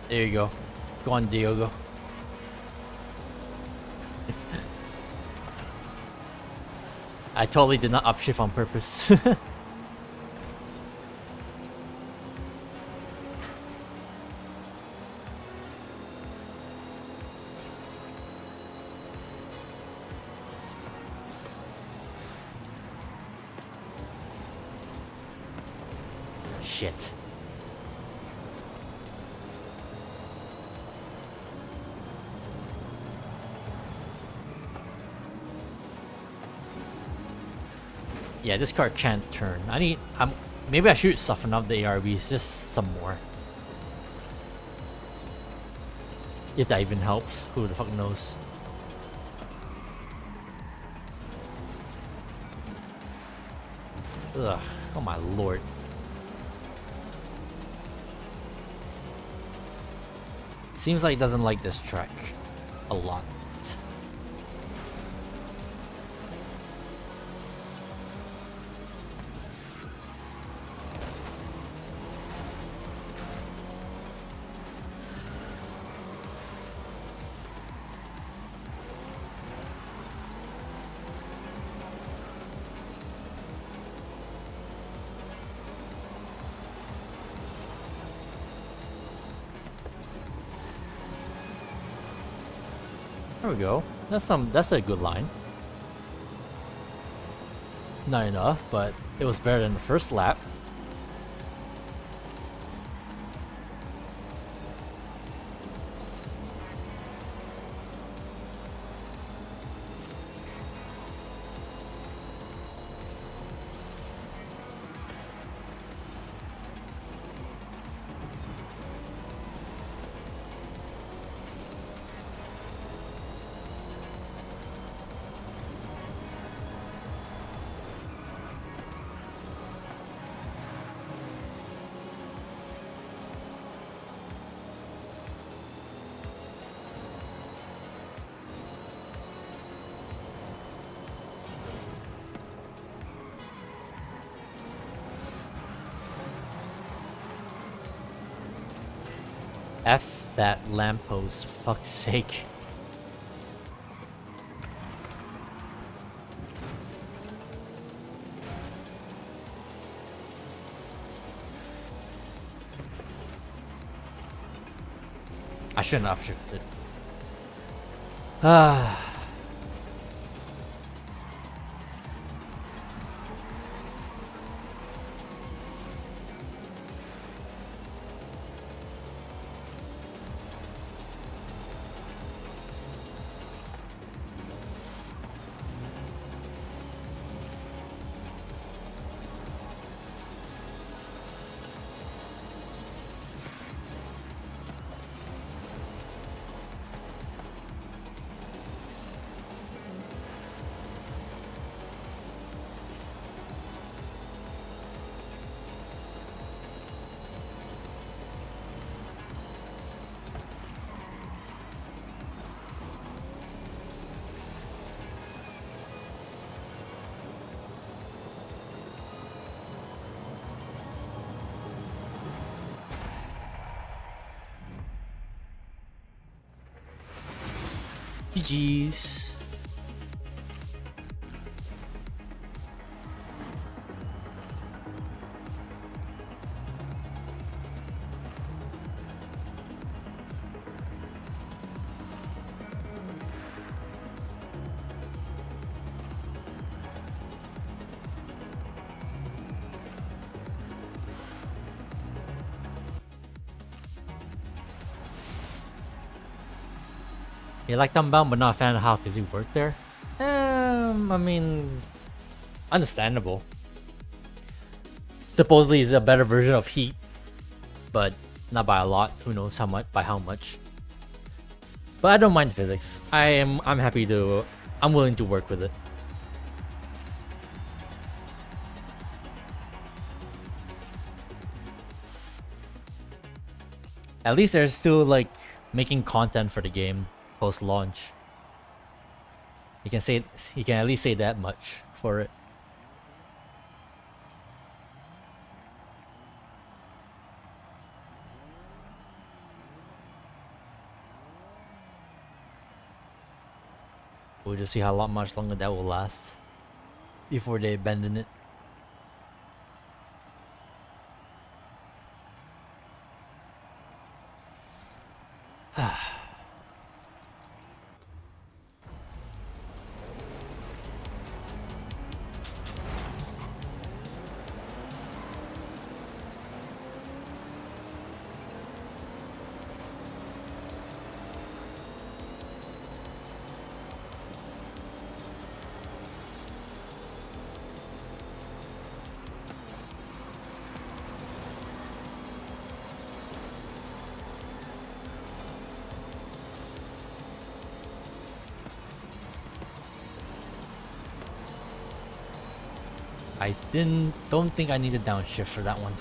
There you go. Go on, Diogo. I totally did not upshift on purpose. Shit. Yeah, this car can't turn. Maybe I should soften up the ARBs just some more. If that even helps, who the fuck knows? Ugh, oh my lord. Seems like it doesn't like this track a lot. There we go. That's a good line. Not enough, but it was better than the first lap. F that lamppost, fuck's sake. I shouldn't have shifted. Ah. GG's. You like Unbound, but not a fan of how physics worked there? I mean, understandable. Supposedly, it's a better version of Heat, but not by a lot. Who knows how much? By how much? But I don't mind physics. I'm happy to. I'm willing to work with it. At least they're still like making content for the game post launch. You can at least say that much for it. We'll just see how much longer that will last before they abandon it. I don't think I need a downshift for that one.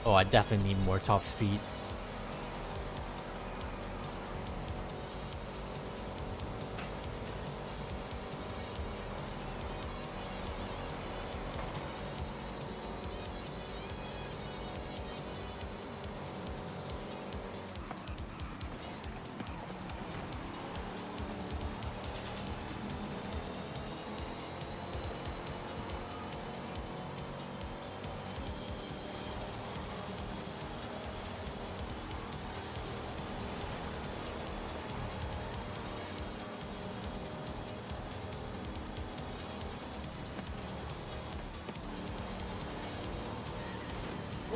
Oh, I definitely need more top speed.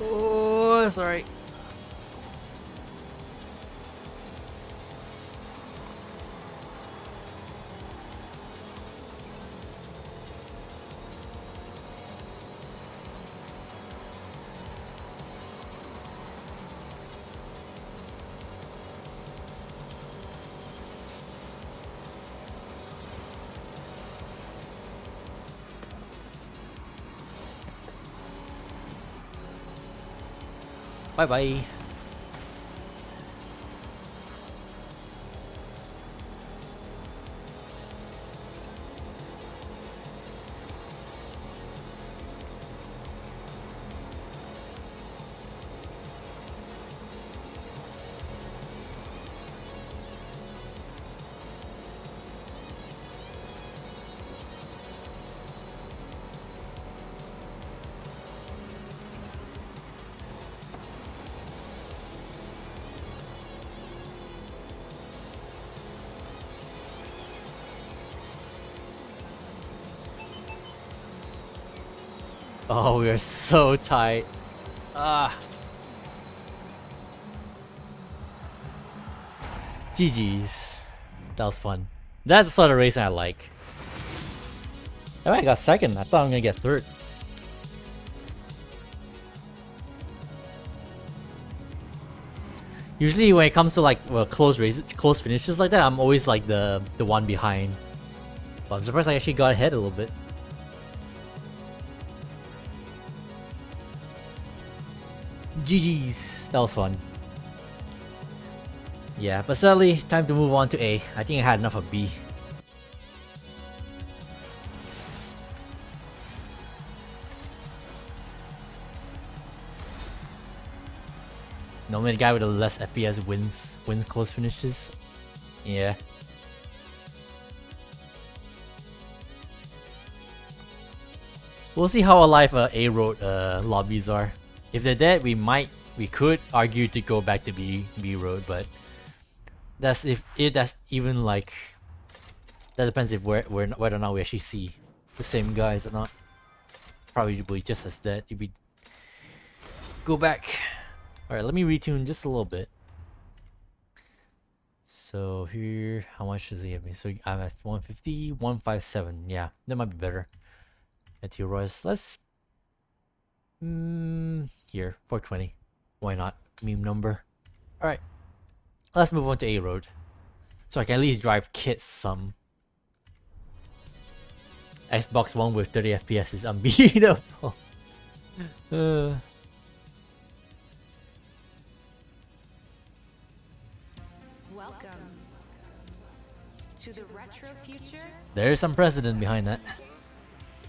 Oh, sorry. Bye bye. Oh, we are so tight. Ah. GG's. That was fun. That's the sort of racing I like. Oh, I got second. I thought I'm gonna get third. Usually when it comes to like close races, close finishes like that, I'm always like the one behind. But I'm surprised I actually got ahead a little bit. GG's. That was fun. Yeah, but sadly, time to move on to A. I think I had enough of B. Normally the guy with the less FPS wins close finishes. Yeah. We'll see how alive A road lobbies are. If they're dead, we could argue to go back to B road, but that's that's even like that depends if whether or not we actually see the same guys or not. Probably just as dead if we go back. Alright, let me retune just a little bit. So here, how much does he give me? So I'm at 150, 157. Yeah, that might be better. Meteoroids, let's here, 420. Why not? Meme number. Alright. Let's move on to A road. So I can at least drive kits some. Xbox One with 30 FPS is unbeatable. Welcome to the retro future There's some precedent behind that.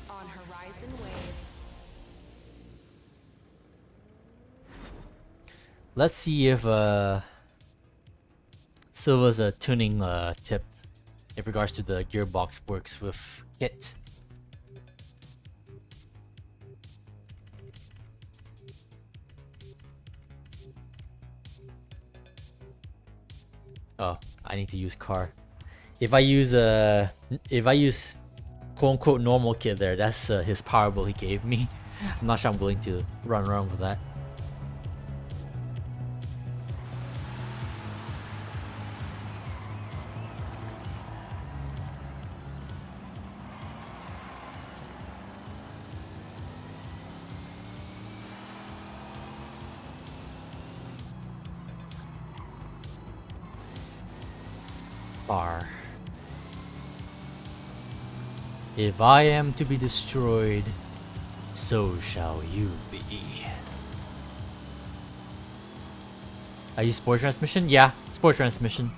on Horizon Wave. Let's see if Silva's tuning tip in regards to the gearbox works with kit. Oh, I need to use car. If I use quote unquote normal kit there, that's his power build he gave me. I'm not sure I'm willing to run around with that. Bar. If I am to be destroyed, so shall you be. I use sport transmission? Yeah, sport transmission.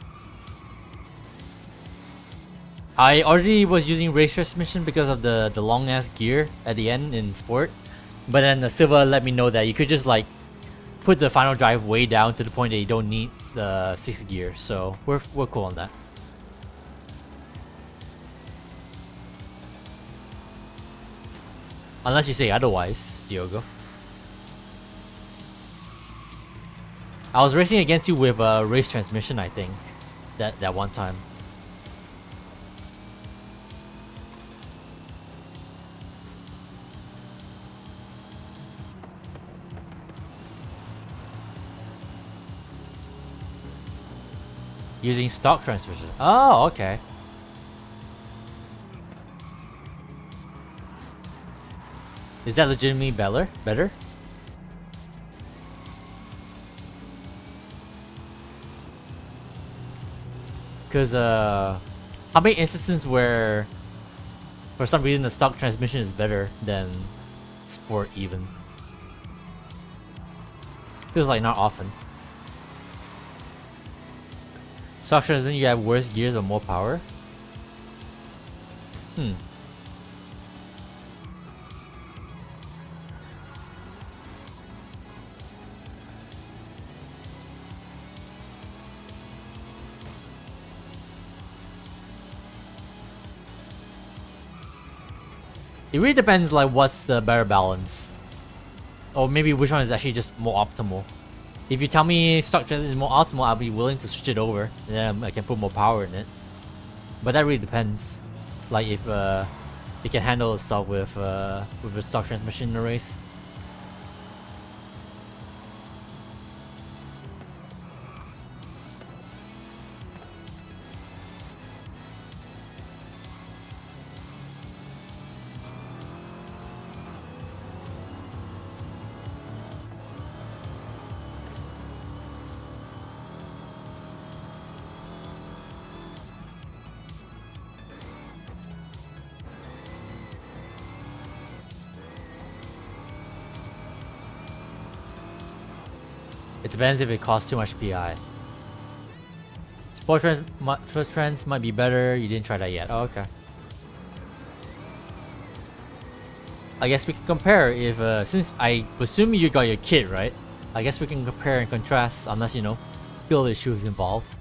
I already was using race transmission because of the long ass gear at the end in sport. But then the Silva let me know that you could just like put the final drive way down to the point that you don't need the 6th gear. So we're cool on that. Unless you say otherwise, Diogo. I was racing against you with race transmission, I think. That one time. Using stock transmission. Oh, okay. Is that legitimately better? Because how many instances where for some reason the stock transmission is better than sport even? Feels like not often. Stock transmission, you have worse gears or more power? It really depends like what's the better balance. Or maybe which one is actually just more optimal. If you tell me stock transmission is more optimal, I'll be willing to switch it over. And then I can put more power in it. But that really depends. Like if it can handle itself with a stock transmission in the race. It depends if it costs too much PI. Sport trends might be better. You didn't try that yet. Oh, okay. I guess we can compare if since I presume you got your kit, right? I guess we can compare and contrast unless you know skill issues involved.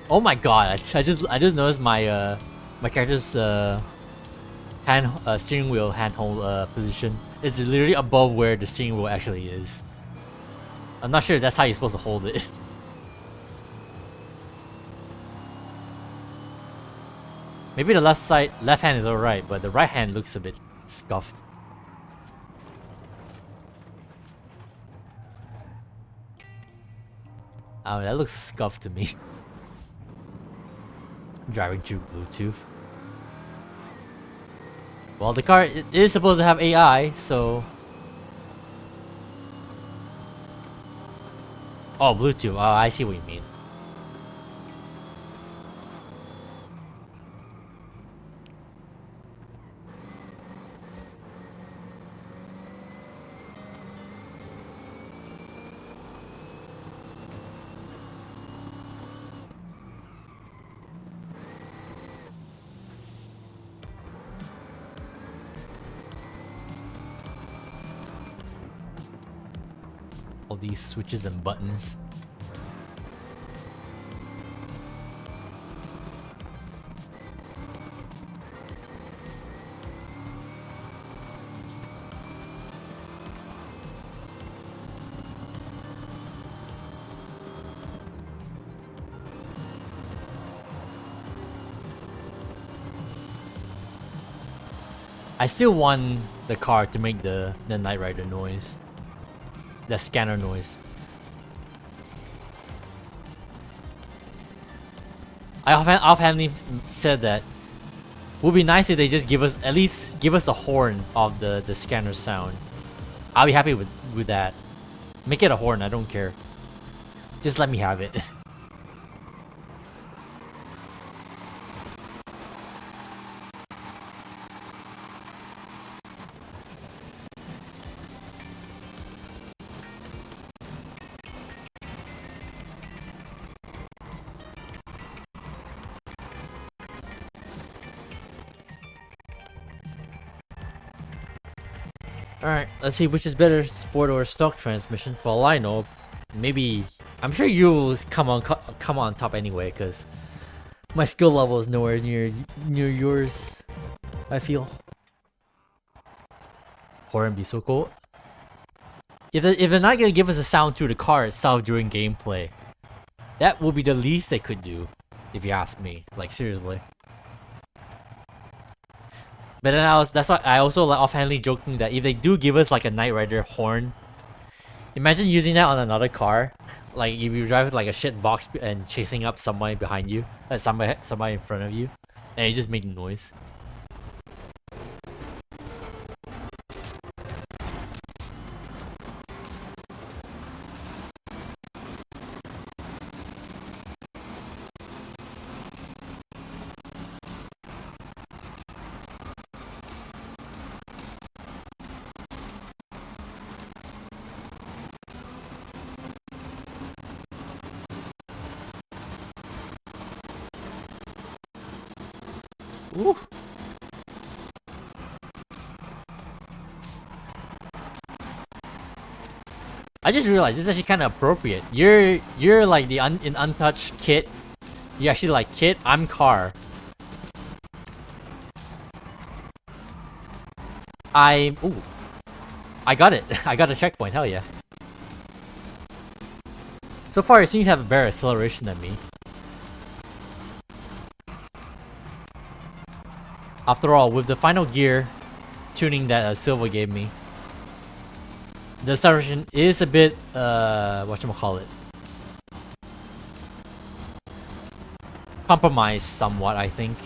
Oh my god! I just noticed my my character's steering wheel handhold position is literally above where the steering wheel actually is. I'm not sure if that's how you're supposed to hold it. Maybe the left hand is alright, but the right hand looks a bit scuffed. Oh, that looks scuffed to me. Driving through Bluetooth. Well, the car is supposed to have AI, so... Oh, Bluetooth. Oh, I see what you mean. All these switches and buttons. I still want the car to make the Knight Rider noise. The scanner noise. I offhandedly said that would be nice if they just at least give us a horn of the scanner sound. I'll be happy with that. Make it a horn, I don't care. Just let me have it. Alright, let's see which is better, sport or stock transmission. For all I know, maybe... I'm sure you will come on top anyway, because my skill level is nowhere near yours, I feel. Horn be so cool. If they're not gonna give us a sound through the car itself during gameplay, that would be the least they could do, if you ask me. Like, seriously. But then that's why I also like offhandedly joking that if they do give us like a Knight Rider horn, imagine using that on another car. Like if you drive with like a shit box and chasing up somebody behind you, somebody in front of you, and it just making noise. Ooh. I just realized this is actually kind of appropriate. You're like the in untouched kit. You actually like kit. I'm car. Ooh. I got it. I got a checkpoint. Hell yeah. So far, you seem to have a better acceleration than me. After all, with the final gear tuning that Silva gave me, the acceleration is a bit whatchamacallit, compromised somewhat, I think.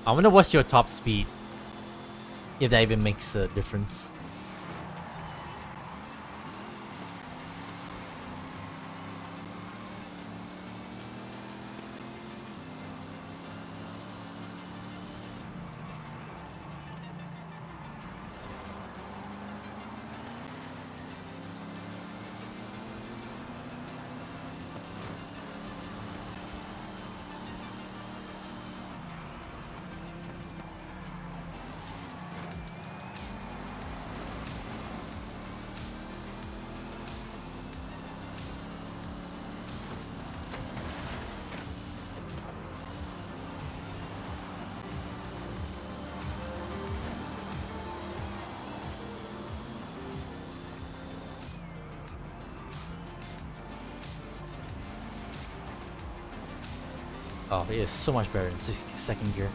I wonder what's your top speed, if that even makes a difference. Oh, it is so much better in second gear.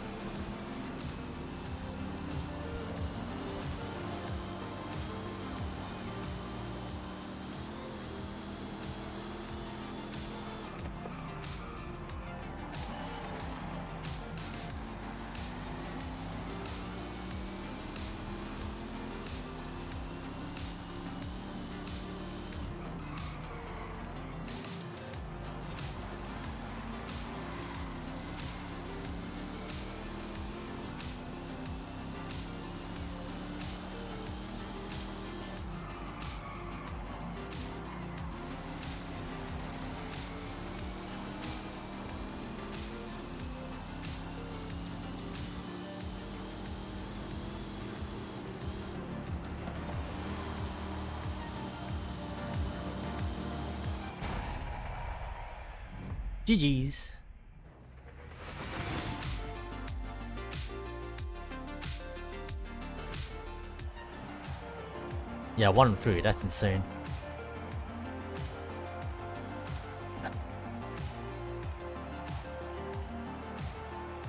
GG's. Yeah, 1-3, that's insane.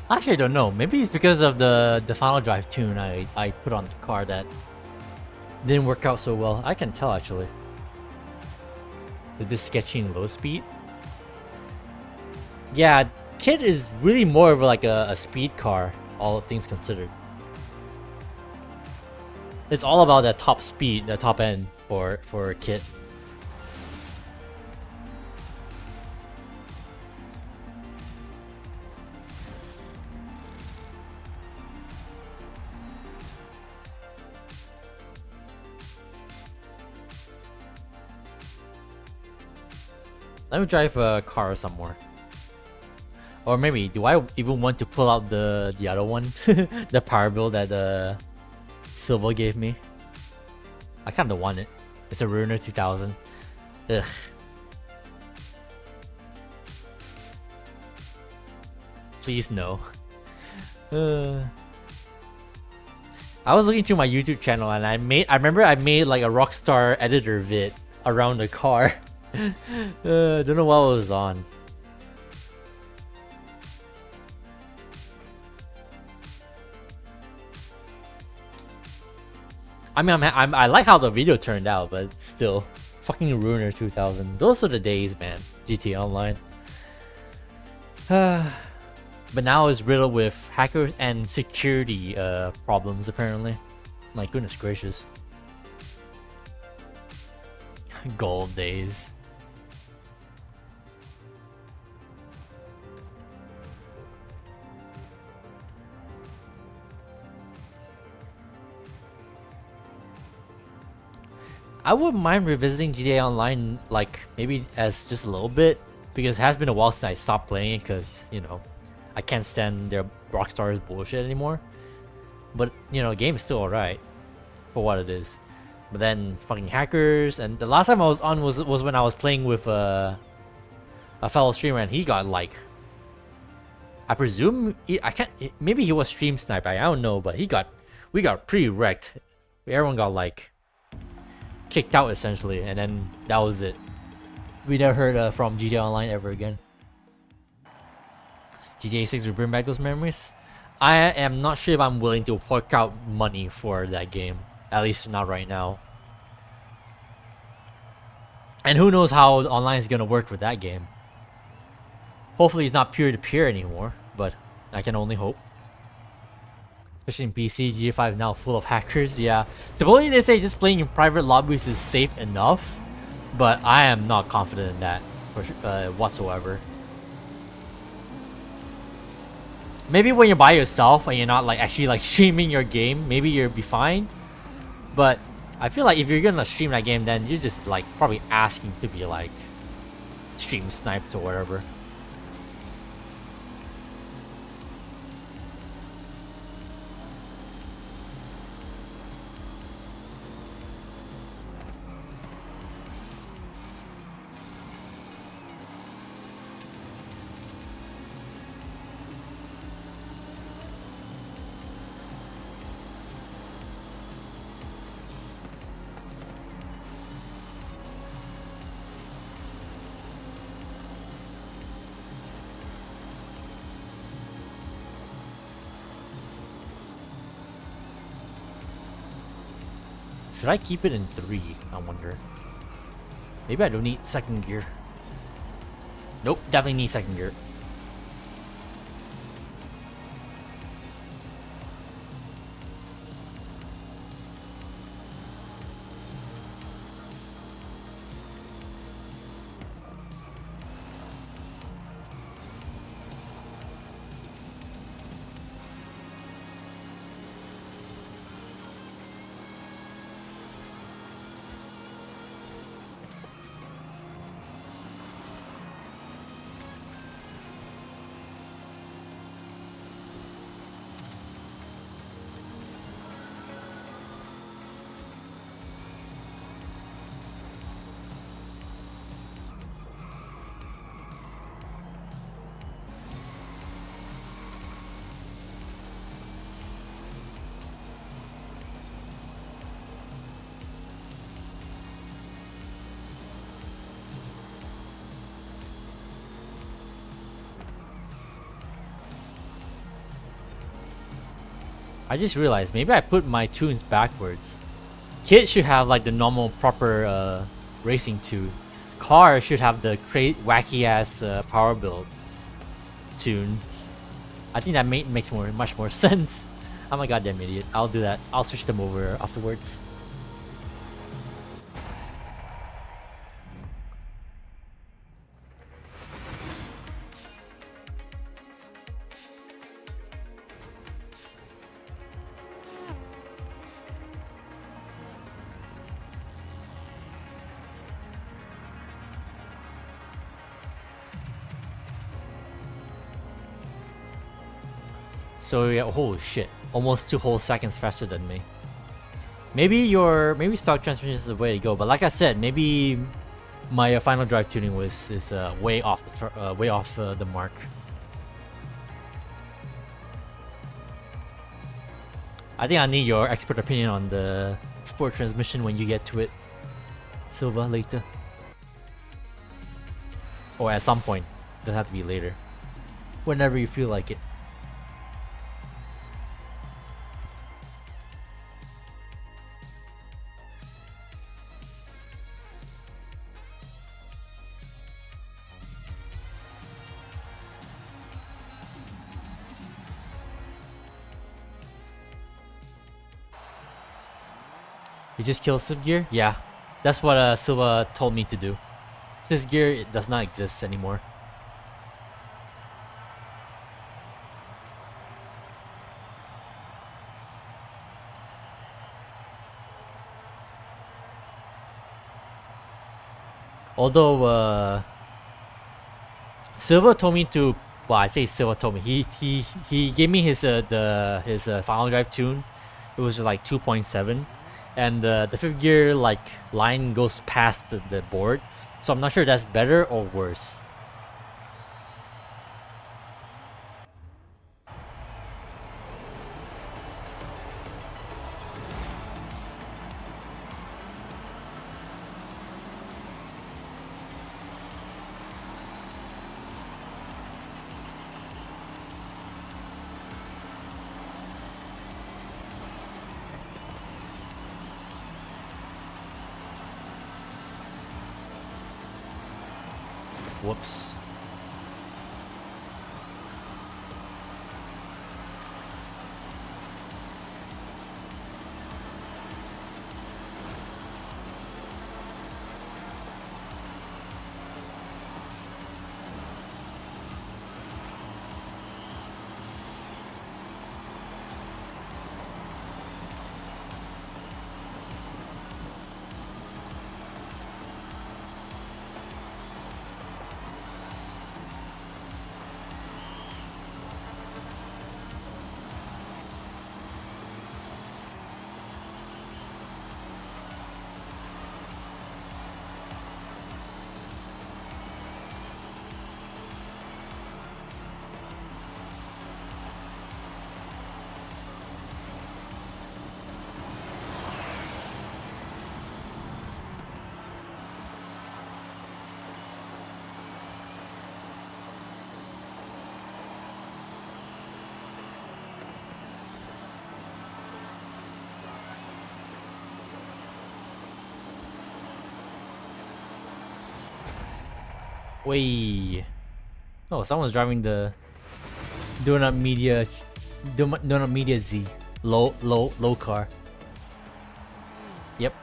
Actually, I don't know. Maybe it's because of the final drive tune I put on the car that didn't work out so well. I can tell actually. With this sketchy and low speed. Yeah, Kit is really more of like a speed car, all things considered. It's all about that top speed, the top end for Kit. Let me drive a car somewhere. Or maybe, do I even want to pull out the other one? The power build that Silva gave me? I kinda want it. It's a Ruiner 2000. Ugh. Please no. I was looking through my YouTube channel and I remember I made like a Rockstar editor vid around the car. Don't know what was on. I mean, I like how the video turned out, but still, fucking Ruiner 2000. Those are the days, man. GTA Online. But now it's riddled with hackers and security problems, apparently. Like, goodness gracious. Gold days. I wouldn't mind revisiting GTA Online, like, maybe as just a little bit, because it has been a while since I stopped playing it, because, you know, I can't stand their Rockstar's bullshit anymore. But, you know, the game is still alright, for what it is. But then fucking hackers, and the last time I was on was when I was playing with a fellow streamer, and he got like, I presume I can't. Maybe he was stream sniped. I don't know, but we got pretty wrecked. Everyone got like kicked out essentially, and then that was it. We never heard from GTA Online ever again. GTA 6 will bring back those memories. I am not sure if I'm willing to fork out money for that game. At least not right now. And who knows how online is gonna work with that game. Hopefully it's not peer-to-peer anymore, but I can only hope. Especially in PC, GTA 5 is now full of hackers, yeah. Supposedly they say just playing in private lobbies is safe enough, but I am not confident in that whatsoever. Maybe when you're by yourself and you're not like actually like streaming your game, maybe you'll be fine. But I feel like if you're gonna stream that game, then you're just like probably asking to be like stream sniped or whatever. Should I keep it in 3? I wonder. Maybe I don't need second gear. Nope, definitely need second gear. I just realized maybe I put my tunes backwards. Kit should have like the normal proper racing tune. Car should have the wacky ass power build tune. I think that makes much more sense. I'm a goddamn idiot. I'll do that. I'll switch them over afterwards. So yeah, holy shit, almost 2 whole seconds faster than me. Maybe stock transmission is the way to go, but like I said, maybe my final drive tuning is way off the mark. I think I need your expert opinion on the sport transmission when you get to it, Silva, later, or at some point. Doesn't have to be later. Whenever you feel like it. You just kill Civ Gear? Yeah. That's what Silva told me to do. Civ Gear does not exist anymore. Although Silva told me to, well, I say Silva told me, he gave me his final drive tune. It was like 2.7. and the fifth gear like line goes past the board, so I'm not sure that's better or worse. Whoops. Wait. Oh, someone's driving the Donut Media Z low car. Yep.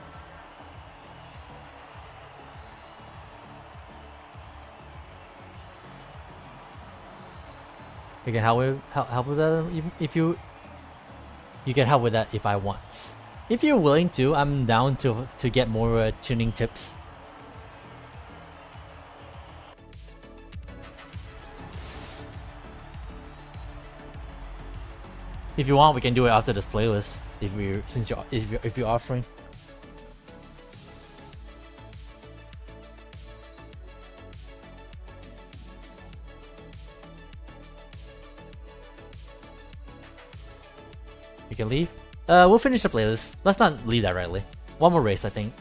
You can help with that if you can help with that if I want. If you're willing to, I'm down to get more tuning tips. If you want, we can do it after this playlist. If you're offering. You can leave. We'll finish the playlist. Let's not leave that rightly. One more race, I think.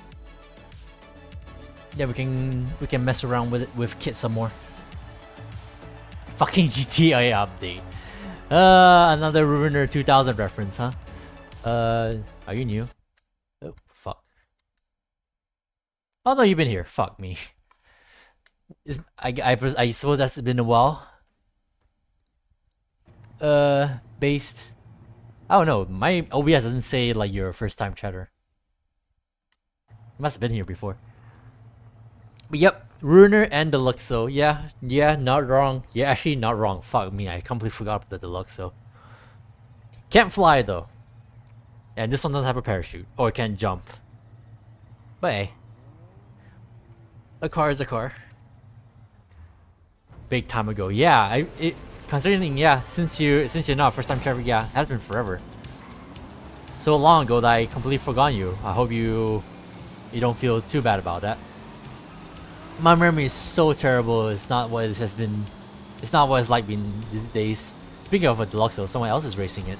Yeah, we can mess around with it with Kit some more. Fucking GTA update. Another Ruiner 2000 reference, huh? Are you new? Oh, fuck. Oh no, you've been here. Fuck me. I suppose that's been a while. Based. I don't know. My OBS doesn't say like your first time chatter. You must have been here before. But yep, Ruiner and Deluxo. Yeah, not wrong. Yeah, actually not wrong. Fuck me, I completely forgot about the Deluxo. Can't fly though. And this one doesn't have a parachute. Or it can't jump. But hey. A car is a car. Big time ago. Yeah, considering, yeah, since you're not first time traveler, yeah, it has been forever. So long ago that I completely forgot you. I hope you don't feel too bad about that. My memory is so terrible. It's not what it has been. It's not what it's like been these days. Speaking of a Deluxo, someone else is racing it.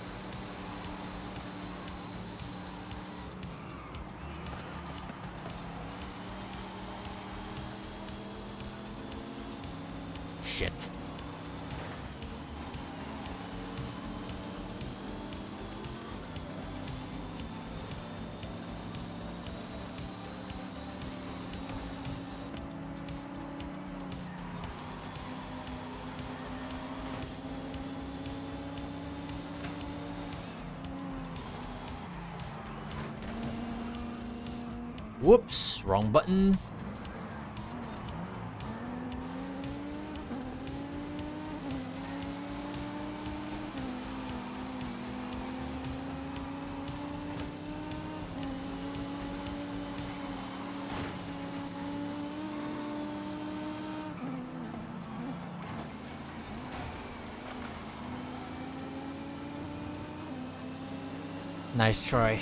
Shit. Whoops, wrong button. Nice try.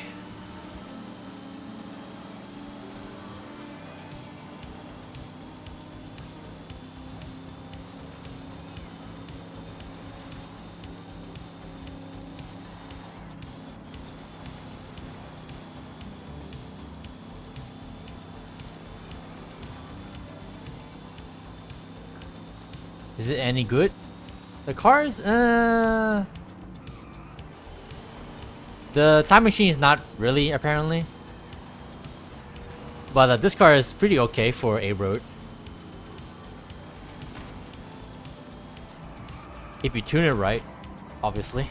Is it any good? The cars, the time machine is not really, apparently. But this car is pretty okay for a road. If you tune it right, obviously.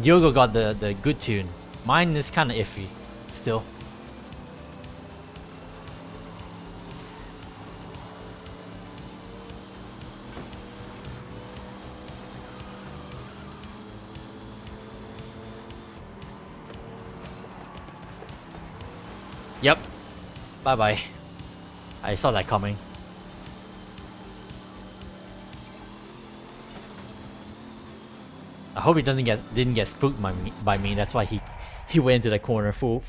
Diogo got the good tune. Mine is kind of iffy, still. Yep. Bye-bye. I saw that coming. I hope he didn't get spooked by me. That's why he went into the corner full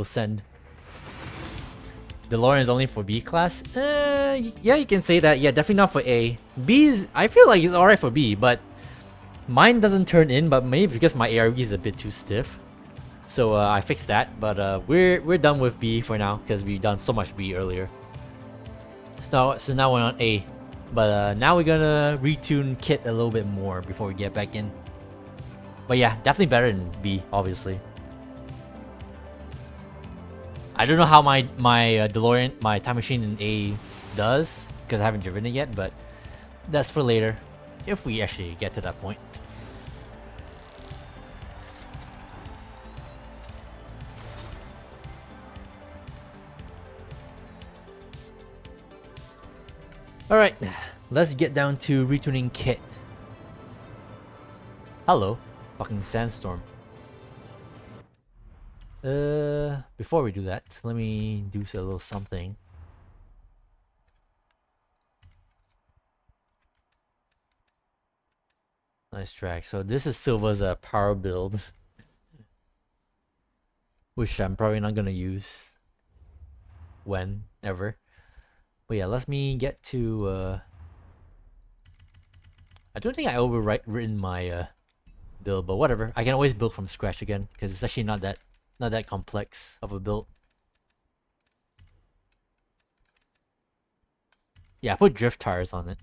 send. DeLorean is only for B class. Yeah, you can say that. Yeah, definitely not for A. B's, I feel like it's alright for B, but mine doesn't turn in. But maybe because my ARB is a bit too stiff. So I fixed that, but we're done with B for now because we've done so much B earlier. So now we're on A, but now we're gonna retune Kit a little bit more before we get back in. But yeah, definitely better than B, obviously. I don't know how my DeLorean, my time machine in A does because I haven't driven it yet, but that's for later if we actually get to that point. Alright, let's get down to retuning Kit. Hello, fucking sandstorm. Before we do that, let me do a little something. Nice track. So this is Silva's power build, which I'm probably not gonna use whenever. But yeah, let me get to I don't think I overwritten my build, but whatever. I can always build from scratch again because it's actually not that complex of a build. Yeah, I put drift tires on it.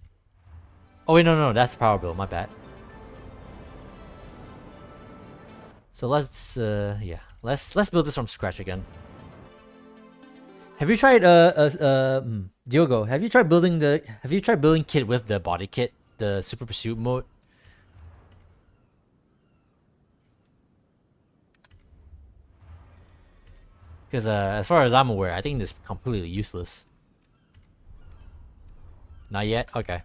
Oh wait, no, that's the power build. My bad. So let's yeah, let's build this from scratch again. Have you tried Diogo? Have you tried building kit with the body kit, the Super Pursuit mode? Because as far as I'm aware, I think this is completely useless. Not yet? Okay.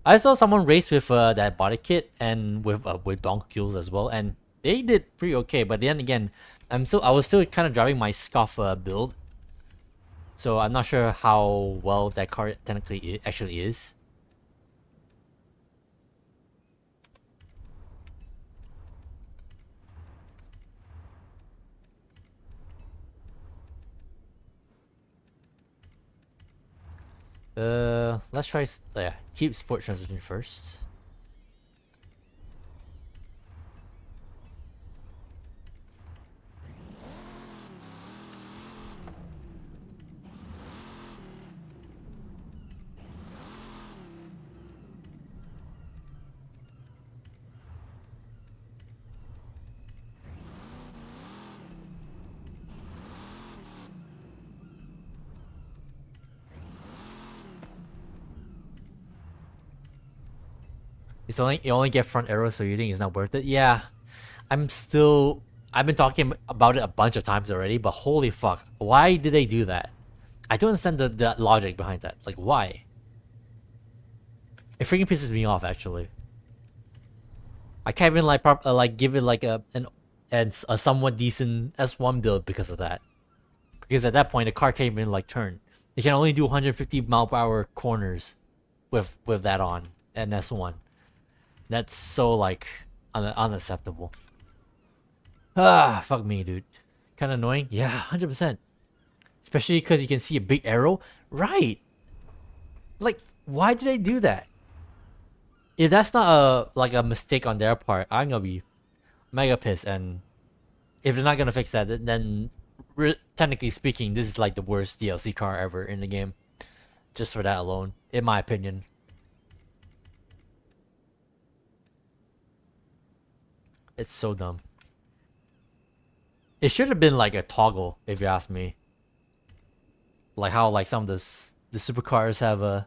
I saw someone race with that body kit and with donk kills as well, and they did pretty okay. But then again, I was still kind of driving my scuff build, so I'm not sure how well that car technically actually is. Let's try. Yeah, keep sport transition first. You only get front arrows, so you think it's not worth it? Yeah, I've been talking about it a bunch of times already, but holy fuck, why did they do that? I don't understand the logic behind that. Like, why? It freaking pisses me off, actually. I can't even like give it like a somewhat decent S1 build because of that. Because at that point, the car can't even like turn. You can only do 150 mile per hour corners with that on an S1. That's so like unacceptable. Ah, fuck me, dude. Kind of annoying. Yeah, 100%. Especially because you can see a big arrow. Right. Like, why did they do that? If that's not a mistake on their part, I'm gonna be mega pissed. And if they're not gonna fix that, then technically speaking, this is like the worst DLC car ever in the game. Just for that alone, in my opinion. It's so dumb. It should have been like a toggle, if you ask me. Like how like some of the supercars have a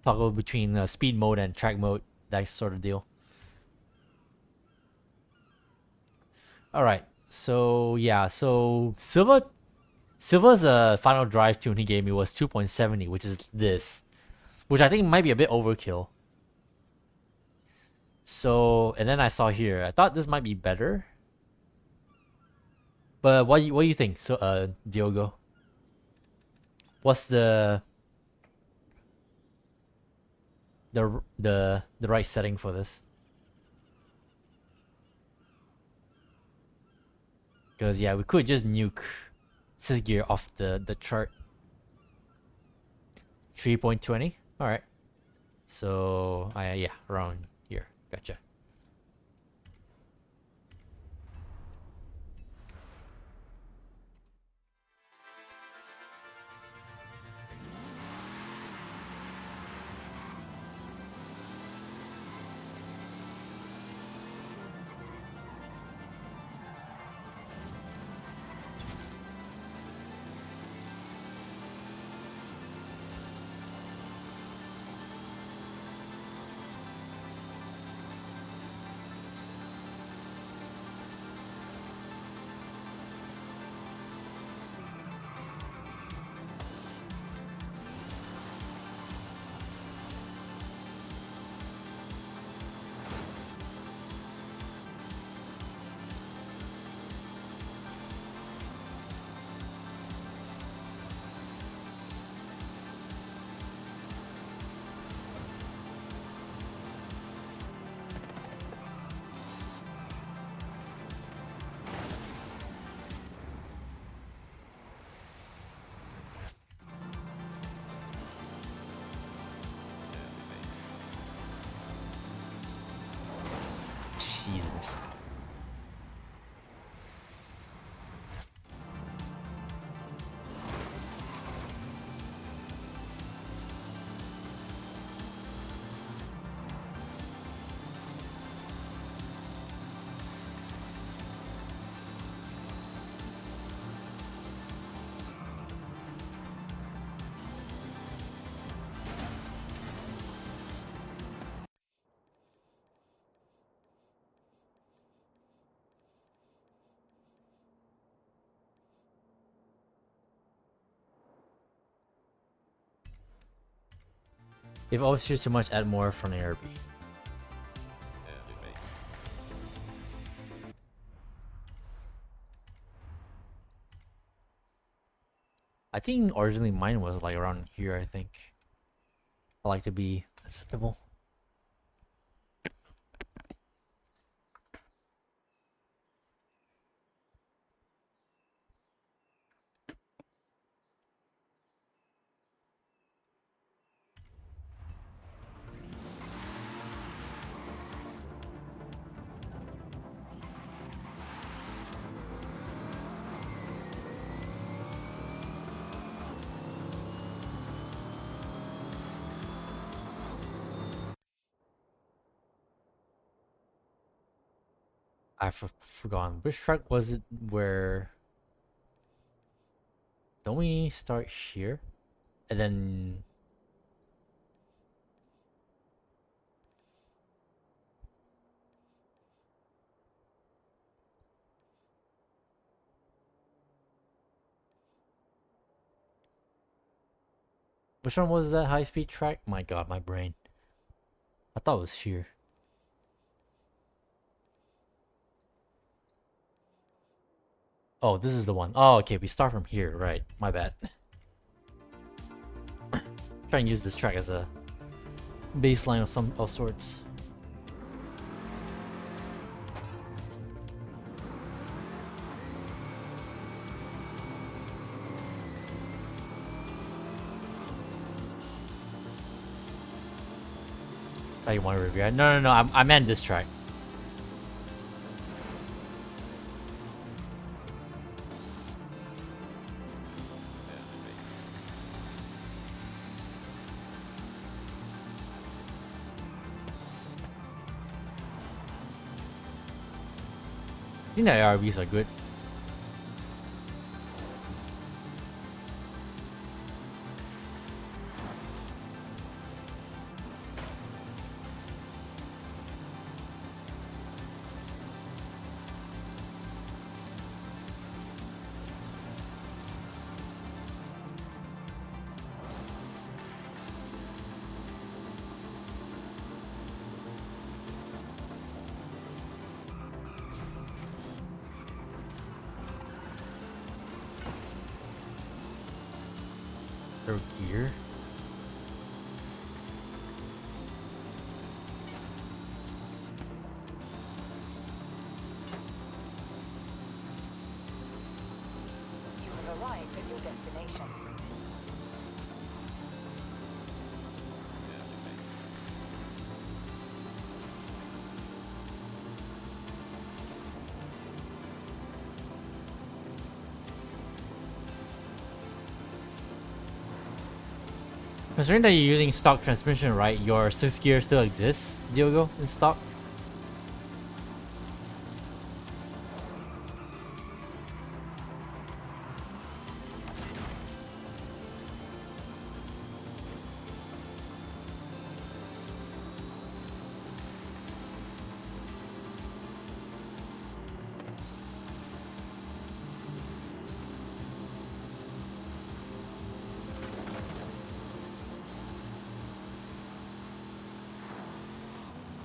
toggle between speed mode and track mode, that sort of deal. All right, so yeah, so Silva's final drive tune he gave me was 2.70, which is this, which I think might be a bit overkill. So, and then I saw here, I thought this might be better. But what do you think? So, Diogo, what's the right setting for this? Because yeah, we could just nuke Sysgear off the chart. 3.20. All right. So yeah, around here. Gotcha. Jesus. If oversteers too much, add more from ARB. I think originally mine was like around here, I think. I like to be acceptable. I've forgotten. Which track was it where... Don't we start here? And then... Which one was that high-speed track? My god, my brain. I thought it was here. Oh, this is the one. Oh, okay, we start from here, right. My bad. Try and use this track as a baseline of sorts. Oh, you want to review it? No, I meant this track. think the ARVs are good. Throw gear. You have arrived at your destination. Considering that you're using stock transmission, right? Your 6 gear still exists, Diogo, in stock?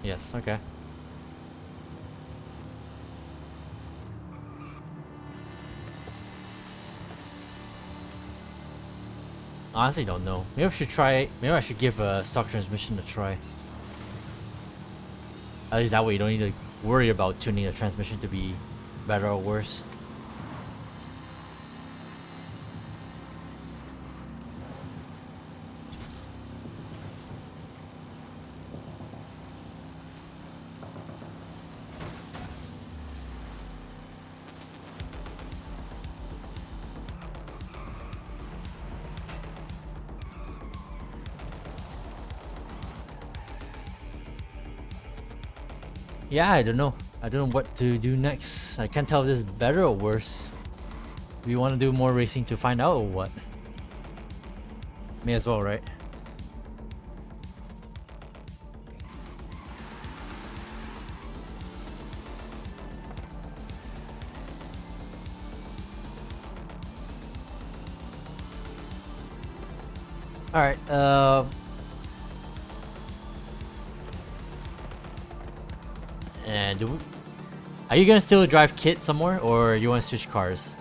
Yes, okay. Honestly, don't know. Maybe I should try. Maybe I should give a stock transmission a try. At least that way you don't need to worry about tuning the transmission to be better or worse. Yeah, I don't know. I don't know what to do next. I can't tell if this is better or worse. Do we want to do more racing to find out or what? May as well, right? Alright, and are you gonna still drive Kit somewhere, or you want to switch cars?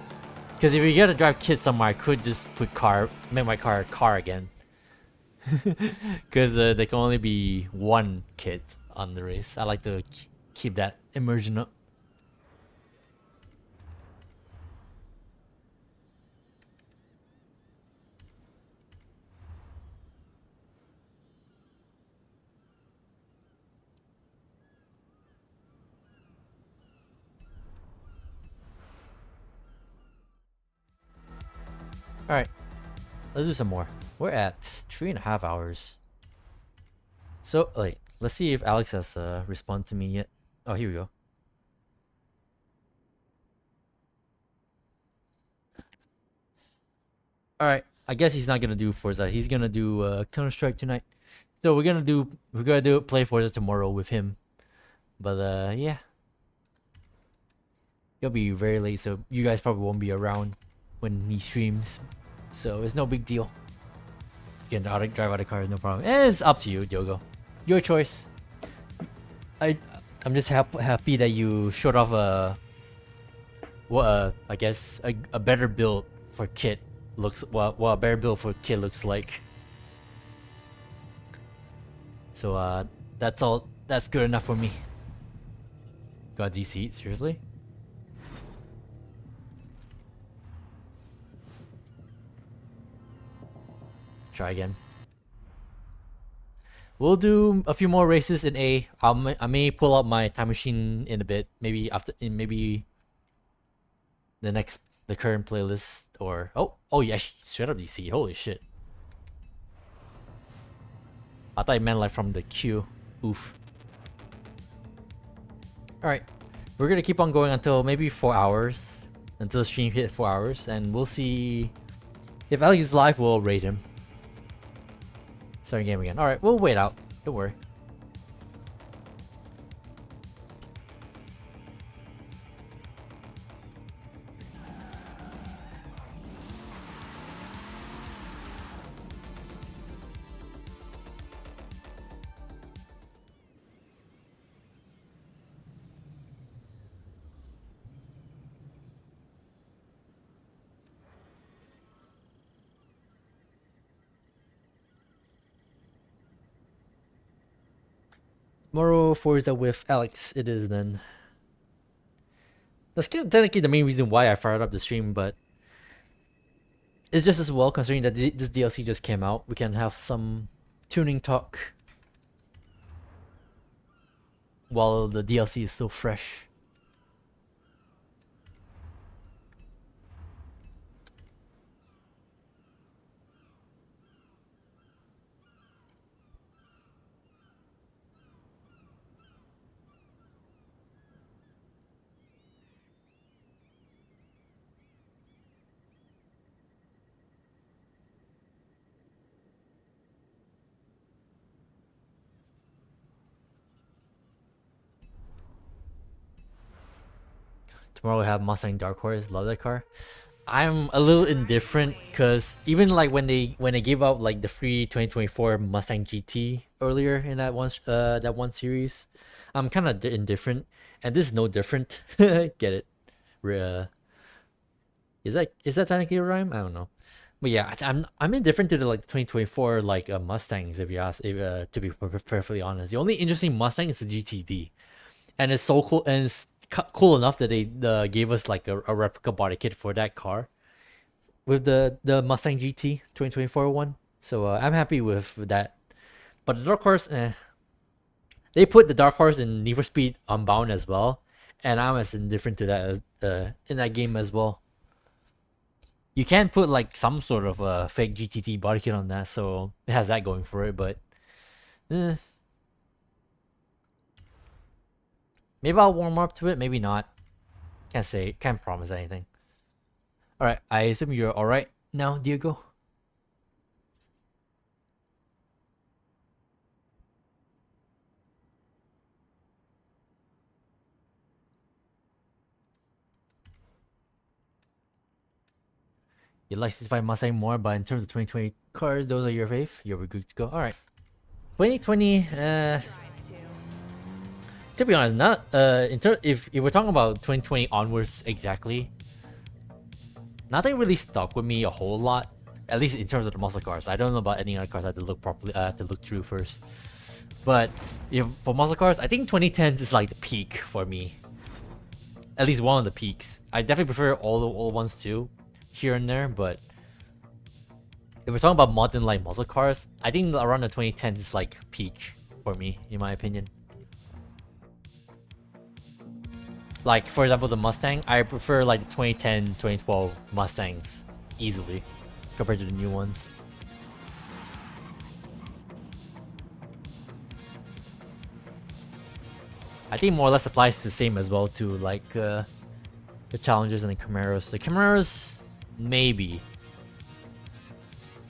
Because if you gotta drive Kit somewhere, I could just make my car a car again. Because there can only be one Kit on the race. I like to keep that immersion up. Alright, let's do some more. We're at 3.5 hours. So, wait, let's see if Alex has responded to me yet. Oh, here we go. Alright, I guess he's not gonna do Forza. He's gonna do Counter-Strike tonight. So we're gonna play Forza tomorrow with him. But yeah. He'll be very late, so you guys probably won't be around when he streams. So it's no big deal. You can drive out of cars, no problem. It's up to you, Diogo. Your choice. I'm just happy that you showed off I guess a better build for Kit looks what a better build for Kit looks like. So that's all. That's good enough for me. Got DC, seriously? Try again. We'll do a few more races in A. I may pull out my time machine in a bit. Maybe maybe the current playlist, or oh yeah, straight up DC. Holy shit! I thought you meant like from the queue. Oof. All right, We're gonna keep on going until maybe 4 hours, until the stream hit 4 hours, and we'll see if Alex is live. We'll raid him. Starting game again. All right, we'll wait out. Don't worry. Tomorrow Forza with Alex it is then. That's technically the main reason why I fired up the stream, but it's just as well considering that this DLC just came out. We can have some tuning talk while the DLC is still fresh. Tomorrow we have Mustang Dark Horse. Love that car. I'm a little indifferent because even like when they gave out like the free 2024 Mustang GT earlier in that one series, I'm kind of indifferent, and this is no different. Get it? Is that technically a rhyme? I don't know, but yeah, I'm indifferent to the like 2024 like Mustangs. If you ask, to be perfectly honest, the only interesting Mustang is the GTD, and it's so cool and it's cool enough that they gave us like a replica body kit for that car with the Mustang GT 2024 one. So I'm happy with that. But the Dark Horse, they put the Dark Horse in Need for Speed Unbound as well, and I'm as indifferent to that as in that game as well. You can put like some sort of fake GTT body kit on that, so it has that going for it. But maybe I'll warm up to it, maybe not. Can't promise anything. Alright, I assume you're alright now, Diego? You like 65 Mustang more, but in terms of 2020 cars, those are your fave? You're good to go. Alright. 2020, to be honest, not if we're talking about 2020 onwards exactly, nothing really stuck with me a whole lot. At least in terms of the muscle cars. I don't know about any other cars. I had to look properly. I had to look through first. But for muscle cars, I think 2010s is like the peak for me. At least one of the peaks. I definitely prefer all the old ones too, here and there. But if we're talking about modern like muscle cars, I think around the 2010s is like peak for me, in my opinion. Like, for example, the Mustang, I prefer like the 2010, 2012 Mustangs easily compared to the new ones. I think more or less applies the same as well to like the Challengers and the Camaros. The Camaros, maybe.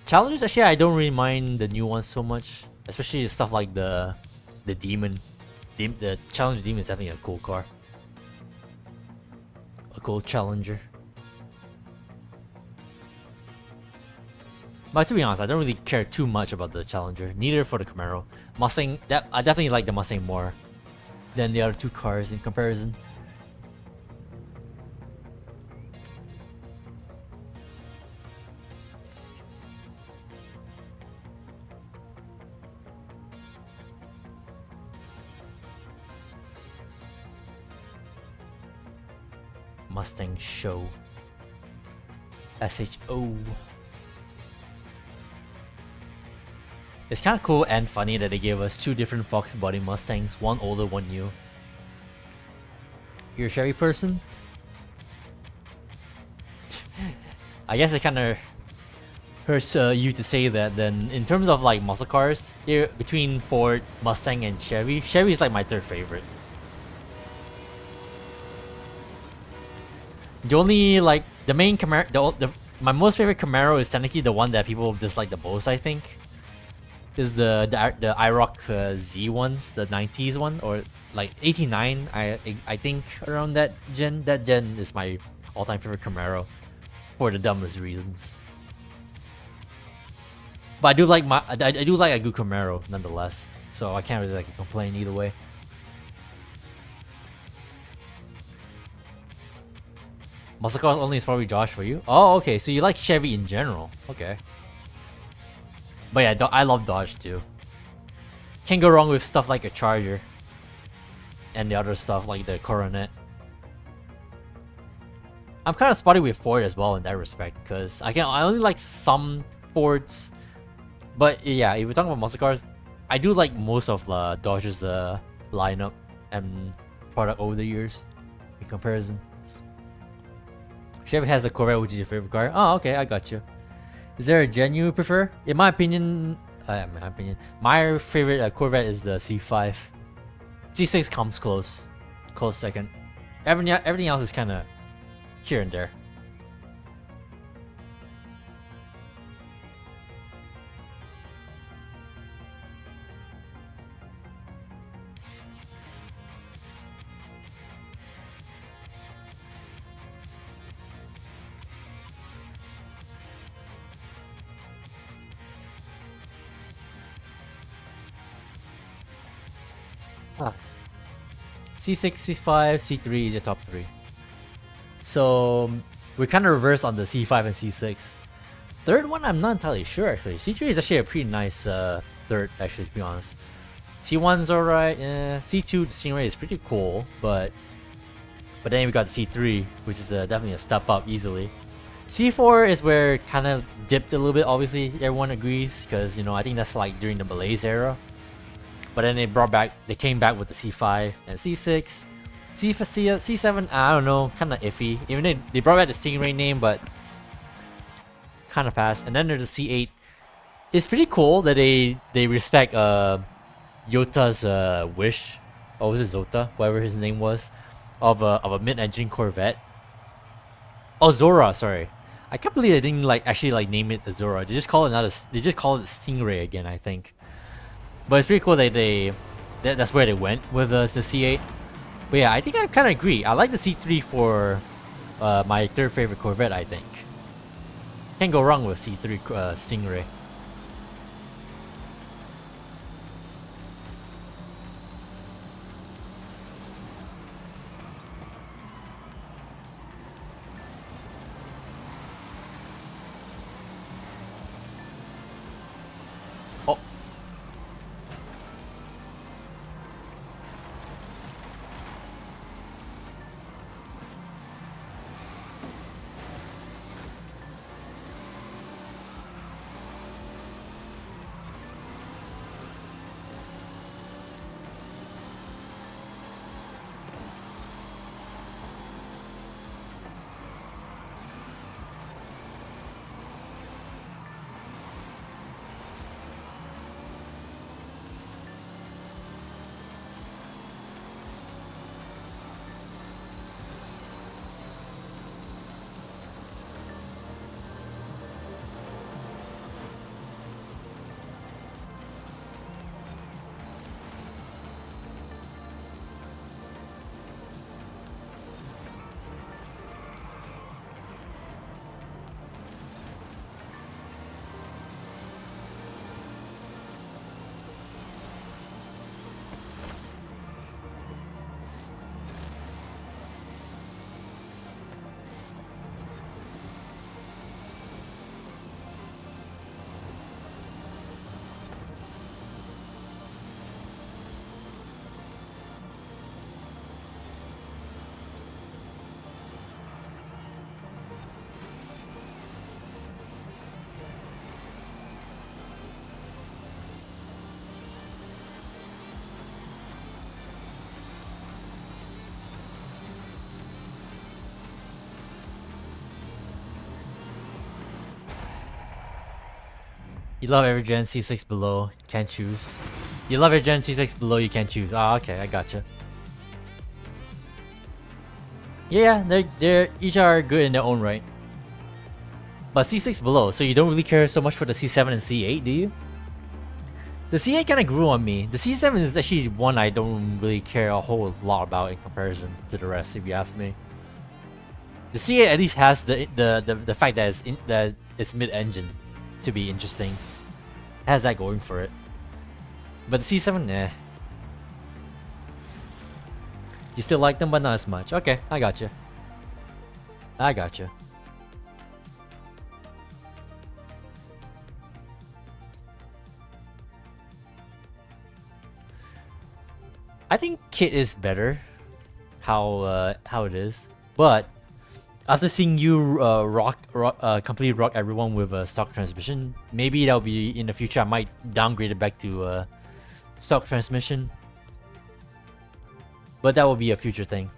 Challengers, actually, I don't really mind the new ones so much, especially stuff like the Demon. The Challenger Demon is definitely a cool car. A cool Challenger. But to be honest, I don't really care too much about the Challenger. Neither for the Camaro. Mustang, I definitely like the Mustang more than the other two cars in comparison. Mustang Show. SHO. It's kind of cool and funny that they gave us two different Fox body Mustangs, one older, one new. You're a Chevy person? I guess it kind of hurts you to say that. Then, in terms of like muscle cars, here between Ford, Mustang, and Chevy, Chevy is like my third favorite. The only like the main Camaro, my most favorite Camaro is technically the one that people dislike the most. I think is the IROC Z ones, the 90s one, or like 89. I think around that gen. That gen is my all-time favorite Camaro for the dumbest reasons. But I do like I do like a good Camaro nonetheless. So I can't really like complain either way. Muscle cars only is probably Josh for you. Oh, okay. So you like Chevy in general. Okay. But yeah, I love Dodge too. Can't go wrong with stuff like a Charger. And the other stuff like the Coronet. I'm kind of spotty with Ford as well in that respect. Because I only like some Fords. But yeah, if we're talking about muscle cars, I do like most of Dodge's lineup and product over the years in comparison. Chevy has a Corvette, which is your favorite car. Oh, okay, I got you. Is there a gen you prefer? In my opinion, my favorite Corvette is the C5. C6 comes close second. Everything else is kind of here and there. C6, C5, C3 is your top 3. So we're kind of reversed on the C5 and C6. Third one, I'm not entirely sure actually. C3 is actually a pretty nice third, actually, to be honest. C1's alright. C2, the Stingray is pretty cool, but then we got the C3, which is definitely a step up easily. C4 is where it kind of dipped a little bit. Obviously, everyone agrees because I think that's like during the Malaise era. But then they came back with the C5 and C6. C7, I don't know, kind of iffy. Even they brought back the Stingray name, but kind of passed. And then there's the C8. It's pretty cool that they respect Yota's wish, or was it Zota, whatever his name was, of a mid-engine Corvette. Oh, Zora, sorry. I can't believe they didn't actually name it Zora. They just call it Stingray again, I think. But it's pretty cool that that's where they went with the C8. But yeah, I think I kind of agree. I like the C3 for my third favorite Corvette, I think. Can't go wrong with C3 Stingray. You love every gen C6 below, can't choose. You love every gen C6 below, you can't choose. Ah, okay, I gotcha. Yeah, they're each are good in their own right. But C6 below, so you don't really care so much for the C7 and C8, do you? The C8 kind of grew on me. The C7 is actually one I don't really care a whole lot about in comparison to the rest, if you ask me. The C8 at least has the fact that that it's mid-engine to be interesting. It has that going for it. But the C7, nah. You still like them, but not as much. Okay, I got you. I got you. I think Kit is better. How it is, but after seeing you completely rock everyone with a stock transmission, maybe that'll be in the future. I might downgrade it back to stock transmission, but that will be a future thing.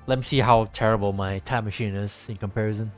Let me see how terrible my time machine is in comparison.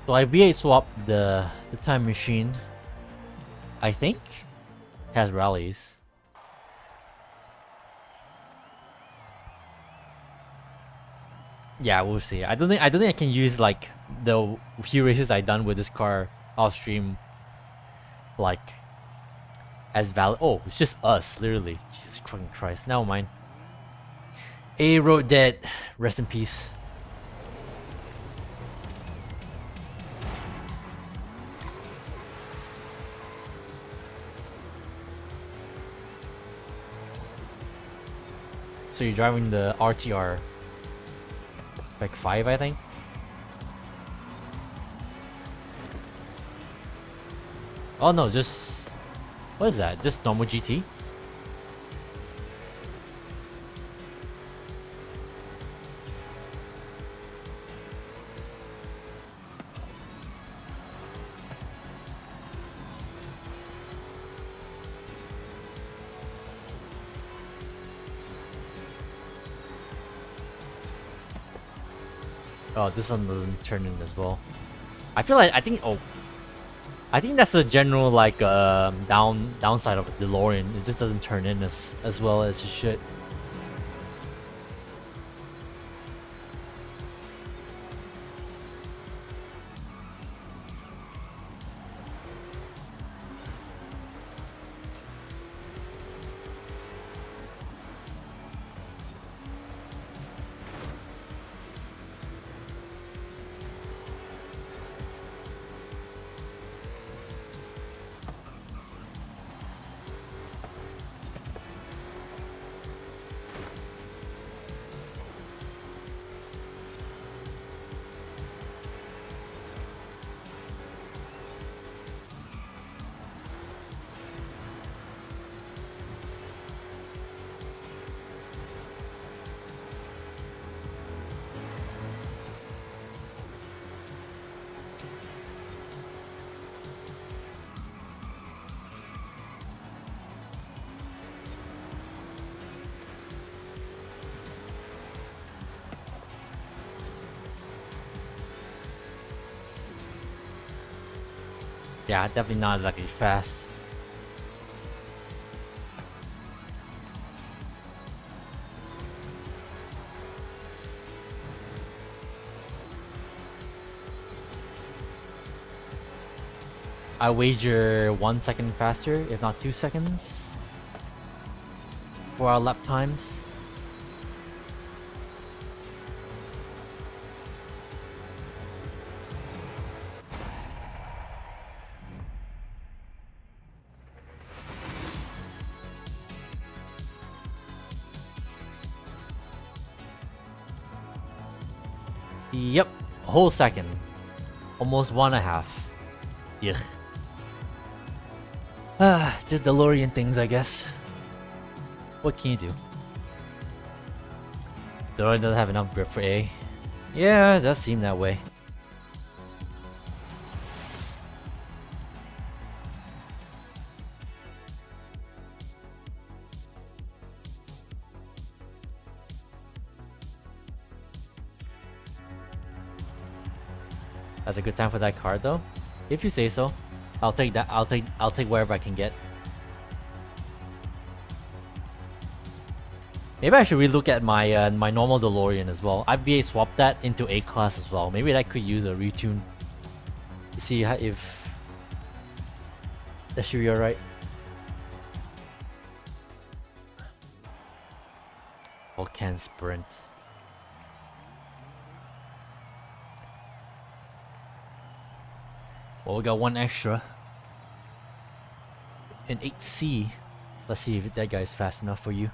So I V8 swapped the time machine. I think has rallies. Yeah, we'll see. I don't think I can use like the few races I done with this car off stream like as valid. Oh, it's just us, literally. Jesus fucking Christ. Never mind. A wrote dead. Rest in peace. So you're driving the RTR Spec 5, I think? Oh no, just... What is that? Just normal GT? Oh, this one doesn't turn in as well. I feel like, I think that's a general like downside of the DeLorean. It just doesn't turn in as well as it should. Yeah, definitely not exactly fast. I wager 1 second faster, if not 2 seconds, for our lap times. Yep, a whole second. Almost 1.5. Yuck. Just DeLorean things, I guess. What can you do? DeLorean doesn't have enough grip for A. Yeah, it does seem that way. That's a good time for that card, though. If you say so, I'll take that. I'll take wherever I can get. Maybe I should relook at my my normal DeLorean as well. I VA swapped that into A class as well. Maybe that could use a retune to see how, if that should be alright. Volcan Sprint. Well, we got one extra. An 8C. Let's see if that guy's fast enough for you.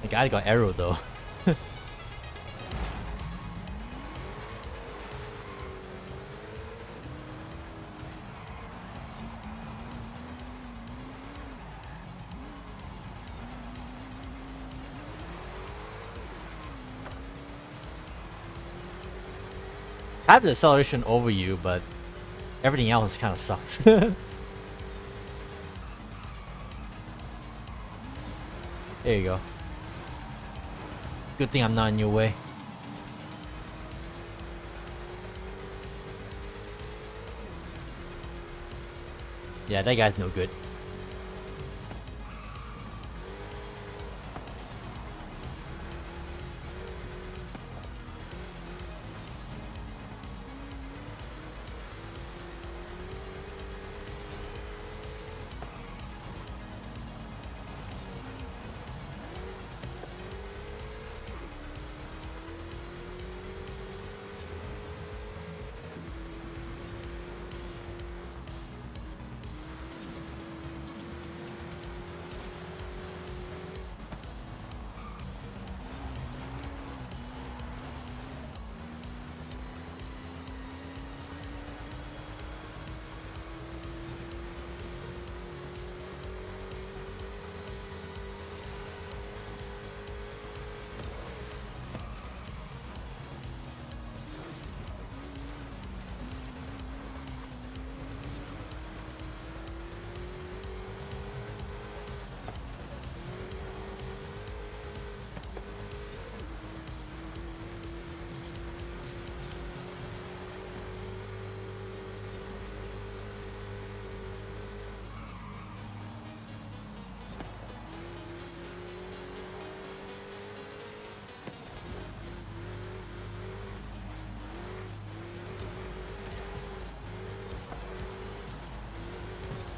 The guy got arrow though. I have the acceleration over you, but everything else kind of sucks. There you go. Good thing I'm not in your way. Yeah, that guy's no good.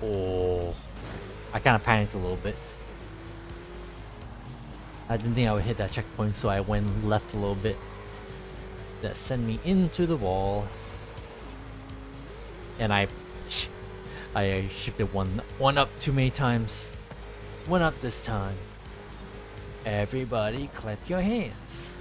Oh, I kind of panicked a little bit. I didn't think I would hit that checkpoint, so I went left a little bit. That sent me into the wall, and I shifted one up too many times. One up this time. Everybody, clap your hands.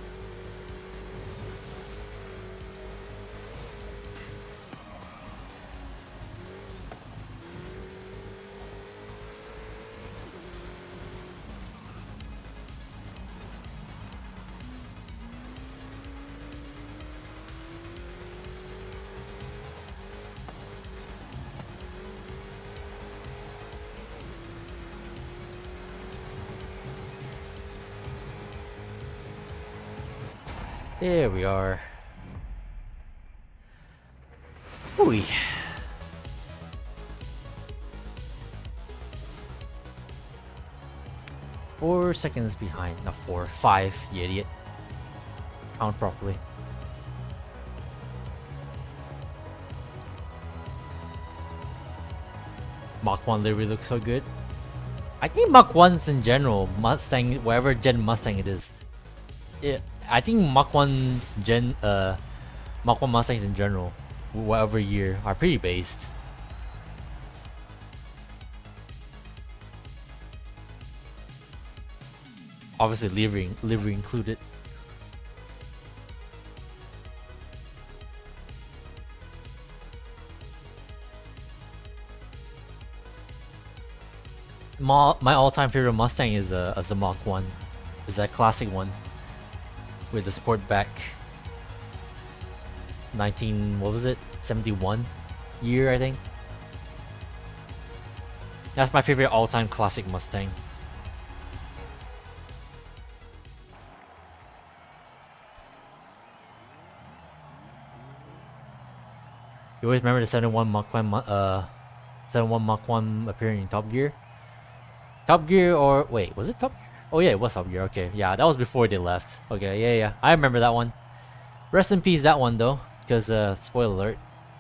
There we are. Ooh. 4 seconds behind. Not 4, 5, you idiot. Count properly. Mach 1 literally looks so good. I think Mach 1's in general, Mustang, whatever gen Mustang it is. I think Mach 1 Mustangs in general whatever year are pretty based. Obviously, livery included. My all-time favorite Mustang is a Mach 1. Is that classic one with the sport back. what was it? 71 year, I think. That's my favorite all-time classic Mustang. You always remember the 71 Mach 1 71 Mach 1 appearing in Top Gear? Top Gear, or wait, was it Top Gear? Oh yeah, it was Top Gear. Okay, yeah, that was before they left. Okay, yeah, I remember that one. Rest in peace, that one though, because spoiler alert,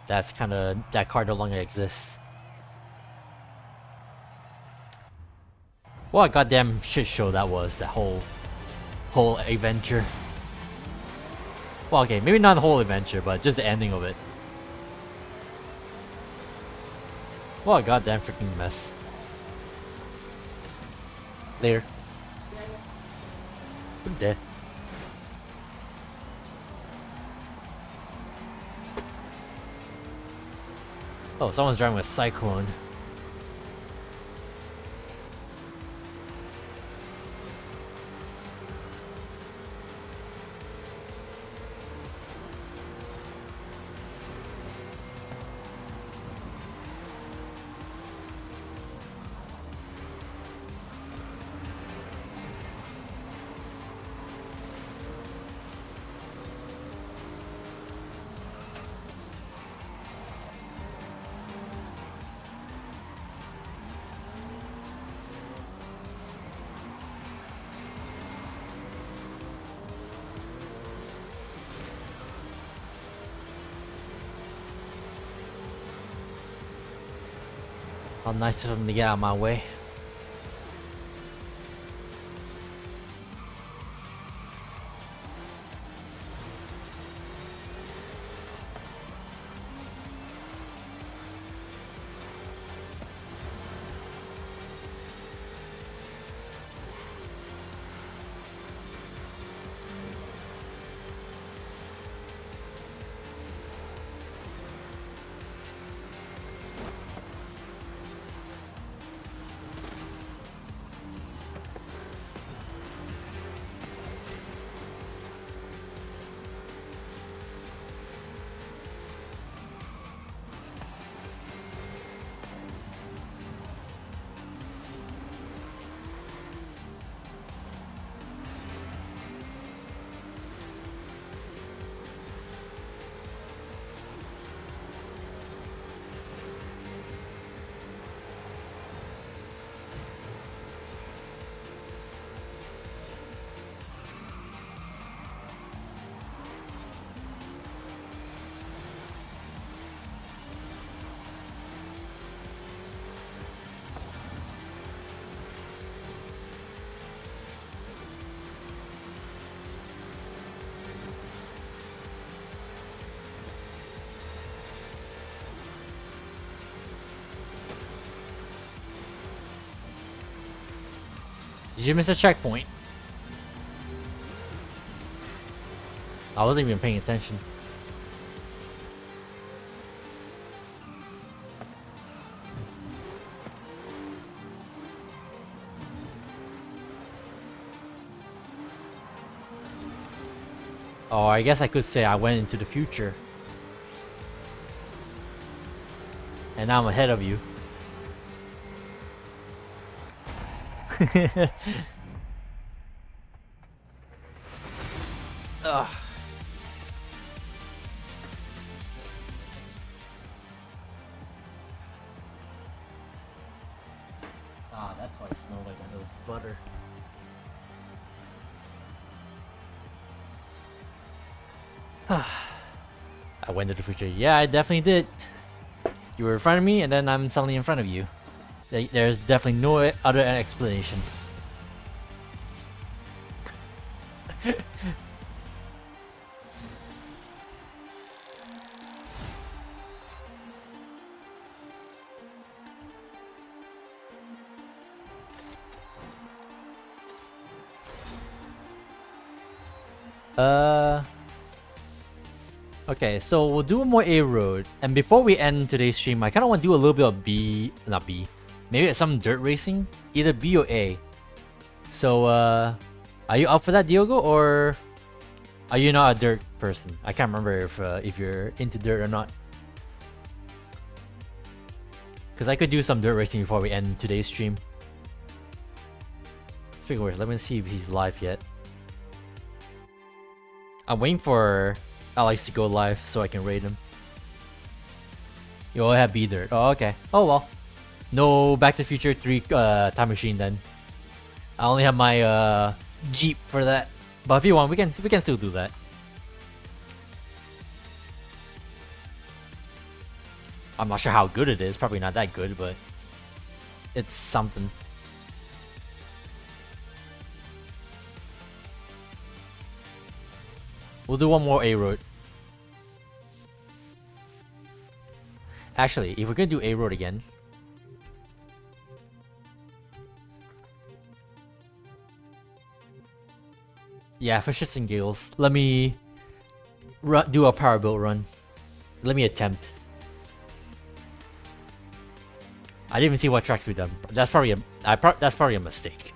that car no longer exists. What a goddamn shit show that was. That whole adventure. Well, okay, maybe not the whole adventure, but just the ending of it. What a goddamn freaking mess. Later. I'm dead. Oh, someone's driving a Cyclone. How nice of him to get out of my way. Did you miss a checkpoint? I wasn't even paying attention. Oh, I guess I could say I went into the future. And now I'm ahead of you. Ugh. Ah, that's why it smells like one of those butter. I went to the future. Yeah, I definitely did. You were in front of me, and then I'm suddenly in front of you. There's definitely no other explanation. Uh. Okay, so we'll do more A road, and before we end today's stream, I kind of want to do a little bit of not B, maybe some dirt racing, either B or A. So, are you up for that, Diogo, or are you not a dirt person? I can't remember if you're into dirt or not. Because I could do some dirt racing before we end today's stream. Speaking of which, let me see if he's live yet. I'm waiting for Alex to go live so I can raid him. You only have B dirt. Oh, okay. Oh well. No Back to the Future 3 time machine then. I only have my Jeep for that. But if you want, we can still do that. I'm not sure how good it is. Probably not that good, but it's something. We'll do one more A road. Actually, if we're gonna do A road again, yeah, for shits and giggles, let me do a power build run. Let me attempt. I didn't even see what tracks we've done. That's probably a mistake.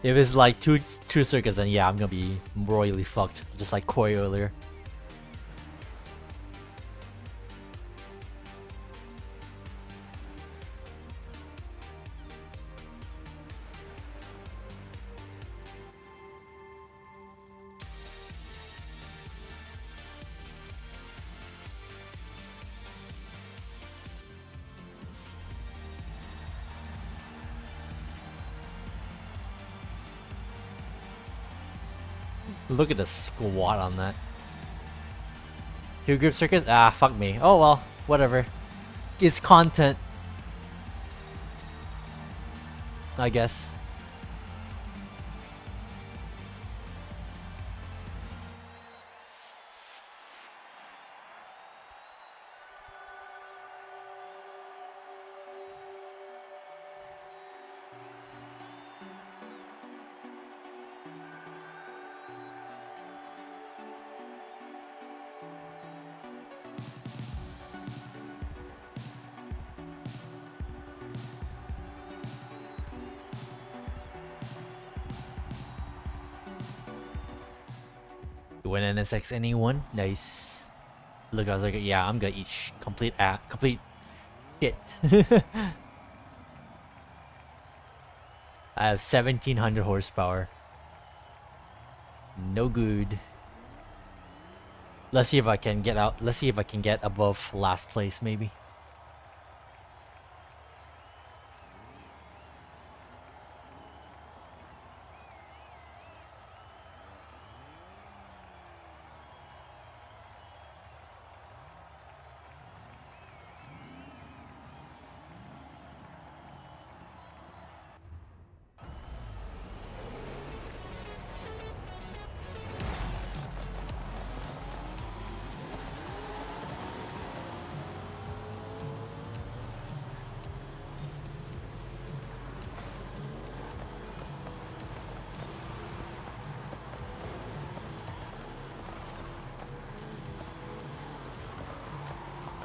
If it's like two circuits, then yeah, I'm gonna be royally fucked, just like Koi earlier. Look at the squat on that. 2 group circuits? Ah, fuck me. Oh well, whatever. It's content, I guess. You win NSX anyone? Nice. Look, I was like, yeah, I'm gonna eat complete shit. I have 1700 horsepower. No good. Let's see if I can get out. Let's see if I can get above last place, maybe.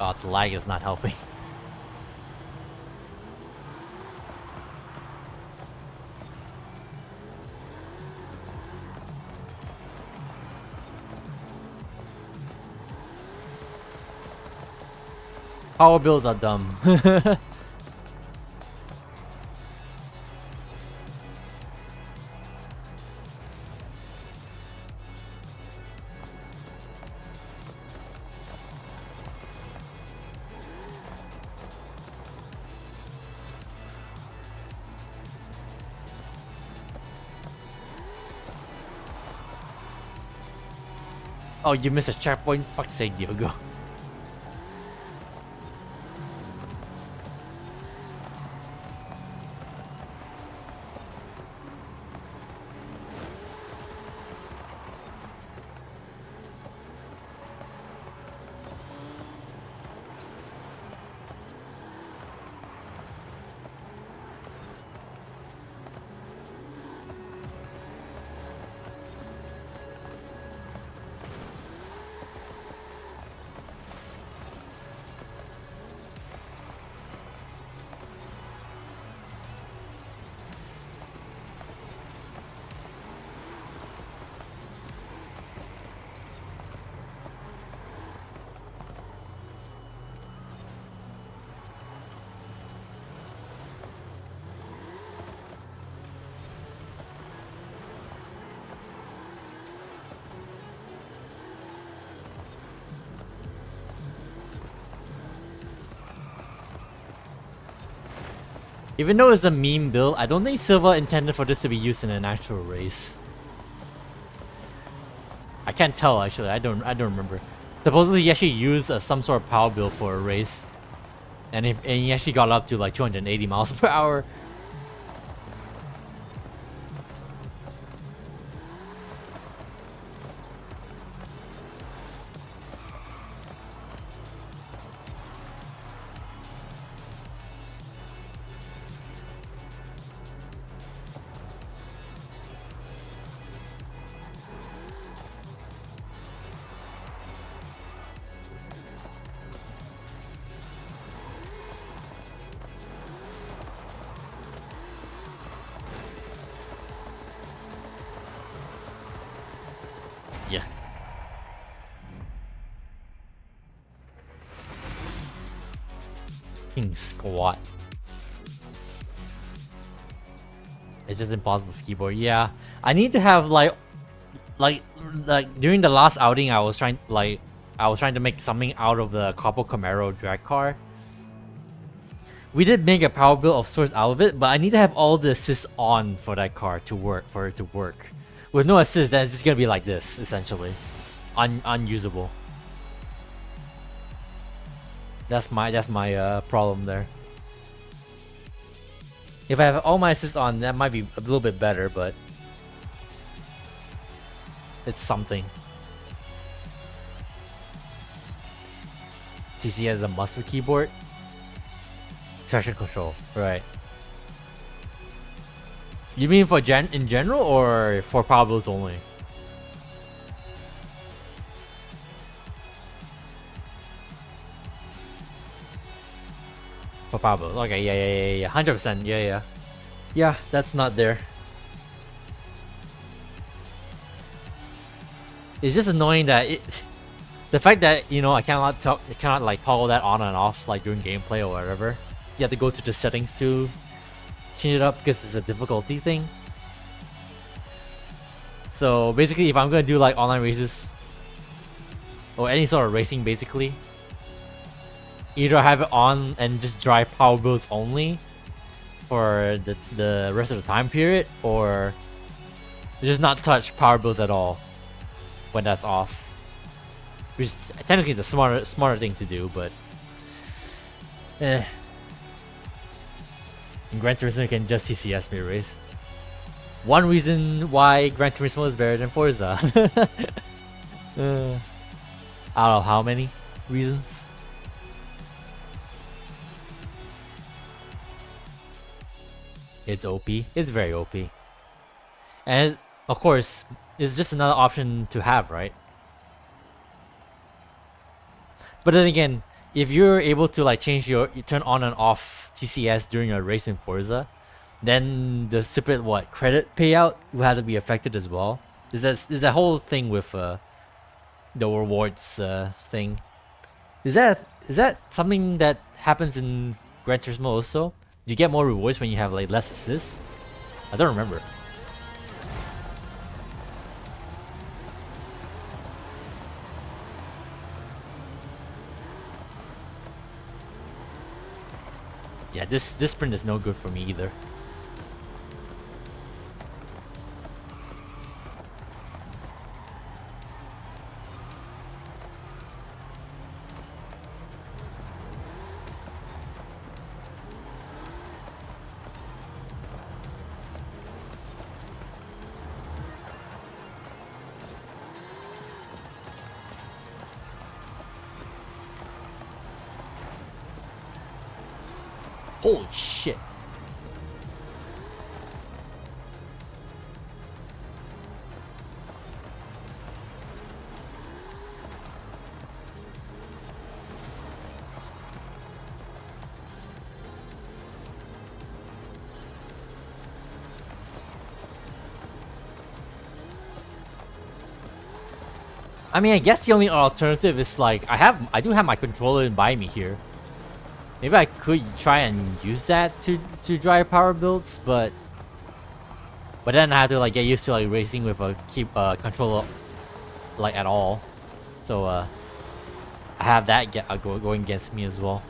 Oh, the lag is not helping. Power bills are dumb. Oh, you missed a checkpoint? Fuck's sake, Diogo. Even though it's a meme build, I don't think Silva intended for this to be used in an actual race. I can't tell actually. I don't remember. Supposedly he actually used some sort of power build for a race, and he actually got up to like 280 miles per hour. Yeah. King squat. It's just impossible for keyboard. Yeah, I need to have like during the last outing, I was trying to make something out of the Capo Camaro drag car. We did make a power build of sorts out of it, but I need to have all the assists on for that car to work, for it to work. With no assist, then it's just gonna be like this, essentially. Unusable. That's my problem there. If I have all my assists on, that might be a little bit better, but it's something. TC has a must for keyboard. Traction control, right? You mean for in general or for power builds only? For power builds, okay, yeah, 100%, yeah. That's not there. It's just annoying that the fact that I cannot like toggle that on and off like during gameplay or whatever. You have to go to the settings to change it up because it's a difficulty thing. So basically, if I'm gonna do like online races or any sort of racing, basically, either have it on and just drive power builds only for the rest of the time period, or just not touch power builds at all when that's off. Which is technically the smarter thing to do, but in Gran Turismo you can just TCS me race. One reason why Gran Turismo is better than Forza. I don't know how many reasons. It's OP. It's very OP. And of course, it's just another option to have, right? But then again, if you're able to like you turn on and off TCS during a race in Forza, then the stupid credit payout will have to be affected as well. There's that whole thing with the rewards thing. Is that something that happens in Gran Turismo also? Do you get more rewards when you have like less assists? I don't remember. Yeah, this sprint is no good for me either. Holy shit. I mean, I guess the only alternative is like I do have my controller by me here. Maybe I could try and use that to drive power builds, but then I have to like get used to like racing with a controller like at all. So I have that going against me as well.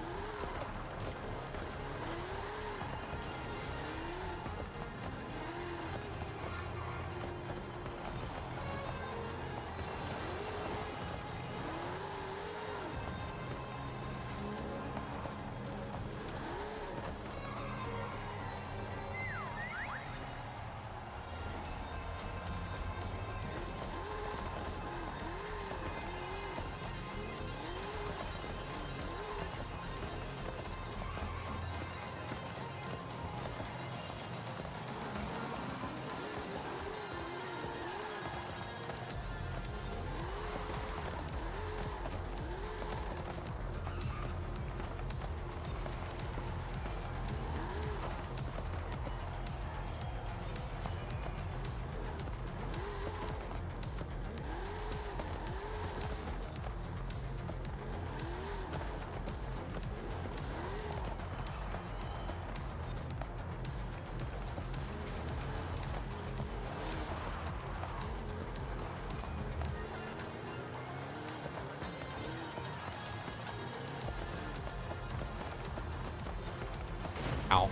Ow.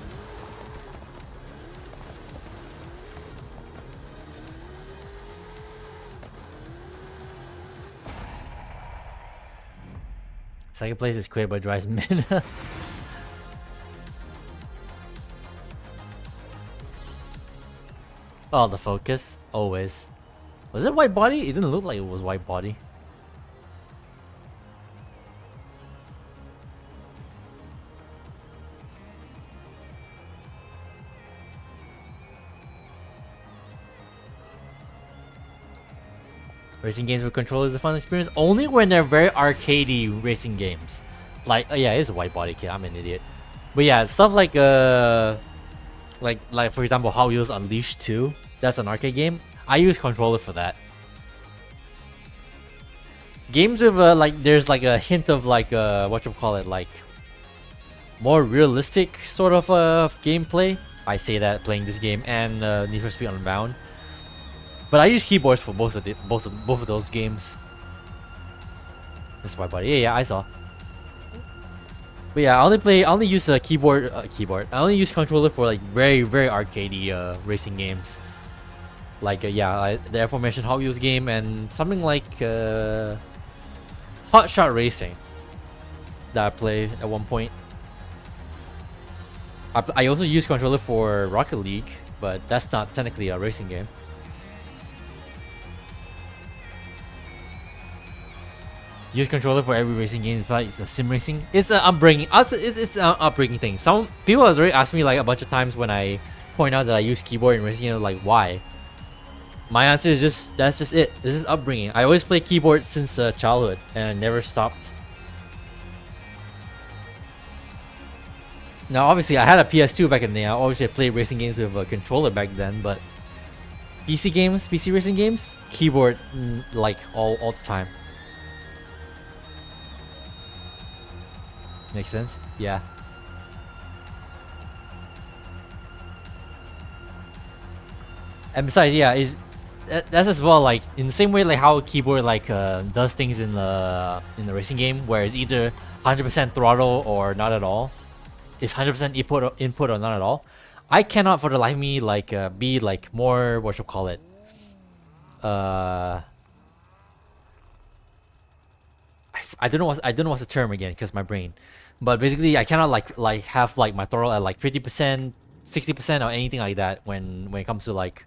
Second place is clear but drives mana. Oh, the focus. Always. Was it white body? It didn't look like it was white body. Racing games with controllers is a fun experience only when they're very arcadey racing games. Like, oh yeah, it's a white body kid. I'm an idiot. But yeah, stuff like like for example, Hot Wheels Unleashed 2. That's an arcade game. I use controller for that. Games with like there's like a hint of like what you call it, like more realistic sort of gameplay. I say that playing this game and Need for Speed Unbound. But I use keyboards for both of those games. This is white body. Yeah, I saw. But yeah, I only use a keyboard. I only use controller for like very arcadey racing games. Like yeah, the aforementioned Hot Wheels game and something like Hot Shot Racing that I played at one point. I also use controller for Rocket League, but that's not technically a racing game. Use controller for every racing game. It's a sim racing. It's an upbringing. It's an upbringing thing. Some people have already asked me like a bunch of times when I point out that I use keyboard in racing. You know, like why? My answer is just that's just it. This is upbringing. I always played keyboard since childhood, and I never stopped. Now, obviously, I had a PS2 back in the day. Obviously, I played racing games with a controller back then, but PC racing games, keyboard like all the time. Makes sense? Yeah. And besides, yeah, that's as well like in the same way like how a keyboard like does things in the racing game, where it's either 100% throttle or not at all. It's 100% input or not at all. I cannot for the life of me like be like more what you call it. I don't know what's the term again because my brain. But basically, I cannot like have like my throttle at like 50%, 60% or anything like that when it comes to like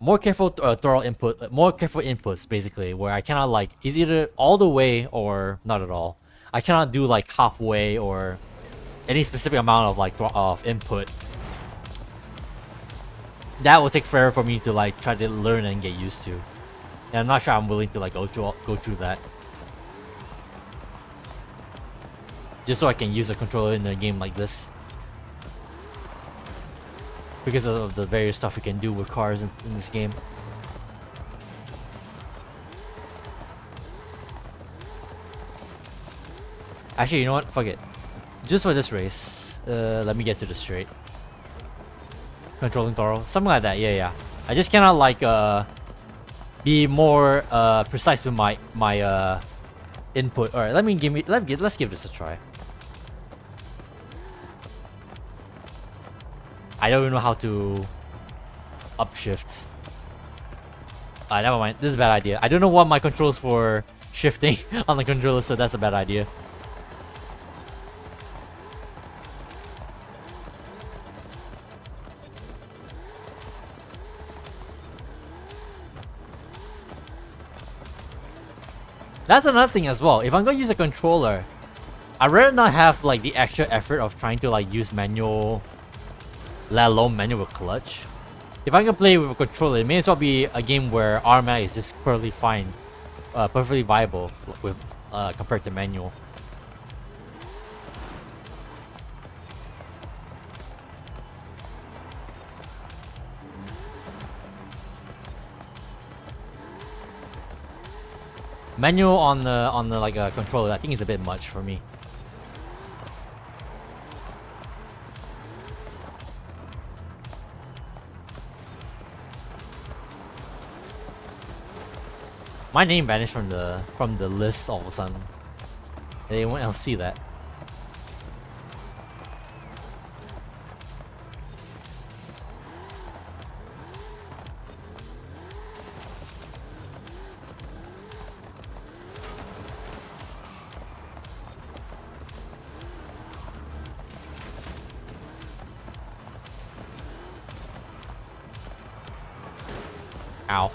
more careful throttle input, more careful inputs basically, where I cannot like it's either all the way or not at all. I cannot do like halfway or any specific amount of like of input. That will take forever for me to like try to learn and get used to, and I'm not sure I'm willing to like go through that. Just so I can use a controller in a game like this. Because of the various stuff you can do with cars in this game. Actually, you know what? Fuck it. Just for this race, let me get to the straight. Controlling throttle. Something like that, yeah. I just cannot like be more precise with my input. Alright, let's give this a try. I don't even know how to upshift. Never mind. This is a bad idea. I don't know what my controls for shifting on the controller, so that's a bad idea. That's another thing as well. If I'm gonna use a controller, I'd rather not have like the extra effort of trying to like use manual, let alone manual clutch. If I can play with a controller, it may as well be a game where automatic is just perfectly fine, perfectly viable with compared to manual. Manual on the like a controller, I think is a bit much for me. My name vanished from the list all of a sudden. Did anyone else see that? Ow.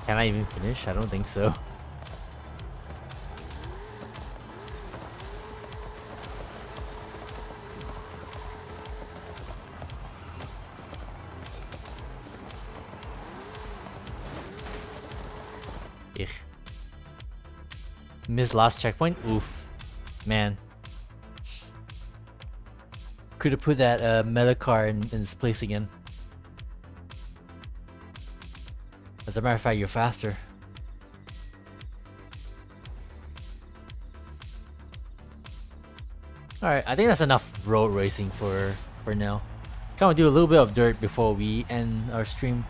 Can I even finish? I don't think so. Ich. Missed last checkpoint? Oof. Man. Could have put that meta car in its place again. As a matter of fact, you're faster. Alright, I think that's enough road racing for now. Kind of do a little bit of dirt before we end our stream.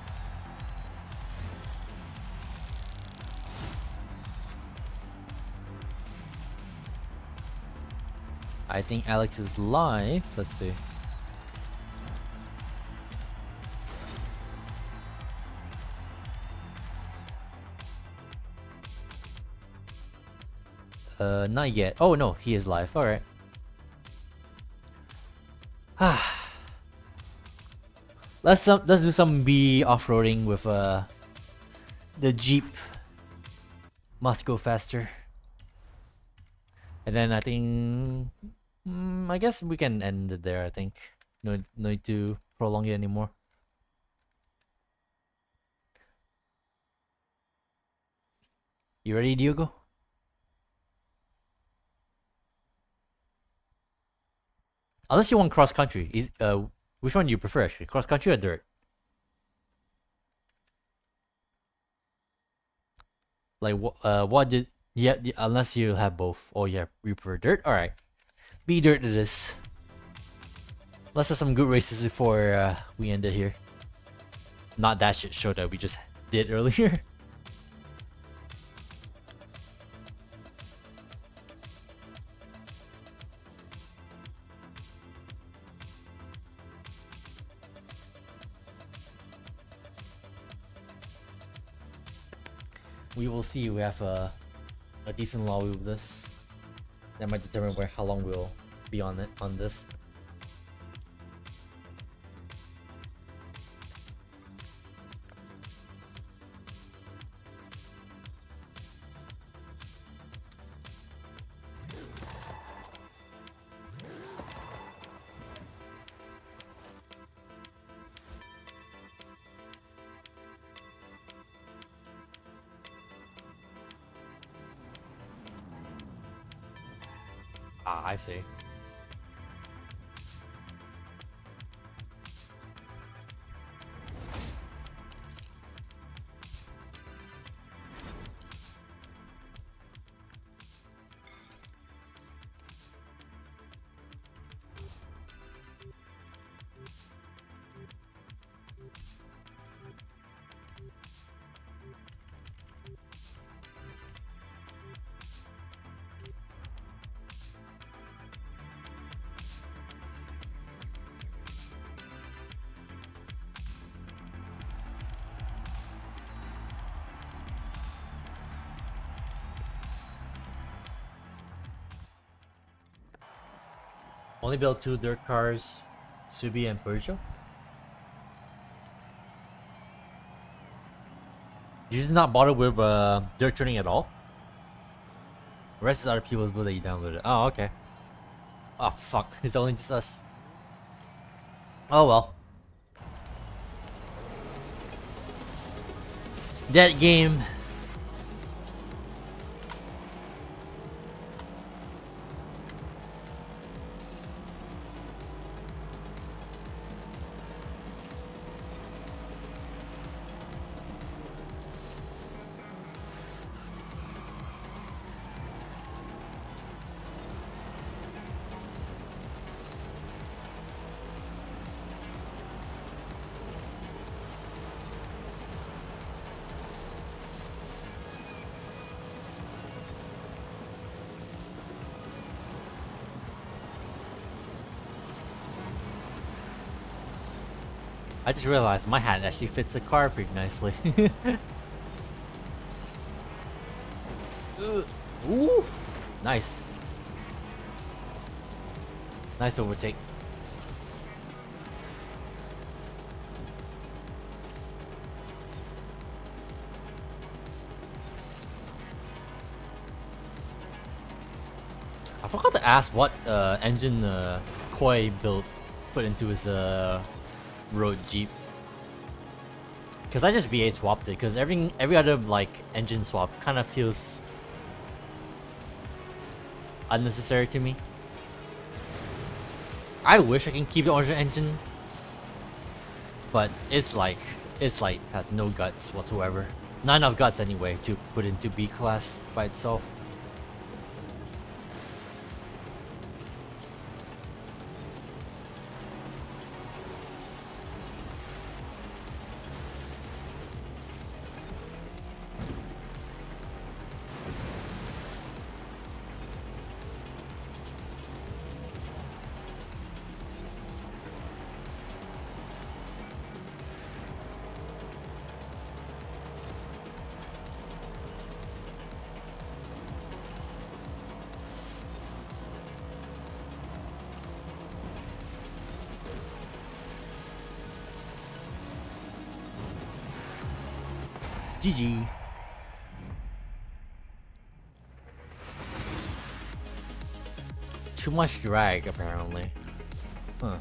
I think Alex is live. Let's see. Not yet. Oh no, he is live. All right. Let's do some B off-roading with the Jeep. Must go faster. And then I think I guess we can end it there. I think no need to prolong it anymore. You ready, Diogo? Unless you want cross country, which one do you prefer actually? Cross country or dirt? Like what did unless you have both. Oh yeah, you prefer dirt. All right, be dirt to this. Let's have some good races before we end it here. Not that shit show that we just did earlier. We will see. We have a decent lobby with this. That might determine how long we'll be on this. Ah, I see. Only built 2 dirt cars, Subi and Peugeot. You just not bother with dirt tuning at all? The rest is other people's build that you downloaded. Oh, okay. Oh, fuck. It's only just us. Oh, well. Dead game. I just realized my hat actually fits the car pretty nicely. Ooh, nice. Nice overtake. I forgot to ask what engine Koi put into his road Jeep. Cause I just V8 swapped it. Cause every other like engine swap kind of feels unnecessary to me. I wish I can keep the original engine, but it's like has no guts whatsoever. Not enough guts anyway to put into B class by itself. GG. Too much drag, apparently. Huh.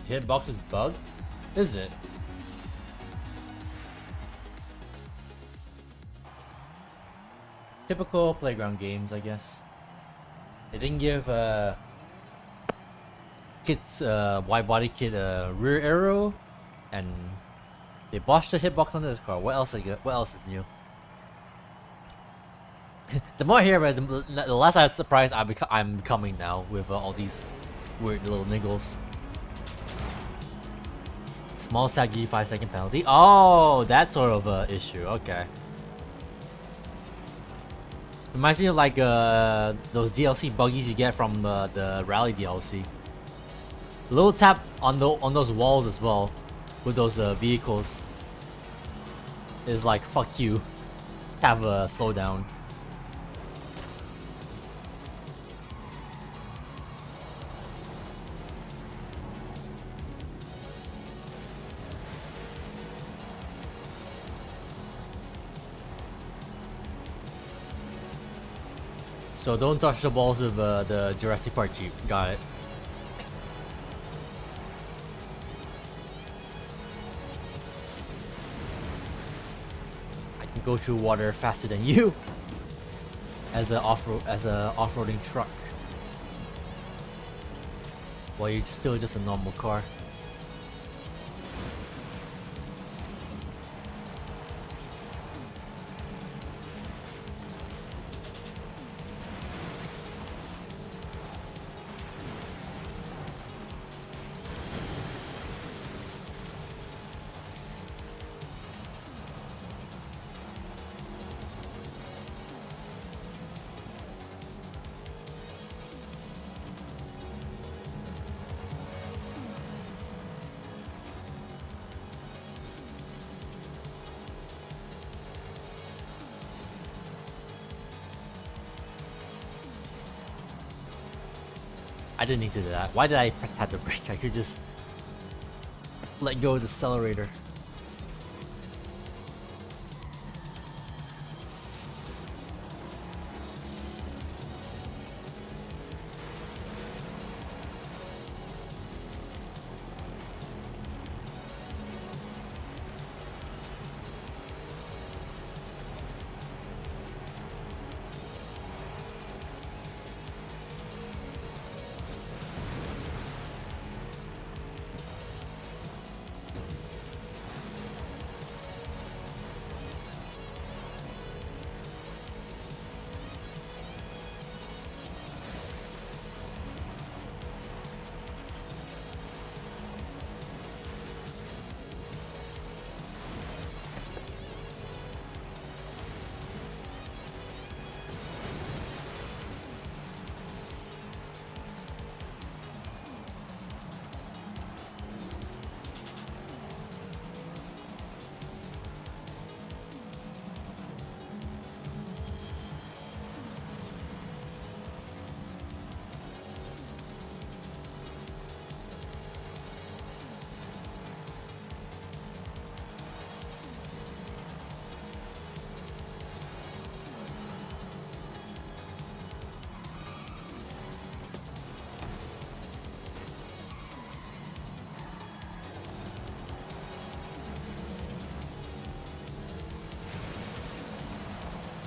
Hitbox is bugged? Is it? Typical playground games, I guess. They didn't give Kit's wide body kit a rear arrow, and they botched the hitbox on this car. What else is new? The more I hear about it, the less I'm surprised I'm becoming now with all these weird little niggles. Small saggy 5-second penalty. Oh, that sort of issue. Okay. Reminds me of like those DLC buggies you get from the rally DLC. A little tap on those walls as well with those vehicles is like fuck you. Have a slowdown. So don't touch the balls with the Jurassic Park Jeep. Got it. I can go through water faster than you as a off-roading truck. While you're still just a normal car. I didn't need to do that. Why did I tap the brake? I could just let go of the accelerator.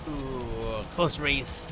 Ooh, close race.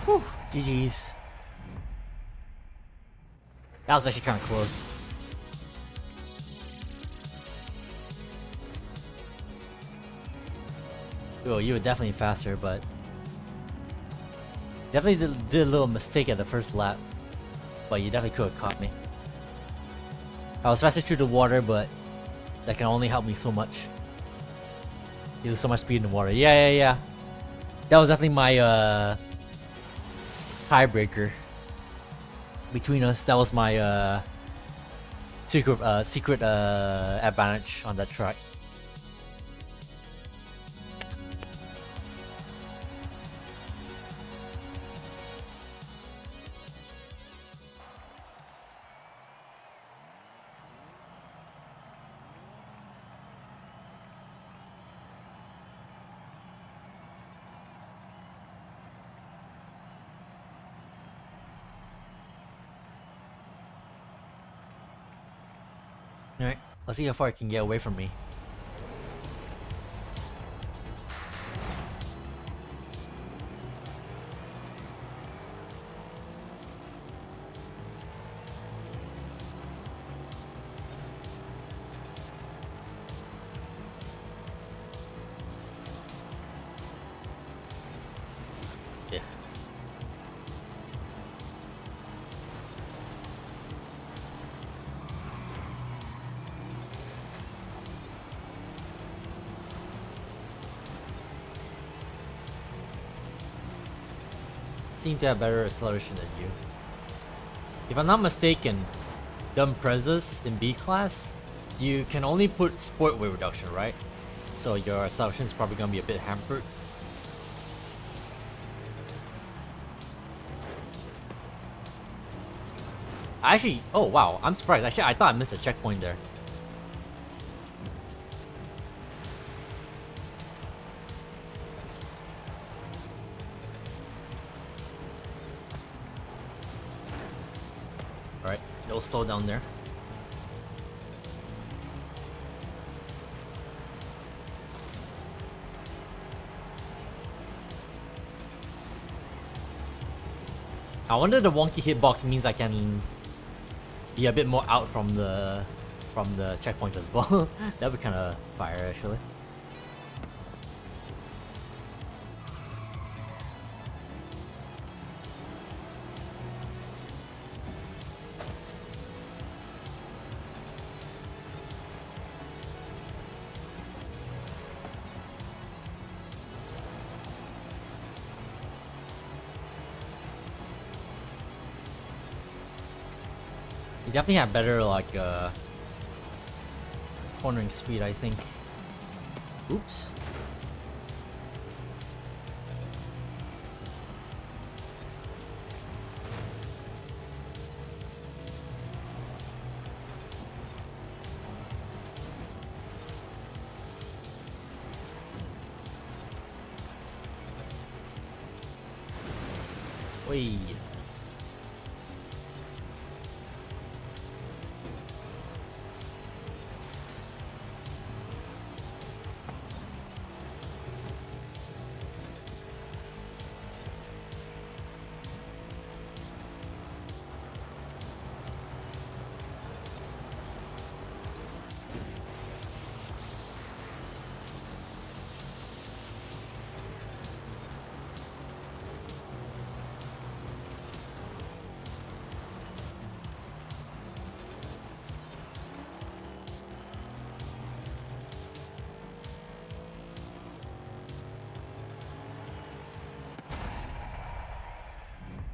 Whew, GG's. That was actually kind of close. Oh, you were definitely faster, but definitely did a little mistake at the first lap. But you definitely could have caught me. I was faster through the water, but that can only help me so much. You lose so much speed in the water. Yeah. That was definitely my tiebreaker between us. That was my secret advantage on that track. Alright, let's see how far it can get away from me. Yeah. Seem to have better acceleration than you. If I'm not mistaken, dumb Prezas in B class, you can only put sport weight reduction, right? So your acceleration is probably gonna be a bit hampered. Actually, oh wow, I'm surprised. Actually, I thought I missed a checkpoint there. Alright, it'll slow down there. I wonder the wonky hitbox means I can be a bit more out from the checkpoints as well. That would kind of fire actually. You definitely have better like cornering speed, I think. Oops. Oi.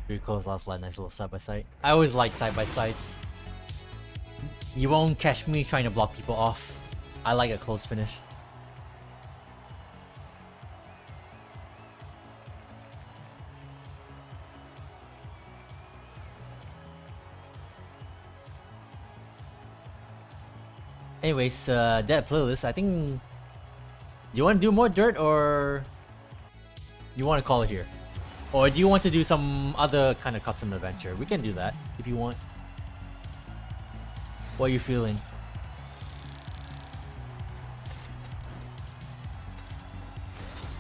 Pretty close last line, nice little side by side. I always like side by sides. You won't catch me trying to block people off. I like a close finish. Anyways, that playlist, I think... Do you want to do more dirt, or... You want to call it here? Or do you want to do some other kind of custom adventure? We can do that, if you want. What are you feeling?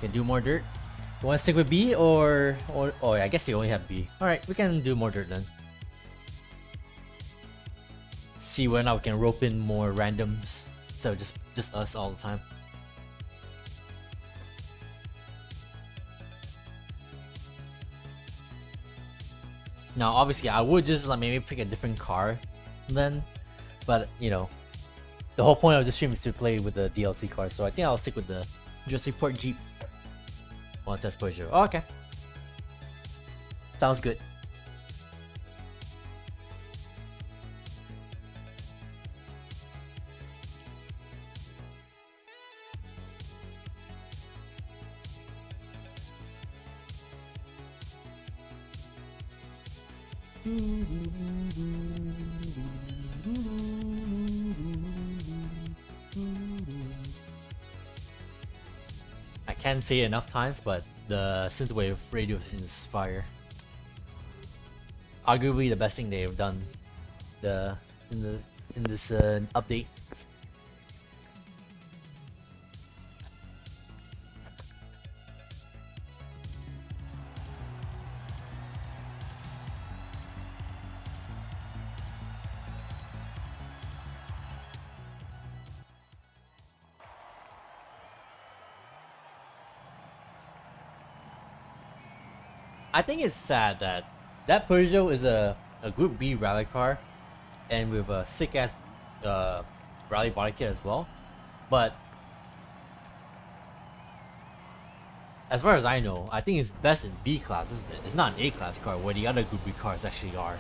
Can do more dirt? You want to stick with B, or... Oh, I guess you only have B. Alright, we can do more dirt then. See whether or not we can rope in more randoms, so just us all the time. Now obviously I would just like maybe pick a different car then, but you know, the whole point of the stream is to play with the DLC cars, so I think I'll stick with the Jurassic Park Jeep. Well, test Peugeot. Oh, okay. Sounds good. I can't say it enough times, but the synthwave radio is fire. Arguably the best thing they've done in this update. I think it's sad that Peugeot is a Group B rally car, and with a sick ass rally body kit as well. But as far as I know, I think it's best in B class, isn't it? It's not an A class car where the other Group B cars actually are.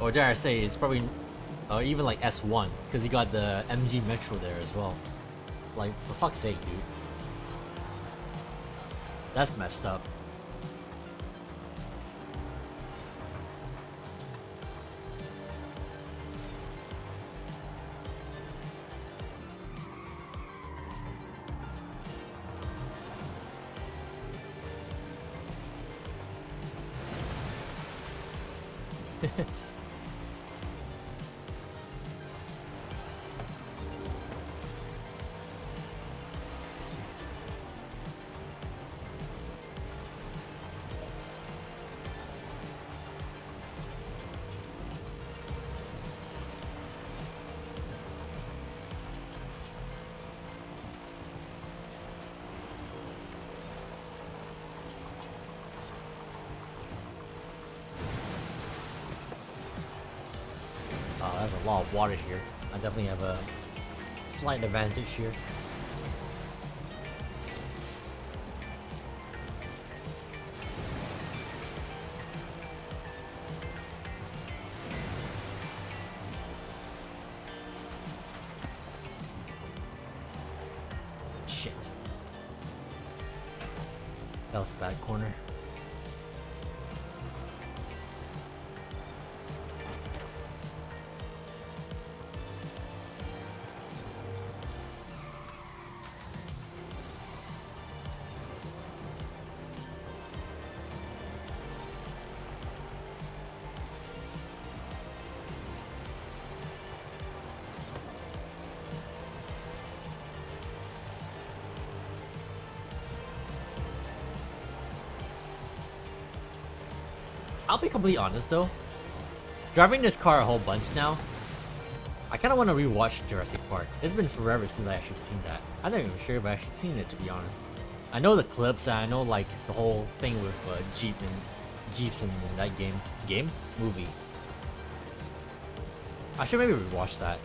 Or dare I say, it's probably even like S1, because you got the MG Metro there as well. Like, for fuck's sake, dude. That's messed up. There's a lot of water here. I definitely have a slight advantage here. Shit. That was a bad corner. I'll be completely honest though, driving this car a whole bunch now, I kind of want to rewatch Jurassic Park. It's been forever since I actually seen that. I'm not even sure if I actually seen it, to be honest. I know the clips and I know like the whole thing with Jeeps in that movie. I should maybe rewatch that.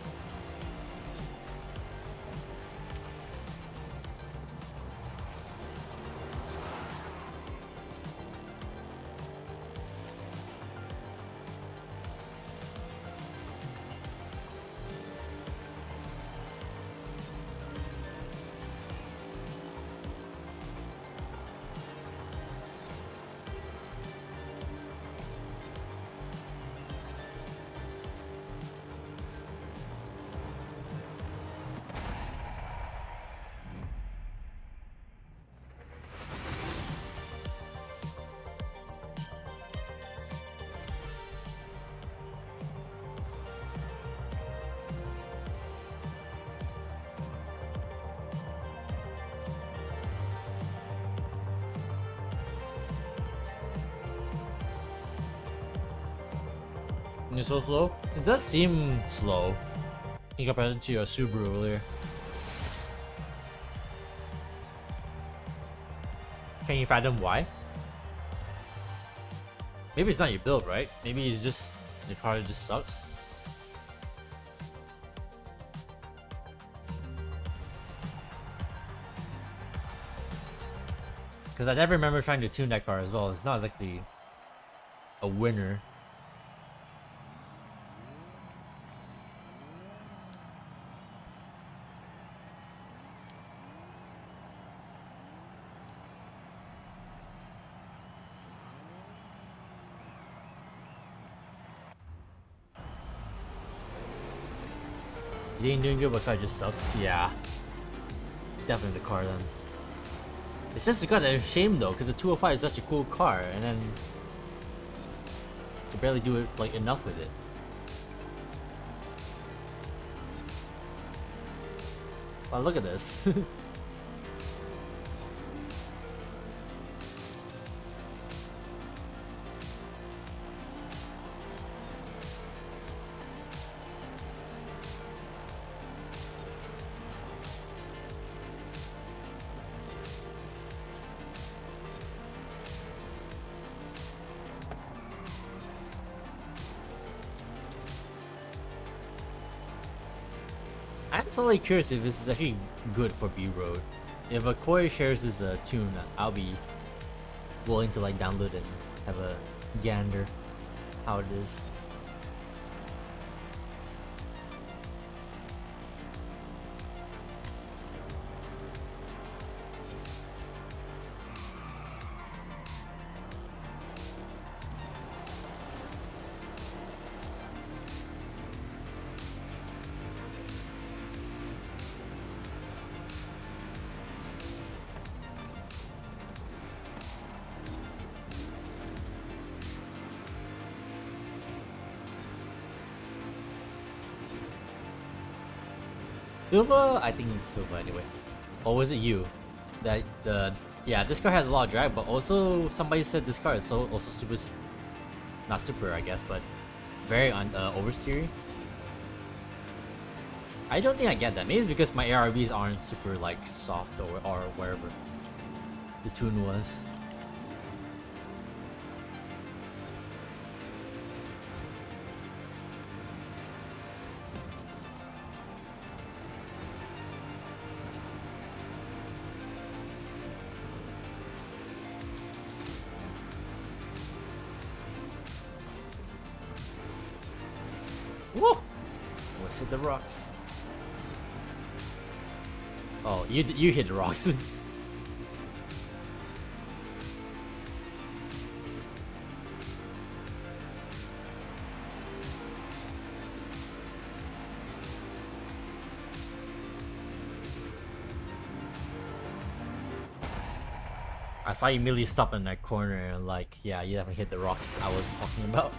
It's so slow? It does seem slow in comparison to your Subaru earlier. Can you fathom why? Maybe it's not your build, right? Maybe it's just the car just sucks. Because I never remember trying to tune that car as well. It's not exactly a winner. You ain't doing good, but car just sucks. Yeah, definitely the car then. It's just kind of a shame though, because the 205 is such a cool car, and then you barely do it like enough with it. Wow, look at this. I'm totally curious if this is actually good for B-Road. If a Koi shares his tune, I'll be willing to like download and have a gander how it is. Silva? I think it's Silva anyway. Or was it you? That yeah, this car has a lot of drag, but also somebody said this car is also super, not super I guess, but very oversteery. I don't think I get that. Maybe it's because my ARBs aren't super like soft or wherever the tune was. Whoa! Almost hit the rocks. Oh, you hit the rocks. I saw you immediately stop in that corner and like, yeah, you haven't hit the rocks I was talking about.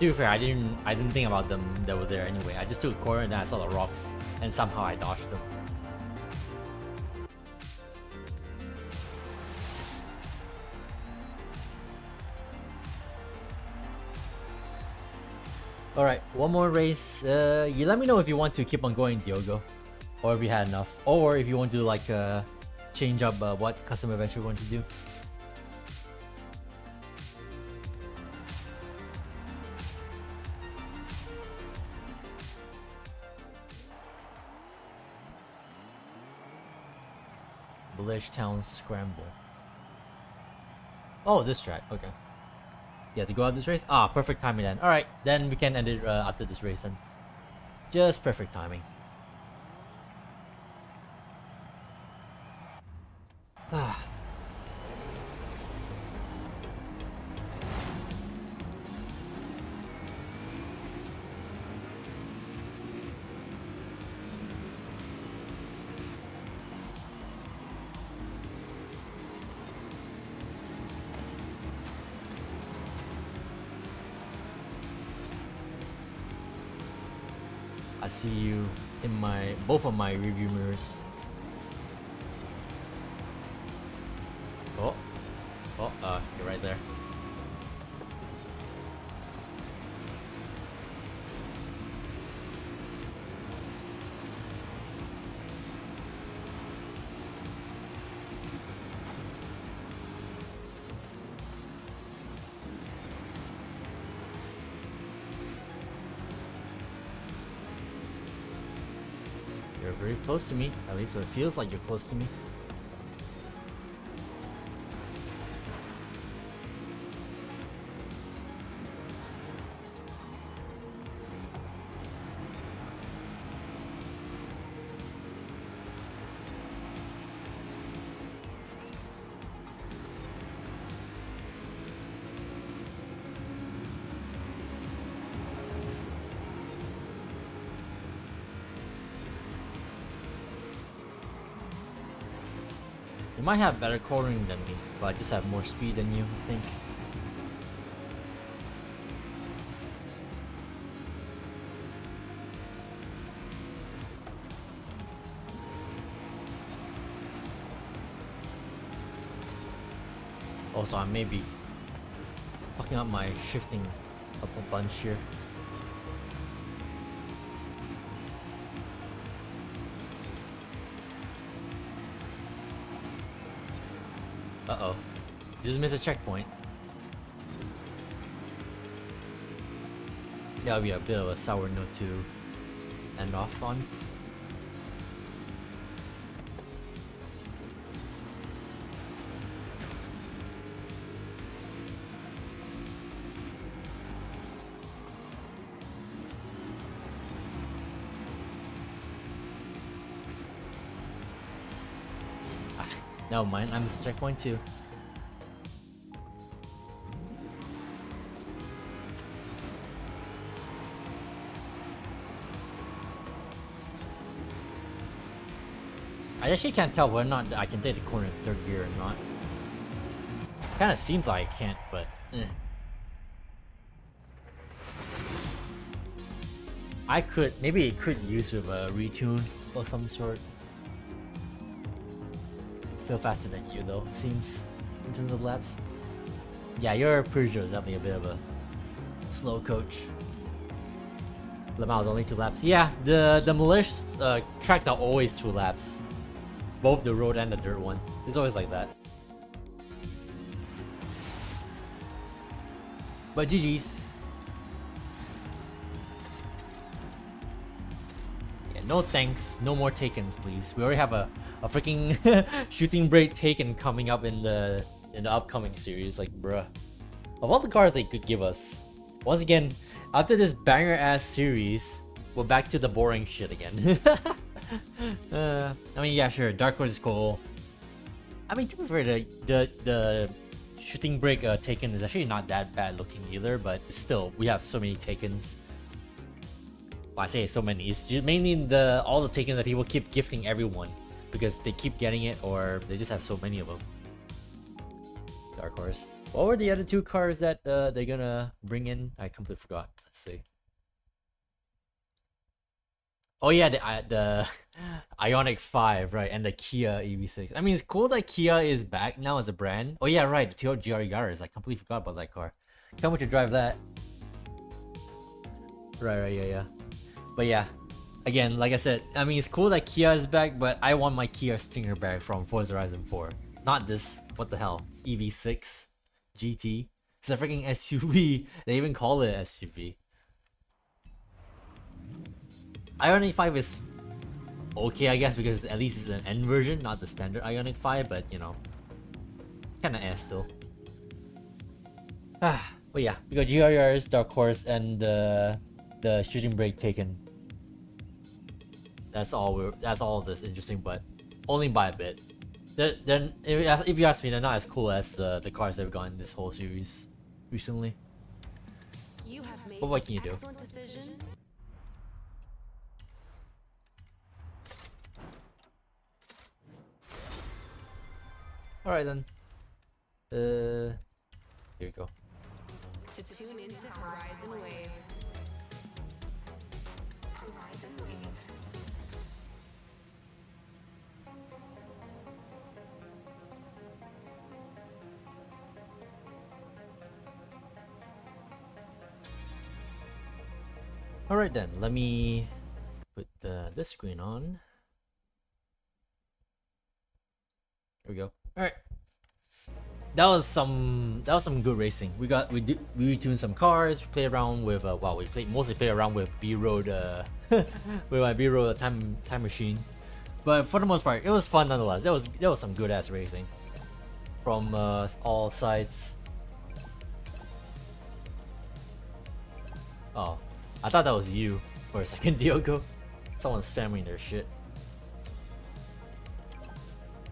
To be fair, I didn't think about them that were there anyway. I just took a corner and then I saw the rocks and somehow I dodged them. Alright, one more race. You let me know if you want to keep on going, Diogo. Or if you had enough. Or if you want to like change up what custom event you're going to do. Village Town Scramble. Oh, this track. Okay. Yeah, to go out this race? Ah, perfect timing then. Alright, then we can end it after this race then. Just perfect timing. Ah. I see you in my both of my review mirrors. Oh, you're right there. You're very close to me. At least it feels like you're close to me. You might have better cornering than me, but I just have more speed than you, I think. Also, I may be fucking up my shifting up a bunch here. Uh-oh. Just missed a checkpoint. That would be a bit of a sour note to end off on. Never mind, I missed a checkpoint too. I actually can't tell whether or not I can take the corner in third gear or not. Kinda seems like I can't, but I could, maybe it could use with a retune of some sort. Still faster than you though, seems, in terms of laps. Yeah, your Peugeot is definitely a bit of a slow coach. Le Mans only 2 laps. Yeah, the malicious tracks are always 2 laps. Both the road and the dirt one. It's always like that. But GG's. Yeah, no thanks. No more takens, please. We already have a freaking shooting brake taken coming up in the upcoming series. Like, bruh. Of all the cars they could give us. Once again, after this banger ass series, we're back to the boring shit again. I mean, yeah, sure, Dark Horse is cool. I mean, to be fair, the shooting brake taken is actually not that bad looking either, but still, we have so many takens. Well, I say so many. It's just mainly all the takens that people keep gifting everyone because they keep getting it, or they just have so many of them. Dark Horse. What were the other 2 cars that they're gonna bring in? I completely forgot. Let's see. Oh yeah, the Ioniq 5, right, and the Kia EV6. I mean, it's cool that Kia is back now as a brand. Oh yeah, right, the Toyota GR Yaris. I completely forgot about that car. Can't wait to drive that. Right, yeah. But yeah, again, like I said, I mean, it's cool that Kia is back, but I want my Kia Stinger back from Forza Horizon 4. Not this, what the hell, EV6 GT. It's a freaking SUV. They even call it SUV. Ioniq 5 is okay, I guess, because at least it's an N version, not the standard Ioniq 5, but you know, kinda ass still. But yeah, we got GRRs, Dark Horse, and the shooting brake taken. That's all that's interesting, but only by a bit. Then if you ask me, they're not as cool as the cars they've gotten this whole series recently. You have made But what can you do? excellent decision. Alright then. Here we go. To tune into Horizon Wave. Horizon Alright then, let me put this screen on. There we go. Alright. That was some good racing. We retuned some cars, we played around with mostly played around with B-Road with my B-Road time machine. But for the most part, it was fun nonetheless. That was some good ass racing from all sides. Oh, I thought that was you for a second, Diogo. Someone spamming their shit.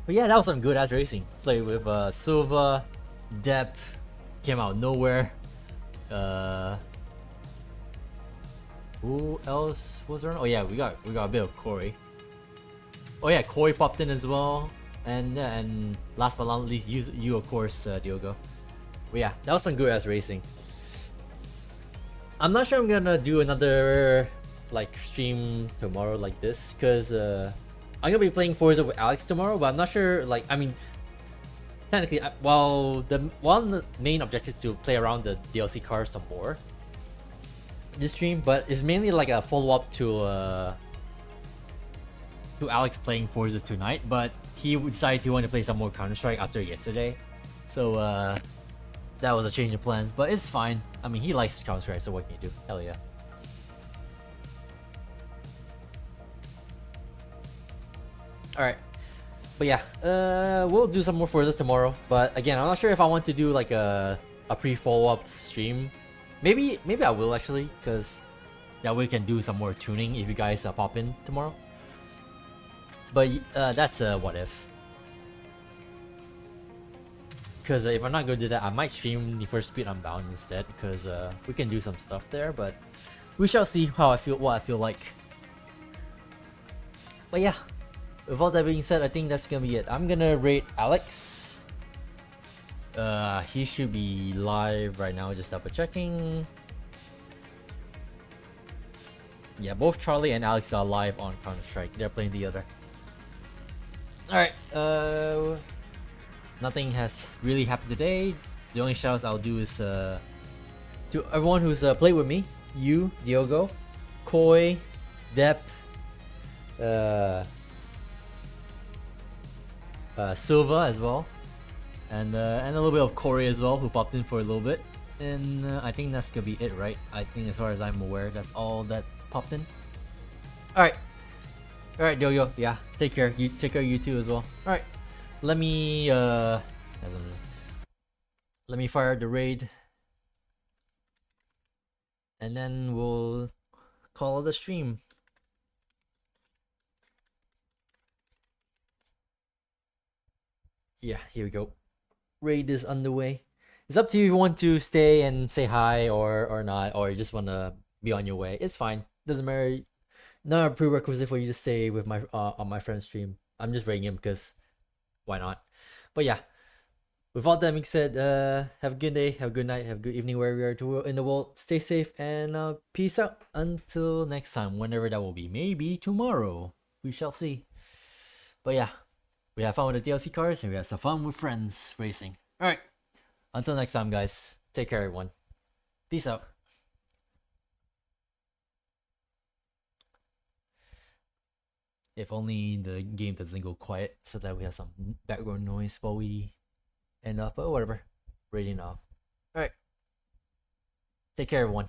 But yeah, that was some good ass racing. Played with Silva, Depp, came out of nowhere. Who else was there? Oh yeah, we got a bit of Corey. Oh yeah, Corey popped in as well. And last but not least, you of course, Diogo. But yeah, that was some good ass racing. I'm not sure I'm gonna do another like stream tomorrow like this, cause I'm gonna be playing Forza with Alex tomorrow, but I'm not sure. Like, I mean, technically, while the main objective is to play around the DLC cars some more this stream, but it's mainly like a follow up to Alex playing Forza tonight. But he decided he wanted to play some more Counter-Strike after yesterday, so that was a change of plans. But it's fine. I mean, he likes Counter-Strike, so what can you do? Hell yeah. Alright. But yeah, we'll do some more Forza tomorrow. But again, I'm not sure if I want to do like a pre-follow-up stream. Maybe I will actually, because that way we can do some more tuning if you guys pop in tomorrow. But that's a what if. Because if I'm not going to do that, I might stream Need for Speed Unbound instead, because we can do some stuff there. But we shall see what I feel like. But yeah, with all that being said, I think that's gonna be it. I'm gonna rate Alex. He should be live right now, just double checking. Yeah, both Charlie and Alex are live on Counter-Strike. They're playing together. Alright, nothing has really happened today. The only shoutouts I'll do is to everyone who's played with me. You, Diogo, Koi, Depp, Silva as well, and a little bit of Corey as well, who popped in for a little bit. And I think that's gonna be it, right? I think as far as I'm aware, that's all that popped in. Alright, Diogo, yeah, take care. You take care of you too as well. Alright, let me fire the raid, and then we'll call it a stream. Yeah, here we go. Raid is underway. It's up to you if you want to stay and say hi or not, or you just want to be on your way. It's fine. Doesn't matter. Not a prerequisite for you to stay with my on my friend's stream. I'm just raiding him because why not? But yeah, with all that being said, have a good day, have a good night, have a good evening wherever you are in the world. Stay safe and peace out until next time, whenever that will be. Maybe tomorrow. We shall see. But yeah, we have fun with the DLC cars and we have some fun with friends racing. Alright, until next time guys, take care everyone. Peace out. If only the game doesn't go quiet so that we have some background noise while we end up, but whatever. Rating off. Alright. Take care everyone.